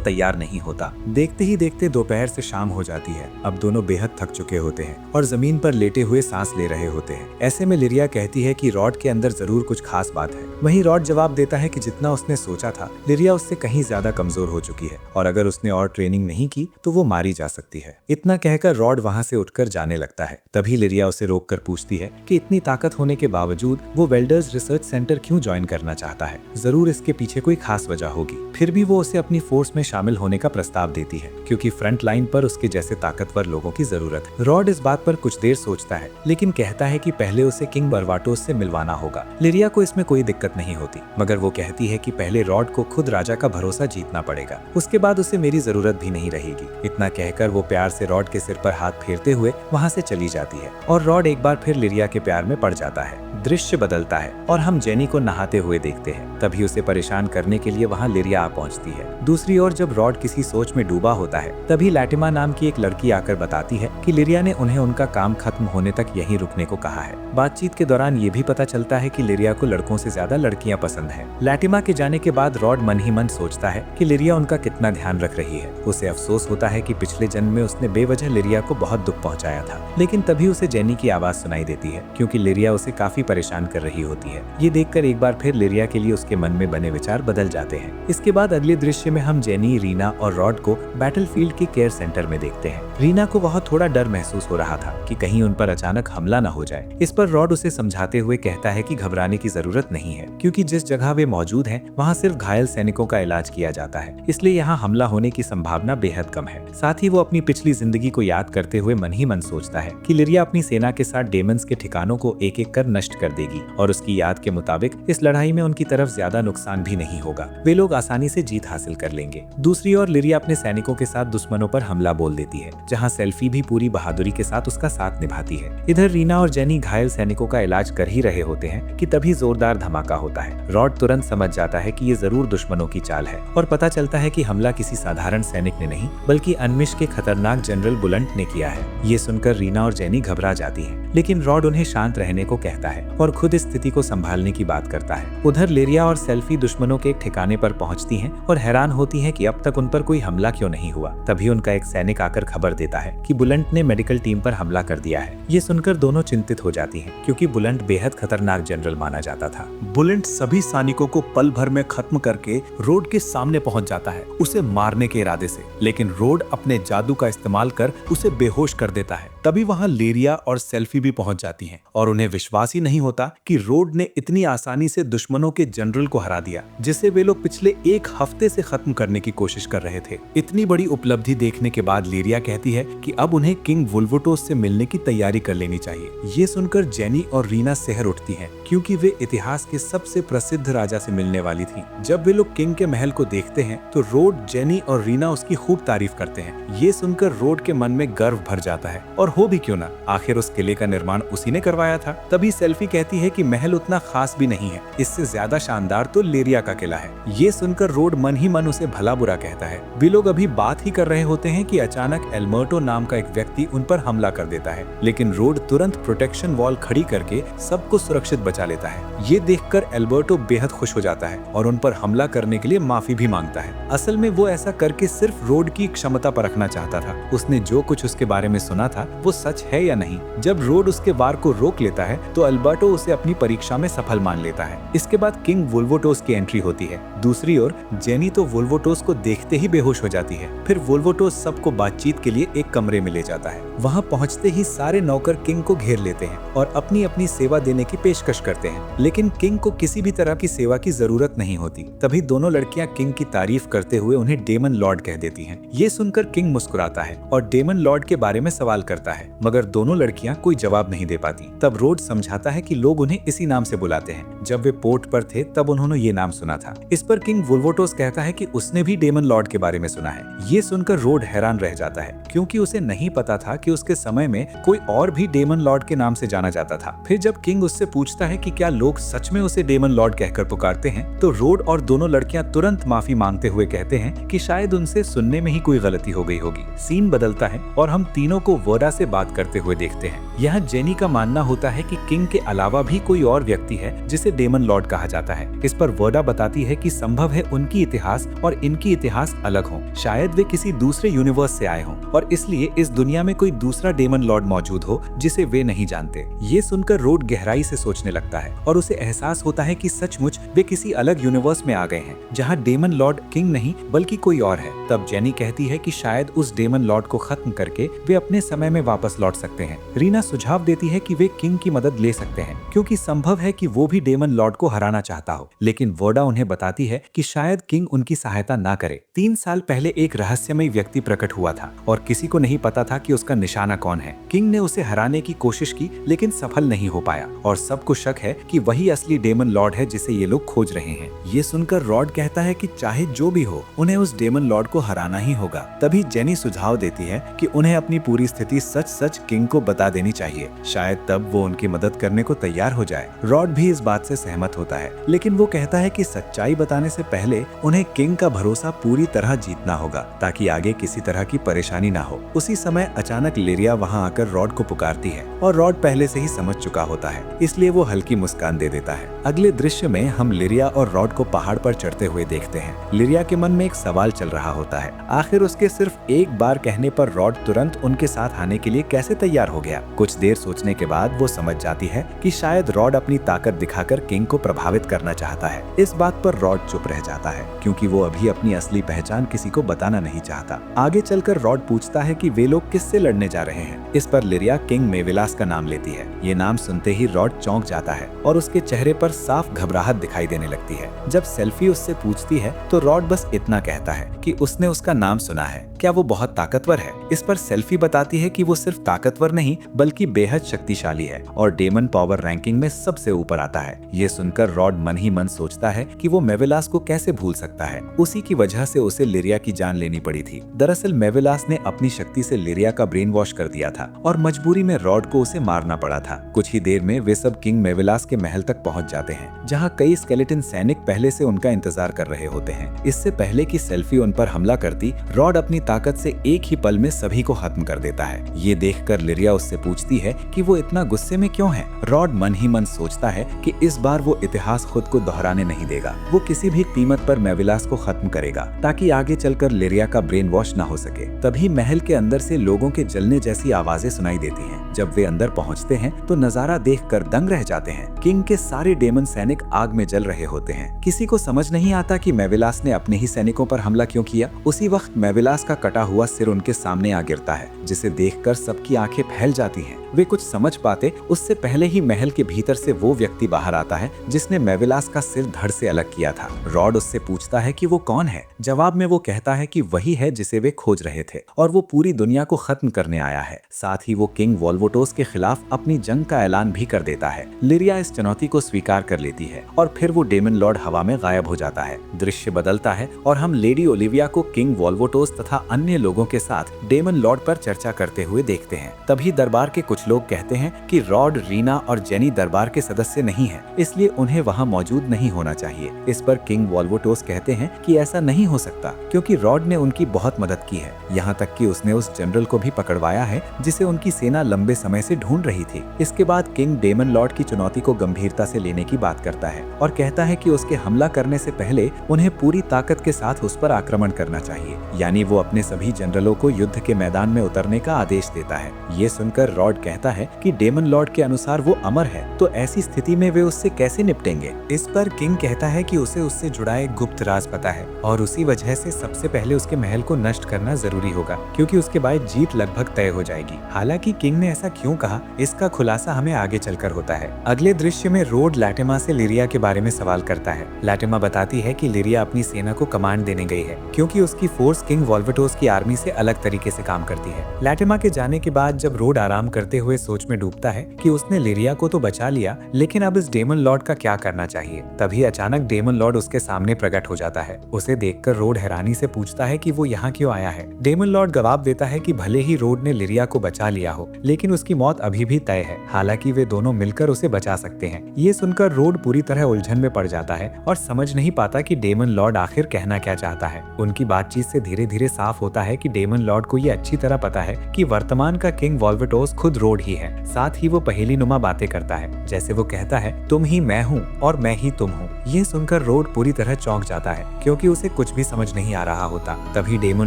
तैयार नहीं होता। देखते ही देखते दोपहर से शाम हो जाती है। अब दोनों बेहद थक चुके होते हैं और जमीन पर लेटे हुए सांस ले रहे होते हैं। ऐसे में लिरिया कहती है कि रॉड के अंदर जरूर कुछ खास बात है। वहीं रॉड जवाब देता है कि जितना उसने सोचा था, लिरिया उससे कहीं ज्यादा कमजोर हो चुकी है और अगर उसने और ट्रेनिंग नहीं की तो वो मारी जा सकती है। इतना कहकर रॉड वहां से उठकर जाने लगता है। तभी लिरिया उसे रोककर पूछती है कि इतनी ताकत होने के बावजूद वो वेल्डर्स रिसर्च सेंटर क्यों ज्वाइन करना चाहता है। जरूर इसके पीछे कोई खास वजह होगी। फिर भी वो उसे अपनी फोर्स में शामिल होने का प्रस्ताव देती है, क्योंकि फ्रंट लाइन पर उसके जैसे ताकतवर लोगों की जरूरत है। रॉड इस बात पर कुछ देर सोचता है, लेकिन कहता है कि पहले उसे किंग बर्बाटोस से मिलवाना होगा। लिरिया को इसमें कोई दिक्कत नहीं होती, मगर वो कहती है कि पहले रॉड को खुद राजा का भरोसा जीतना पड़ेगा, उसके बाद उसे मेरी जरूरत भी नहीं रहेगी। इतना कहकर वो प्यार से रॉड के सिर पर हाथ फेरते हुए वहाँ से चली जाती है और रॉड एक बार फिर लिरिया के प्यार में पड़ जाता है। दृश्य बदलता है और हम जेनी को नहाते हुए देखते हैं। तभी उसे परेशान करने के लिए वहाँ लिरिया आ पहुँचती है। दूसरी ओर जब रॉड किसी सोच में डूबा होता है, तभी लैटिमा नाम की एक लड़की आकर बताती है कि लिरिया ने उन्हें उनका काम खत्म होने तक यहीं रुकने को कहा है। बातचीत के दौरान ये भी पता चलता है कि लिरिया को लड़कों से ज्यादा लड़कियां पसंद हैं। लैटिमा के जाने के बाद रॉड मन ही मन सोचता है कि लिरिया उनका कितना ध्यान रख रही है। उसे अफसोस होता है कि पिछले जन्म में उसने बेवजह लिरिया को बहुत दुख पहुंचाया था। लेकिन तभी उसे जेनी की आवाज सुनाई देती है, क्योंकि लिरिया उसे काफी परेशान कर रही होती है। ये देखकर एक बार फिर लिरिया के लिए उसके मन में बने विचार बदल जाते हैं। इसके बाद अगले दृश्य में हम जेनी, रीना और रॉड को बैटलफील्ड के केयर सेंटर में देखते हैं। रीना को बहुत थोड़ा डर महसूस हो रहा था कि कहीं उन पर अचानक हमला न हो जाए। इस पर रॉड उसे समझाते हुए कहता है कि घबराने की जरूरत नहीं है, क्योंकि जिस जगह वे मौजूद हैं वहाँ सिर्फ घायल सैनिकों का इलाज किया जाता है, इसलिए यहाँ हमला होने की संभावना बेहद कम है। साथ ही वो अपनी पिछली जिंदगी को याद करते हुए मन ही मन सोचता है कि लिरिया अपनी सेना के साथ डेमंस के ठिकानों को एक एक कर नष्ट कर देगी और उसकी याद के मुताबिक इस लड़ाई में उनकी तरफ ज्यादा नुकसान भी नहीं होगा। वे लोग आसानी से जीत हासिल कर लेंगे। दूसरी ओर लिरिया अपने सैनिकों के साथ दुश्मनों पर हमला बोल देती है, जहाँ सेल्फी भी पूरी बहादुरी के साथ उसका साथ निभाती है। इधर रीना और जेनी घायल सैनिकों का इलाज कर ही रहे होते हैं कि तभी जोरदार धमाका होता है। रॉड तुरंत समझ जाता है कि ये जरूर दुश्मनों की चाल है और पता चलता है कि हमला किसी साधारण सैनिक ने नहीं, बल्कि अनमिश के खतरनाक जनरल बुलंट ने किया है। ये सुनकर रीना और जेनी घबरा जाती हैं, लेकिन रॉड उन्हें शांत रहने को कहता है और खुद इस स्थिति को संभालने की बात करता है। उधर लिरिया और सेल्फी दुश्मनों के एक ठिकाने पर पहुंचती हैं और हैरान होती हैं कि अब तक उन पर कोई हमला क्यों नहीं हुआ। तभी उनका एक सैनिक आकर खबर देता है कि बुलंट ने मेडिकल टीम पर हमला कर दिया है। ये सुनकर दोनों चिंतित हो जाती हैं, क्योंकि बुलंट बेहद खतरनाक जनरल माना जाता था। बुलंट सभी सैनिकों को पल भर में खत्म करके रोड के सामने पहुंच जाता है, उसे मारने के इरादे से, लेकिन रोड अपने जादू का इस्तेमाल कर उसे बेहोश कर देता है। तभी वहां लिरिया और सेल्फी भी पहुंच जाती हैं और उन्हें विश्वास ही नहीं होता कि रोड ने इतनी आसानी से दुश्मनों के जनरल को हरा दिया, जिसे वे लोग पिछले एक हफ्ते से खत्म करने की कोशिश कर रहे थे। इतनी बड़ी उपलब्धि देखने के बाद लिरिया कहती है कि अब उन्हें किंग वुल्वोटोस से मिलने की तैयारी कर लेनी चाहिए। ये सुनकर जेनी और रीना सहर उठती हैं, क्योंकि वे इतिहास के सबसे प्रसिद्ध राजा से मिलने वाली थी। जब वे लोग किंग के महल को देखते हैं तो रोड, जेनी और रीना उसकी खूब तारीफ करते हैं। ये सुनकर रोड के मन में गर्व भर जाता है, और हो भी क्यों ना, आखिर उस किले का निर्माण उसी ने करवाया था। तभी सेल्फी कहती है कि महल उतना खास भी नहीं है, इससे ज्यादा शानदार तो लिरिया का किला है। ये सुनकर रोड मन ही मन उसे भला बुरा कहता है। वे लोग अभी बात ही कर रहे होते हैं कि अचानक एल्बर्टो नाम का एक व्यक्ति उन पर हमला कर देता है, लेकिन रोड तुरंत प्रोटेक्शन वॉल खड़ी करके सबको सुरक्षित बचा लेता है। ये देखकर एल्बर्टो बेहद खुश हो जाता है और उन पर हमला करने के लिए माफी भी मांगता है। असल में वो ऐसा करके सिर्फ रोड की क्षमता परखना चाहता था। उसने जो कुछ उसके बारे में सुना था वो सच है या नहीं। जब रोड उसके वार को रोक लेता है तो अल्बर्टो उसे अपनी परीक्षा में सफल मान लेता है। इसके बाद किंग वोल्वोटोस की एंट्री होती है। दूसरी ओर जेनी तो वोल्वोटोस को देखते ही बेहोश हो जाती है। फिर वोल्वोटोस सबको बातचीत के लिए एक कमरे में ले जाता है। वहाँ पहुँचते ही सारे नौकर किंग को घेर लेते हैं और अपनी अपनी सेवा देने की पेशकश करते हैं, लेकिन किंग को किसी भी तरह की सेवा की जरूरत नहीं होती। तभी दोनों लड़कियां किंग की तारीफ करते हुए उन्हें डेमन लॉर्ड कह देती हैं। ये सुनकर किंग मुस्कुराता है और डेमन लॉर्ड के बारे में सवाल करता है, मगर दोनों लड़कियां कोई जवाब नहीं दे पाती। तब रोड समझाता है कि लोग उन्हें इसी नाम से बुलाते हैं। जब वे पोर्ट पर थे तब उन्होंने ये नाम सुना था। इस पर किंग वोल्वोटोस कहता है कि उसने भी डेमन लॉर्ड के बारे में सुना है। ये सुनकर रोड हैरान रह जाता है, क्योंकि उसे नहीं पता था कि उसके समय में कोई और भी डेमन लॉर्ड के नाम से जाना जाता था। फिर जब किंग उससे पूछता है कि क्या लोग सच में उसे डेमन लॉर्ड कहकर पुकारते हैं, तो रोड और दोनों लड़कियां तुरंत माफी मांगते हुए कहते हैं कि शायद उनसे सुनने में ही कोई गलती हो गई होगी। सीन बदलता है और हम तीनों को वर्डा से बात करते हुए देखते हैं। यहाँ जेनी का मानना होता है कि किंग के अलावा भी कोई और व्यक्ति है जिसे डेमन लॉर्ड कहा जाता है। इस पर वर्डा बताती है कि संभव है उनकी इतिहास और इनकी इतिहास अलग हो। शायद वे किसी दूसरे यूनिवर्स से आए हों और इसलिए इस दुनिया में कोई दूसरा डेमन लॉर्ड मौजूद हो जिसे वे नहीं जानते। ये सुनकर रोड गहराई से सोचने लगता है और उसे एहसास होता है कि सचमुच वे किसी अलग यूनिवर्स में आ गए हैं, जहाँ डेमन लॉर्ड किंग नहीं बल्कि कोई और है। तब जेनी कहती है कि शायद उस डेमन लॉर्ड को खत्म करके वे अपने समय में वापस लौट सकते हैं। रीना सुझाव देती है कि वे किंग की मदद ले सकते हैं, क्योंकि संभव है कि वो भी डेमन लॉर्ड को हराना चाहता हो। लेकिन वर्डा उन्हें बताती है कि शायद किंग उनकी सहायता ना करे। 3 साल पहले एक रहस्यमय व्यक्ति प्रकट हुआ था और किसी को नहीं पता था कि उसका निशाना कौन है। किंग ने उसे हराने की कोशिश की, लेकिन सफल नहीं हो पाया और सबको शक है कि वही असली डेमन लॉर्ड है जिसे ये लोग खोज रहे हैं। ये सुनकर रॉड कहता है कि चाहे जो भी हो, उन्हें उस डेमन लॉर्ड को हराना ही होगा। तभी जेनी सुझाव देती है कि उन्हें अपनी पूरी स्थिति सच सच किंग को बता देनी चाहिए। शायद तब वो उनकी मदद करने को तैयार हो जाए। रॉड भी इस बात से सहमत होता है, लेकिन वो कहता है कि सच्चाई बताने से पहले उन्हें किंग का भरोसा पूरी तरह जीतना होगा, ताकि आगे किसी तरह की परेशानी ना हो। उसी समय अचानक लिरिया वहाँ आकर रॉड को पुकारती है और रॉड पहले से ही समझ चुका होता है, इसलिए वो हल्की मुस्कान दे देता है। अगले दृश्य में हम लिरिया और रॉड को पहाड़ पर चढ़ते हुए देखते हैं। लिरिया के मन में एक सवाल चल रहा होता है, आखिर उसके सिर्फ एक बार कहने पर रॉड तुरंत उनके साथ आने के लिए कैसे तैयार हो गया। कुछ देर सोचने के बाद वो समझ जाती है कि शायद रॉड अपनी ताकत दिखाकर किंग को प्रभावित करना चाहता है। इस बात पर रॉड चुप रह जाता है, क्योंकि वो अभी अपनी असली पहचान किसी को बताना नहीं चाहता। आगे चलकर रॉड पूछता है कि वे लोग किससे लड़ने जा रहे हैं। इस पर लिरिया किंग मेविलास का नाम लेती है। ये नाम सुनते ही रॉड चौंक जाता है और उसके चेहरे पर साफ घबराहट दिखाई देने लगती है। जब सेल्फी उससे पूछती है तो रॉड बस इतना कहता है कि उसने उसका नाम सुना है, क्या वो बहुत ताकतवर है। इस पर सेल्फी बताती है कि वो सिर्फ ताकतवर नहीं बल्कि बेहद शक्तिशाली है और डेमन पावर रैंकिंग में सबसे ऊपर आता है। ये सुनकर रॉड मन ही मन सोचता है कि वो मेविलास को कैसे भूल सकता है। उसी की वजह से उसे लिरिया की जान लेनी पड़ी थी। दरअसल मेविलास ने अपनी शक्ति से लिरिया का ब्रेन वॉश कर दिया था और मजबूरी में रॉड को उसे मारना पड़ा था। कुछ ही देर में वे सब किंग मेविलास के महल तक पहुंच जाते हैं, जहां कई स्केलेटन सैनिक पहले से उनका इंतजार कर रहे होते हैं। इससे पहले कि सेल्फी उन पर हमला करती, रॉड अपनी ताकत से एक ही पल में सभी को खत्म कर देता है। ये देखकर लिरिया उससे पूछती है कि वो इतना गुस्से में क्यों है। रॉड मन ही मन सोचता है कि इस बार वो इतिहास खुद को दोहराने नहीं देगा। वो किसी भी कीमत पर मेविलास को खत्म करेगा, ताकि आगे चलकर लिरिया का ब्रेन वॉश न हो सके। तभी महल के अंदर से लोगों के जलने जैसी आवाजें सुनाई देती हैं। जब वे अंदर पहुंचते हैं तो नजारा देखकर दंग रह जाते हैं। किंग के सारे डेमन सैनिक आग में जल रहे होते हैं। किसी को समझ नहीं आता कि मेविलास ने अपने ही सैनिकों पर हमला क्यों किया। उसी वक्त मेविलास का कटा हुआ सिर उनके सामने आ गिरता है, जिसे देखकर सबकी आंखें फैल जाती हैं। वे कुछ समझ पाते उससे पहले ही महल के भीतर से वो व्यक्ति बाहर आता है जिसने मेविलास का सिर धड़ से अलग किया था। रॉड उससे पूछता है कि वो कौन है। जवाब में वो कहता है कि वही है जिसे वे खोज रहे थे और वो पूरी दुनिया को खत्म करने आया है। साथ ही वो किंग वोल्वोटोस के खिलाफ अपनी जंग का ऐलान भी कर देता है। लिरिया इस चुनौती को स्वीकार कर लेती है और फिर वो डेमन लॉर्ड हवा में गायब हो जाता है। दृश्य बदलता है और हम लेडी ओलिविया को किंग वोल्वोटोस तथा अन्य लोगों के साथ डेमन लॉर्ड पर चर्चा करते हुए देखते हैं। तभी दरबार के कुछ लोग कहते हैं कि रॉड, रीना और जेनी दरबार के सदस्य नहीं हैं, इसलिए उन्हें वहां मौजूद नहीं होना चाहिए। इस पर किंग वॉल्वोटोस कहते हैं कि ऐसा नहीं हो सकता क्योंकि रॉड ने उनकी बहुत मदद की है, यहाँ तक कि उसने उस जनरल को भी पकड़वाया है जिसे उनकी सेना लंबे समय से ढूंढ रही थी। इसके बाद किंग डेमन लॉर्ड की चुनौती को गंभीरता से लेने की बात करता है और कहता है कि उसके हमला करने से पहले उन्हें पूरी ताकत के साथ उस पर आक्रमण करना चाहिए, यानी वो अपने सभी जनरलों को युद्ध के मैदान में उतरने का आदेश देता है। ये सुनकर रॉड कहता है कि डेमन लॉर्ड के अनुसार वो अमर है, तो ऐसी स्थिति में वे उससे कैसे निपटेंगे। इस पर किंग कहता है कि उसे उससे जुड़ा एक गुप्त राज पता है और उसी वजह से सबसे पहले उसके महल को नष्ट करना जरूरी होगा, क्योंकि उसके बाद जीत लगभग तय हो जाएगी। हालांकि किंग ने ऐसा क्यों कहा, इसका खुलासा हमें आगे चलकर होता है। अगले दृश्य में रोड लैटिमा से लिरिया के बारे में सवाल करता है। लैटिमा बताती है कि लिरिया अपनी सेना को कमांड देने गई है क्योंकि उसकी फोर्स किंग वॉल्वेटोस की आर्मी से अलग तरीके से काम करती है। लैटिमा के जाने के बाद जब रोड आराम करते हुए सोच में डूबता है कि उसने लिरिया को तो बचा लिया, लेकिन अब इस डेमन लॉर्ड का क्या करना चाहिए, तभी अचानक डेमन लॉर्ड उसके सामने प्रकट हो जाता है। उसे देखकर रोड हैरानी से पूछता है कि वो यहाँ क्यों आया है। डेमन लॉर्ड जवाब देता है कि भले ही रोड ने लिरिया को बचा लिया हो, लेकिन उसकी मौत अभी भी तय है, हालांकि वे दोनों मिलकर उसे बचा सकते हैं। ये सुनकर रोड पूरी तरह उलझन में पड़ जाता है और समझ नहीं पाता कि डेमन लॉर्ड आखिर कहना क्या चाहता है। उनकी बातचीत से धीरे धीरे साफ होता है कि डेमन लॉर्ड को ये अच्छी तरह पता है कि वर्तमान का किंग वॉल्वेटोस खुद रोड ही है। साथ ही वो पहेली नुमा बातें करता है, जैसे वो कहता है तुम ही मैं हूँ और मैं ही तुम हूँ। ये सुनकर रोड पूरी तरह चौंक जाता है क्योंकि उसे कुछ भी समझ नहीं आ रहा होता। तभी डेमन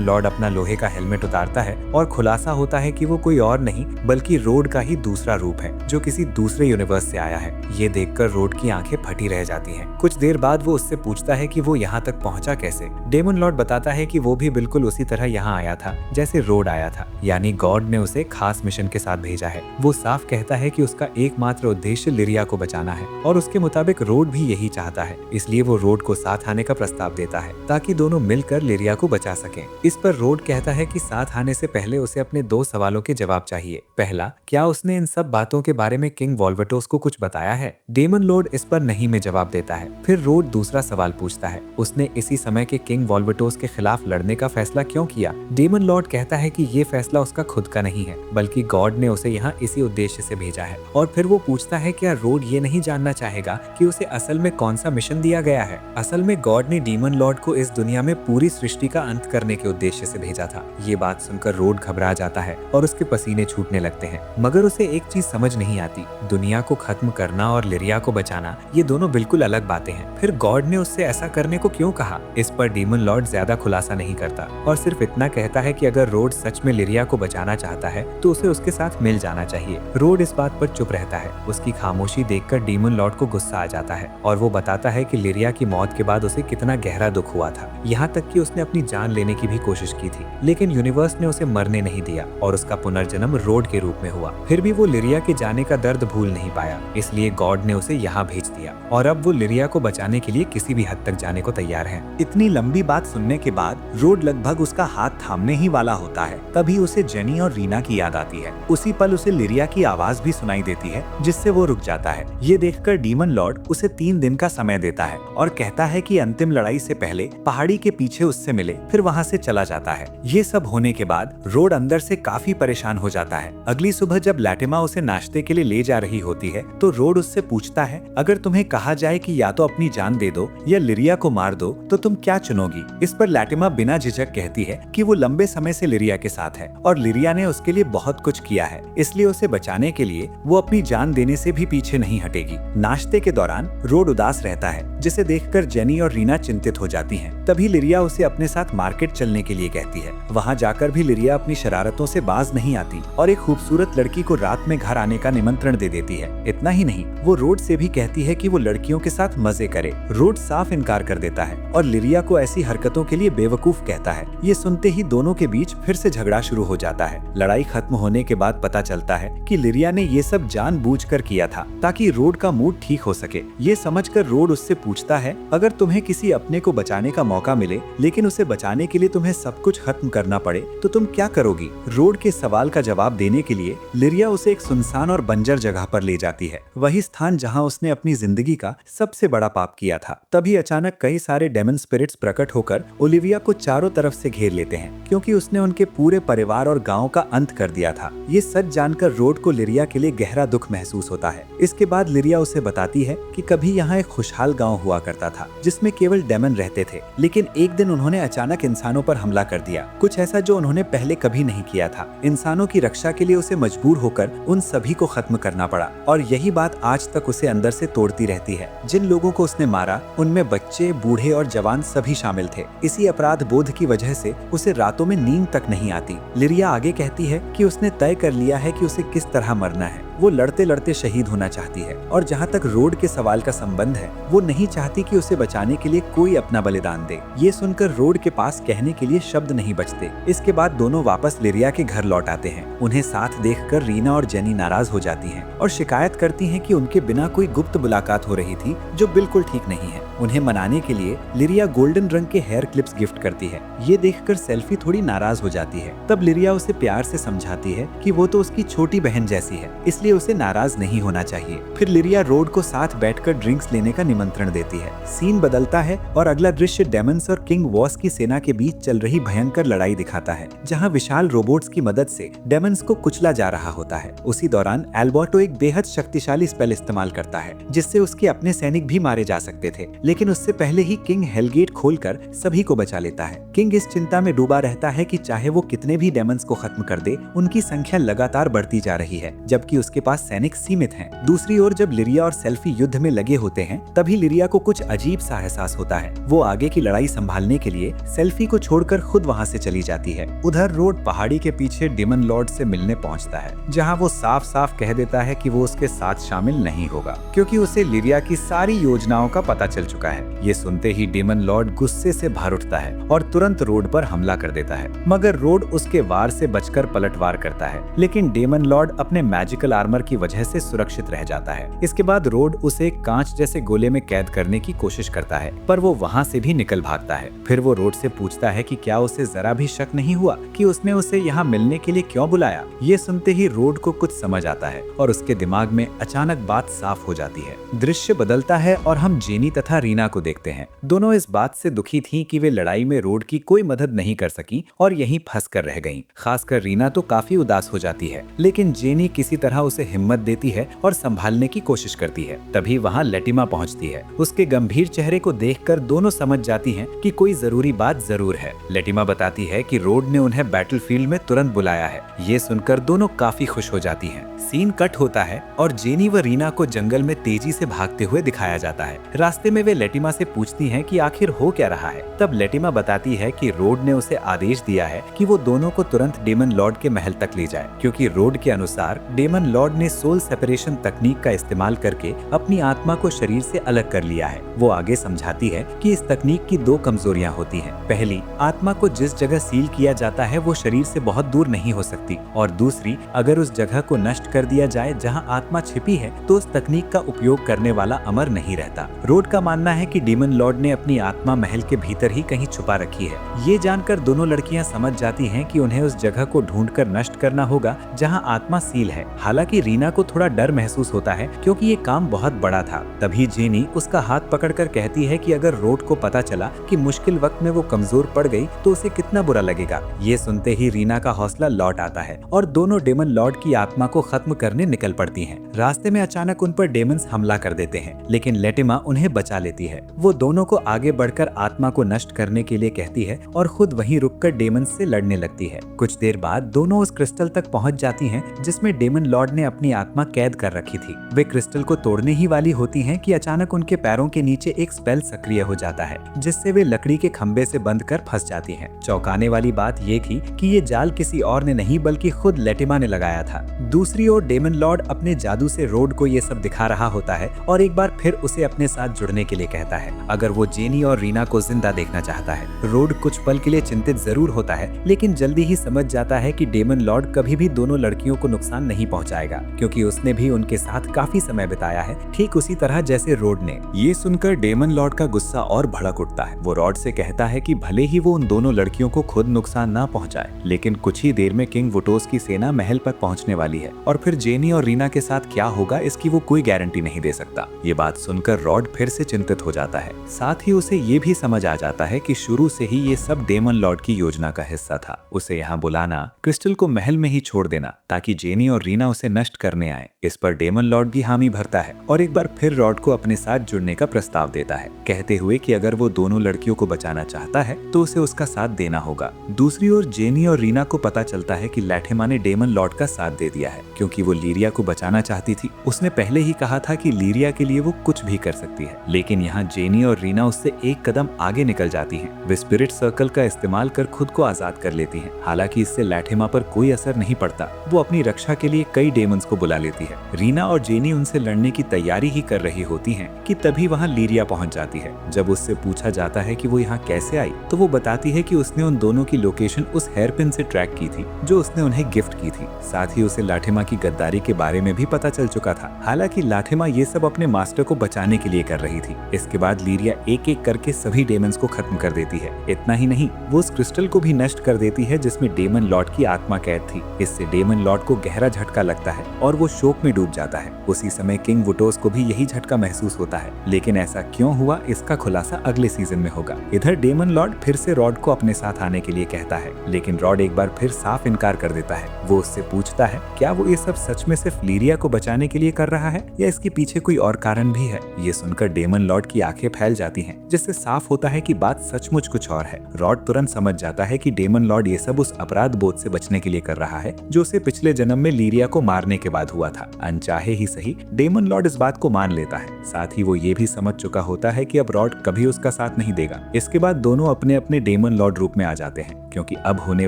लॉर्ड अपना लोहे का हेलमेट उतारता है और खुलासा होता है कि वो कोई और नहीं बल्कि रोड का ही दूसरा रूप है जो किसी दूसरे यूनिवर्स से आया है। ये देखकर रोड की आंखें फटी रह जाती हैं। कुछ देर बाद वो उससे पूछता है कि वो यहाँ तक पहुँचा कैसे। डेमन लॉर्ड बताता है कि वो भी बिल्कुल उसी तरह यहाँ आया था जैसे रोड आया था, यानी गॉड ने उसे खास मिशन के साथ भेजा है। वो साफ कहता है कि उसका एकमात्र उद्देश्य लिरिया को बचाना है और उसके मुताबिक रोड भी यही चाहता है, इसलिए वो रोड को साथ आने का प्रस्ताव देता है ताकि दोनों मिलकर लिरिया को बचा सकें। इस पर रोड कहता है कि साथ आने से पहले उसे अपने 2 सवालों के जवाब चाहिए। पहला, क्या उसने इन सब बातों के बारे में किंग वॉल्वेटोस को कुछ बताया है? डेमन लॉर्ड इस पर नहीं में जवाब देता है। फिर रोड दूसरा सवाल पूछता है, उसने इसी समय के किंग वॉल्वेटोस के खिलाफ लड़ने का फैसला क्यों किया? डेमन लॉर्ड कहता है कि ये फैसला उसका खुद का नहीं है बल्कि गॉड ने उसे यहाँ इसी उद्देश्य से भेजा है। और फिर वो पूछता है क्या रोड ये नहीं जानना चाहेगा कि उसे असल में कौन सा मिशन दिया गया है? असल में गॉड ने डेमन लॉर्ड को इस दुनिया में पूरी सृष्टि का अंत करने के उद्देश्य से भेजा था। ये बात सुनकर रोड घबरा जाता है और उसके पसीने छूटने लगते हैं, मगर उसे एक चीज समझ नहीं आती, दुनिया को खत्म करना और लिरिया को बचाना ये दोनों बिल्कुल अलग बातें हैं। फिर गॉड ने उससे ऐसा करने को क्यों कहा? इस पर डेमन लॉर्ड ज्यादा खुलासा नहीं करता और सिर्फ इतना कहता है कि अगर रोड सच में लिरिया को बचाना चाहता है तो उसे उसके साथ मिल जाना चाहिए। रोड इस बात पर चुप रहता है। उसकी खामोशी देखकर डेमन लॉर्ड को गुस्सा आ जाता है और वो बताता है कि लिरिया की मौत के बाद उसे कितना गहरा दुख हुआ था, यहाँ तक कि उसने अपनी जान लेने की भी कोशिश की थी, लेकिन यूनिवर्स ने उसे मरने नहीं दिया और उसका पुनर्जन्म रोड के रूप में हुआ। फिर भी वो लिरिया के जाने का दर्द भूल नहीं पाया, इसलिए गॉड ने उसे यहाँ भेज दिया और अब वो लिरिया को बचाने के लिए किसी भी हद तक जाने को तैयार है। इतनी लंबी बात सुनने के बाद रोड लगभग उसका हाथ थामने ही वाला होता है, तभी उसे जेनी और रीना की याद आती है। उसी पल उसे लिरिया की आवाज भी सुनाई देती है जिससे वो रुक जाता है। ये देखकर डीमन लॉर्ड उसे 3 दिन का समय देता है और कहता है कि अंतिम लड़ाई से पहले पहाड़ी के पीछे उससे मिले, फिर वहाँ से चला जाता है। ये सब होने के बाद रोड अंदर से काफी परेशान हो जाता है। अगली सुबह जब लैटिमा उसे नाश्ते के लिए ले जा रही होती है तो रोड उससे पूछता है, अगर तुम्हें कहा जाए कि या तो अपनी जान दे दो या लिरिया को मार दो तो तुम क्या चुनोगी? इस पर लैटिमा बिना झिझक कहती है कि वो लंबे समय से लिरिया के साथ है और लिरिया ने उसके लिए बहुत कुछ किया है, इसलिए उसे बचाने के लिए वो अपनी जान देने से भी पीछे नहीं हटेगी। नाश्ते के दौरान रोड उदास रहता है, जिसे देखकर जेनी और रीना चिंतित हो जाती हैं। तभी लिरिया उसे अपने साथ मार्केट चलने के लिए कहती है। वहाँ जाकर भी लिरिया अपनी शरारतों से बाज नहीं आती और एक खूबसूरत लड़की को रात में घर आने का निमंत्रण दे देती है। इतना ही नहीं, वो रोड से भी कहती है कि वो लड़कियों के साथ मजे करे। रोड साफ इनकार कर देता है और लिरिया को ऐसी हरकतों के लिए बेवकूफ कहता है। ये सुनते ही दोनों के बीच फिर से झगड़ा शुरू हो जाता है। लड़ाई खत्म होने के बाद पता चलता है कि लिरिया ने ये सब जानबूझकर किया था ताकि रोड का मूड ठीक हो सके। ये समझकर रोड उससे पूछता है, अगर तुम्हें किसी अपने को बचाने का मौका मिले लेकिन उसे बचाने के लिए तुम्हें सब कुछ खत्म करना पड़े तो तुम क्या करोगी? रोड के सवाल का जवाब देने के लिए लिरिया उसे एक सुनसान और बंजर जगह पर ले जाती है, वही स्थान जहां उसने अपनी जिंदगी का सबसे बड़ा पाप किया था। तभी अचानक कई सारे डेमन स्पिरिट्स प्रकट होकर ओलिविया को चारों तरफ से घेर लेते हैं क्योंकि उसने उनके पूरे परिवार और गांव का अंत कर दिया था। ये सच सच जानकर रोड को लिरिया के लिए गहरा दुख महसूस होता है। इसके बाद लिरिया उसे बताती है कि कभी यहाँ एक खुशहाल गांव हुआ करता था जिसमें केवल डेमन रहते थे, लेकिन एक दिन उन्होंने अचानक इंसानों पर हमला कर दिया, कुछ ऐसा जो उन्होंने पहले कभी नहीं किया था। इंसानों की रक्षा के लिए उसे मजबूर होकर उन सभी को खत्म करना पड़ा और यही बात आज तक उसे अंदर से तोड़ती रहती है। जिन लोगों को उसने मारा उनमें बच्चे, बूढ़े और जवान सभी शामिल थे। इसी अपराध बोध की वजह से उसे रातों में नींद तक नहीं आती। लिरिया आगे कहती है कि उसने तय कर लिया है कि उसे किस तरह मरना है। वो लड़ते लड़ते शहीद होना चाहती है और जहाँ तक रोड के सवाल का संबंध है, वो नहीं चाहती कि उसे बचाने के लिए कोई अपना बलिदान दे। ये सुनकर रोड के पास कहने के लिए शब्द नहीं बचते। इसके बाद दोनों वापस लिरिया के घर लौट आते हैं। उन्हें साथ देखकर रीना और जेनी नाराज हो जाती हैं और शिकायत करती हैं कि उनके बिना कोई गुप्त मुलाकात हो रही थी जो बिल्कुल ठीक नहीं है। उन्हें मनाने के लिए लिरिया गोल्डन रंग के हेयर क्लिप्स गिफ्ट करती है। ये देखकर सेल्फी थोड़ी नाराज हो जाती है। तब लिरिया उसे प्यार से समझाती है कि वो तो उसकी छोटी बहन जैसी है, इसलिए उसे नाराज नहीं होना चाहिए। फिर लिरिया रोड को साथ बैठकर ड्रिंक्स लेने का निमंत्रण देती है। सीन बदलता है और अगला दृश्य डेमन्स और किंग वॉस की सेना के बीच चल रही भयंकर लड़ाई दिखाता है, जहां विशाल रोबोट्स की मदद से डेमन्स को कुचला जा रहा होता है। उसी दौरान एल्बर्टो एक बेहद शक्तिशाली स्पेल इस्तेमाल करता है जिससे उसके अपने सैनिक भी मारे जा सकते थे, लेकिन उससे पहले ही किंग हेलगेट खोलकर सभी को बचा लेता है। किंग इस चिंता में डूबा रहता है कि चाहे वो कितने भी डेमन्स को खत्म कर दे, उनकी संख्या लगातार बढ़ती जा रही है, जबकि उसके पास सैनिक सीमित हैं। दूसरी ओर जब लिरिया और सेल्फी युद्ध में लगे होते हैं, तभी लिरिया को कुछ अजीब सा एहसास होता है। वो आगे की लड़ाई संभालने के लिए सेल्फी को छोड़कर खुद वहाँ से चली जाती है। उधर रोड पहाड़ी के पीछे डेमन लॉर्ड से मिलने पहुँचता है, जहाँ वो साफ साफ कह देता है कि वो उसके साथ शामिल नहीं होगा क्योंकि उसे लिरिया की सारी योजनाओं का पता चल चुका है। ये सुनते ही डेमन लॉर्ड गुस्से से भर उठता है और तुरंत रोड पर हमला कर देता है, मगर रोड उसके वार से बचकर पलटवार करता है, लेकिन डेमन लॉर्ड अपने मैजिकल आर्मर की वजह से सुरक्षित रह जाता है। इसके बाद रोड उसे कांच जैसे गोले में कैद करने की कोशिश करता है, पर वो वहाँ से भी निकल भागता है। फिर वो रोड से पूछता है कि क्या उसे जरा भी शक नहीं हुआ कि उसने उसे यहाँ मिलने के लिए क्यों बुलाया। ये सुनते ही रोड को कुछ समझ आता है और उसके दिमाग में अचानक बात साफ हो जाती है। दृश्य बदलता है और हम जेनी तथा रीना को देखते हैं। दोनों इस बात से दुखी थीं कि वे लड़ाई में रोड की कोई मदद नहीं कर सकी और यहीं फंस कर रह गईं। खासकर रीना तो काफी उदास हो जाती है, लेकिन जेनी किसी तरह उसे हिम्मत देती है और संभालने की कोशिश करती है। तभी वहाँ लेटिमा पहुँचती है। उसके गंभीर चेहरे को देखकर दोनों समझ जाती हैं कि कोई जरूरी बात जरूर है। लेटिमा बताती है कि रोड ने उन्हें बैटलफील्ड में तुरंत बुलाया है। ये सुनकर दोनों काफी खुश हो जाती हैं। सीन कट होता है और जेनी व रीना को जंगल में तेजी से भागते हुए दिखाया जाता है। रास्ते में वे लेटिमा से पूछती हैं कि आखिर हो क्या रहा है। तब लेटिमा बताती है कि रोड ने उसे आदेश दिया है कि वो दोनों को तुरंत डेमन लॉर्ड के महल तक ले जाए, क्योंकि रोड के अनुसार डेमन लॉर्ड ने सोल सेपरेशन तकनीक का इस्तेमाल करके अपनी आत्मा को शरीर से अलग कर लिया है। वो आगे समझाती है कि इस तकनीक की दो कमजोरियां होती हैं। पहली, आत्मा को जिस जगह सील किया जाता है वो शरीर से बहुत दूर नहीं हो सकती, और दूसरी, अगर उस जगह को नष्ट कर दिया जाए जहां आत्मा छिपी है तो उस तकनीक का उपयोग करने वाला अमर नहीं रहता। रोड का मानना है कि डेमन लॉर्ड ने अपनी आत्मा महल के भीतर ही कहीं छुपा रखी है। ये जानकर दोनों लड़कियां समझ जाती हैं कि उन्हें उस जगह को ढूंढकर नष्ट करना होगा जहां आत्मा सील है। हालांकि रीना को थोड़ा डर महसूस होता है क्योंकि ये काम बहुत बड़ा था। तभी जेनी उसका हाथ पकड़कर कहती है कि अगर रोड को पता चला कि मुश्किल वक्त में वो कमजोर पड़ गई तो उसे कितना बुरा लगेगा। ये सुनते ही रीना का हौसला लौट आता है और दोनों डेमन लॉर्ड की आत्मा को खत्म करने निकल पड़ती हैं। रास्ते में अचानक उन पर डेमन्स हमला कर देते हैं, लेकिन लेटिमा उन्हें बचा लेती है। वो दोनों को आगे बढ़कर आत्मा को नष्ट करने के लिए कहती है और खुद वहीं रुककर डेमन्स से लड़ने लगती है। कुछ देर बाद दोनों उस क्रिस्टल तक पहुंच जाती हैं जिसमें डेमन लॉर्ड ने अपनी आत्मा कैद कर रखी थी। वे क्रिस्टल को तोड़ने ही वाली होती हैं कि अचानक उनके पैरों के नीचे एक स्पेल सक्रिय हो जाता है, जिससे वे लकड़ी के खंबे से बंध कर फंस जाती हैं। चौंकाने वाली बात ये थी कि ये जाल किसी और ने नहीं बल्कि खुद लेटिमा ने लगाया था। दूसरी ओर डेमन लॉर्ड अपने जादू से रोड को ये सब दिखा रहा होता है और एक बार फिर उसे अपने साथ जुड़ने के लिए कहता है अगर वो जेनी और रीना को जिंदा देखना चाहता है। रोड कुछ पल के लिए चिंतित जरूर होता है, लेकिन जल्दी ही समझ जाता है कि डेमन लॉर्ड कभी भी दोनों लड़कियों को नुकसान नहीं पहुंचाएगा। जाएगा, क्योंकि उसने भी उनके साथ काफी समय बिताया है, ठीक उसी तरह जैसे रोड ने। ये सुनकर डेमन लॉर्ड का गुस्सा और भड़क उठता है। वो रॉड से कहता है कि भले ही वो उन दोनों लड़कियों को खुद नुकसान ना पहुंचाए, लेकिन कुछ ही देर में किंग वुटोस की सेना महल पर पहुंचने वाली है और फिर जेनी और रीना के साथ क्या होगा इसकी वो कोई गारंटी नहीं दे सकता। ये बात सुनकर रॉड फिर से चिंतित हो जाता है। साथ ही उसे ये भी समझ आ जाता है कि शुरू से ही ये सब डेमन लॉर्ड की योजना का हिस्सा था। उसे यहाँ बुलाना, क्रिस्टल को महल में ही छोड़ देना ताकि जेनी और रीना उसे नष्ट करने आए। इस पर डेमन लॉर्ड भी हामी भरता है और एक बार फिर रॉड को अपने साथ जुड़ने का प्रस्ताव देता है, कहते हुए कि अगर वो दोनों लड़कियों को बचाना चाहता है तो उसे उसका साथ देना होगा। दूसरी ओर जेनी और रीना को पता चलता है कि लैठेमा ने डेमन लॉर्ड का साथ दे दिया है, क्योंकि वो लीरिया को बचाना चाहती थी। उसने पहले ही कहा था कि लीरिया के लिए वो कुछ भी कर सकती है, लेकिन यहाँ जेनी और रीना उससे एक कदम आगे निकल जाती हैं। वे स्पिरिट सर्कल का इस्तेमाल कर खुद को आजाद कर लेती हैं। हालांकि इससे लैठेमा पर कोई असर नहीं पड़ता। वो अपनी रक्षा के लिए कई डेमंस को बुला लेती है। रीना और जेनी उनसे लड़ने की तैयारी ही कर रही होती हैं कि तभी वहाँ लीरिया पहुँच जाती है। जब उससे पूछा जाता है कि वो यहाँ कैसे आई, तो वो बताती है कि उसने उन दोनों की लोकेशन उस हेयरपिन से ट्रैक की थी जो उसने उन्हें गिफ्ट की थी। साथ ही उसे लाठेमा की गद्दारी के बारे में भी पता चल चुका था। हालांकि लाठेमा ये सब अपने मास्टर को बचाने के लिए कर रही थी। इसके बाद लीरिया एक एक करके सभी डेमंस को खत्म कर देती है। इतना ही नहीं, वो उस क्रिस्टल को भी नष्ट कर देती है जिसमें डेमन लॉर्ड की आत्मा कैद थी। इससे डेमन लॉर्ड को गहरा झटका लगता है और वो शोक में डूब जाता है। उसी समय किंग वुटोस को भी यही झटका महसूस होता है, लेकिन ऐसा क्यों हुआ इसका खुलासा अगले सीजन में होगा। इधर डेमन लॉर्ड फिर से रॉड को अपने साथ आने के लिए कहता है, लेकिन रॉड एक बार फिर साफ इनकार कर देता है। वो उससे पूछता है क्या वो ये सब सच में सिर्फ लीरिया को बचाने के लिए कर रहा है या इसके पीछे कोई और कारण भी है। ये सुनकर डेमन लॉर्ड की आंखें फैल जाती हैं, जिससे साफ होता है कि बात सचमुच कुछ और है। रॉड तुरंत समझ जाता है कि डेमन लॉर्ड ये सब उस अपराध बोध से बचने के लिए कर रहा है जो उसे पिछले जन्म में लीरिया को मारने के बाद हुआ था। अनचाहे ही सही, डेमन लॉर्ड इस बात को मान लेता है। साथ ही वो ये भी समझ चुका होता है कि अब रॉड कभी उसका साथ नहीं देगा। इसके बाद दोनों अपने अपने डेमन लॉर्ड रूप में आ जाते हैं, क्योंकि अब होने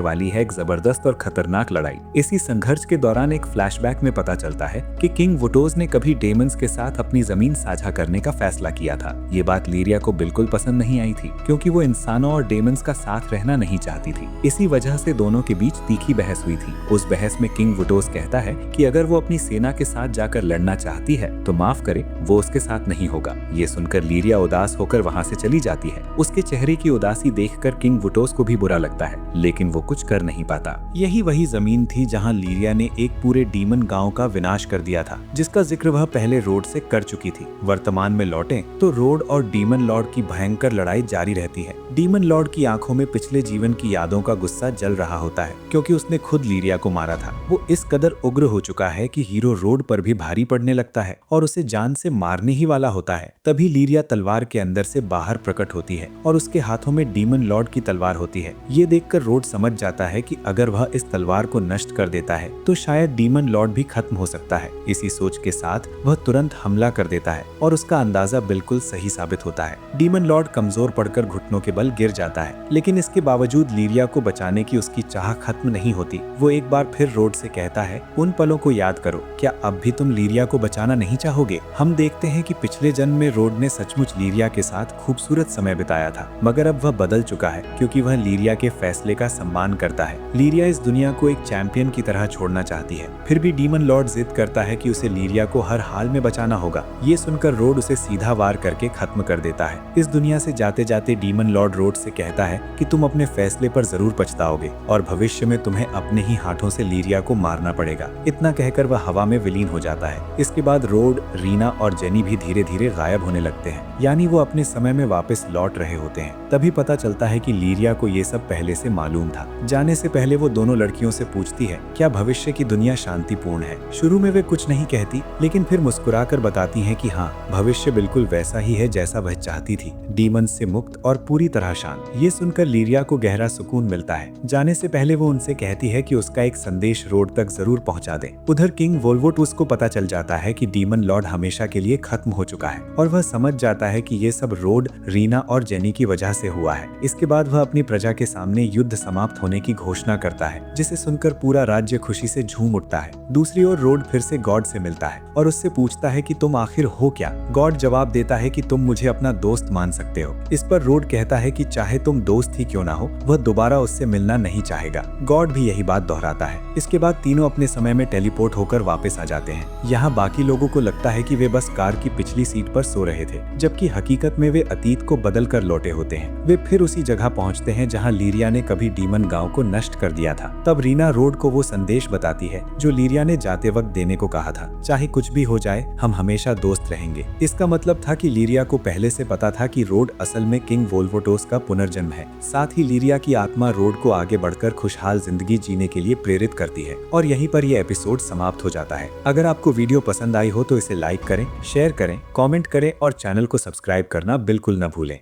वाली है एक जबरदस्त और खतरनाक लड़ाई। इसी संघर्ष के दौरान एक फ्लैशबैक में पता चलता है कि किंग वुटोस ने कभी डेमंस के साथ अपनी जमीन साझा करने का फैसला किया था। ये बात लीरिया को बिल्कुल पसंद नहीं आई थी, क्योंकि वो इंसानों और डेमंस का साथ रहना नहीं चाहती थी। इसी वजह से दोनों के बीच तीखी बहस हुई थी। उस बहस में किंग वुटोस कहता है कि अगर वो अपनी सेना के साथ जाकर लड़ना चाहती है तो माफ करे, वो उसके साथ नहीं होगा। ये सुनकर लीरिया उदास होकर वहाँ से चली जाती है। उसके चेहरे की उदासी देखकर किंग वुटोस को भी बुरा लगता है, लेकिन वो कुछ कर नहीं पाता। यही वही जमीन थी जहाँ लीरिया ने एक पूरे डीमन गांव का विनाश कर दिया था, जिसका जिक्र वह पहले रोड से कर चुकी थी। वर्तमान में लौटे तो रोड और डीमन लॉर्ड की भयंकर लड़ाई जारी रहती है। डीमन लॉर्ड की आंखों में पिछले जीवन की यादों का गुस्सा जल रहा होता है, क्योंकि उसने खुद लीरिया को मारा था। वो इस कदर उग्र हो चुका है कि हीरो रोड पर भी भारी पड़ने लगता है और उसे जान से मारने ही वाला होता है। तभी लीरिया तलवार के अंदर से बाहर प्रकट होती है और उसके हाथों में डीमन लॉर्ड की तलवार होती है। ये देखकर रोड समझ जाता है कि अगर वह इस तलवार को नष्ट कर देता है तो शायद डीमन लॉर्ड भी खत्म हो सकता है। इसी सोच के साथ वह तुरंत हमला कर देता है और उसका अंदाजा बिल्कुल सही साबित होता है। डीमन लॉर्ड कमजोर पड़कर घुटनों के बल गिर जाता है, लेकिन इसके बावजूद लीरिया को बचाने की उसकी चाह खत्म नहीं होती। वो एक बार फिर रोड से कहता है, उन पलों को याद करो, क्या अब भी तुम लीरिया को बचाना नहीं चाहोगे? हम देखते हैं कि पिछले जन्म में रोड ने सचमुच लीरिया के साथ खूबसूरत समय बिताया था, मगर अब वह बदल चुका है, क्योंकि वह लीरिया के फैसले का सम्मान करता है। लीरिया इस दुनिया को एक चैंपियन की तरह छोड़ना चाहती है, फिर भी डीमन लॉर्ड जिद करता है कि उसे लीरिया को हर हाल में बचाना होगा। ये सुनकर रोड उसे सीधा वार करके खत्म कर देता है। इस दुनिया से जाते जाते डीमन लॉर्ड रोड से कहता है कि तुम अपने फैसले पर जरूर पछताओगे और भविष्य में तुम्हें अपने ही हाथों से लीरिया को मारना पड़ेगा। इतना कहकर वह हवा में विलीन हो जाता है। इसके बाद रोड, रीना और जेनी भी धीरे धीरे गायब होने लगते हैं, यानी वो अपने समय में वापस लौट रहे होते हैं। तभी पता चलता है कि लीरिया को ये सब पहले से मालूम था। जाने से पहले वो दोनों लड़कियों से पूछती है, क्या भविष्य की दुनिया शांतिपूर्ण है? शुरू में वे कुछ नहीं कहती, लेकिन फिर मुस्कुराकर बताती हैं कि हाँ, भविष्य बिल्कुल वैसा ही है जैसा वह चाहती थी, डीमन से मुक्त और पूरी तरह शांत। ये सुनकर लीरिया को गहरा सुकून मिलता है। जाने से पहले वो उनसे कहती है कि उसका एक संदेश रोड तक जरूर पहुंचा दें। उधर किंग वोल्वोटुस को पता चल जाता है कि डीमन लॉर्ड हमेशा के लिए खत्म हो चुका है और वह समझ जाता है कि ये सब रोड, रीना और जेनी की वजह से हुआ है। इसके बाद वह अपनी प्रजा के सामने युद्ध समाप्त होने की घोषणा करता है, जिसे सुनकर पूरा राज्य खुशी से झूम उठता है। दूसरी ओर रोड फिर से गॉड से मिलता है और उससे पूछता है कि तुम आखिर हो क्या। गॉड जवाब देता है कि तुम मुझे अपना दोस्त मान सकते हो। इस पर रोड कहता है कि चाहे तुम दोस्त ही क्यों ना हो, वह दोबारा उससे मिलना नहीं चाहेगा। गॉड भी यही बात दोहराता है। इसके बाद तीनों अपने समय में टेलीपोर्ट होकर वापस आ जाते हैं। यहाँ बाकी लोगों को लगता है कि वे बस कार की पिछली सीट पर सो रहे थे, जबकि हकीकत में वे अतीत को बदल कर लौटे होते हैं। वे फिर उसी जगह पहुँचते हैं जहाँ लीरिया ने कभी डीमन गाँव को नष्ट कर दिया था। तब रीना रोड को वो संदेश बताती है जो लीरिया ने जाते वक्त देने को कहा था, चाहे कुछ भी हो जाए हम हमेशा दोस्त रहेंगे। इसका मतलब था कि लीरिया को पहले से पता था कि रोड असल में किंग वोल्वोटोस का पुनर्जन्म है। साथ ही लीरिया की आत्मा रोड को आगे बढ़कर खुशहाल जिंदगी जीने के लिए प्रेरित करती है। और यहीं पर यह एपिसोड समाप्त हो जाता है। अगर आपको वीडियो पसंद आई हो तो इसे लाइक करें, शेयर करें, कमेंट करें और चैनल को सब्सक्राइब करना बिल्कुल न भूलें।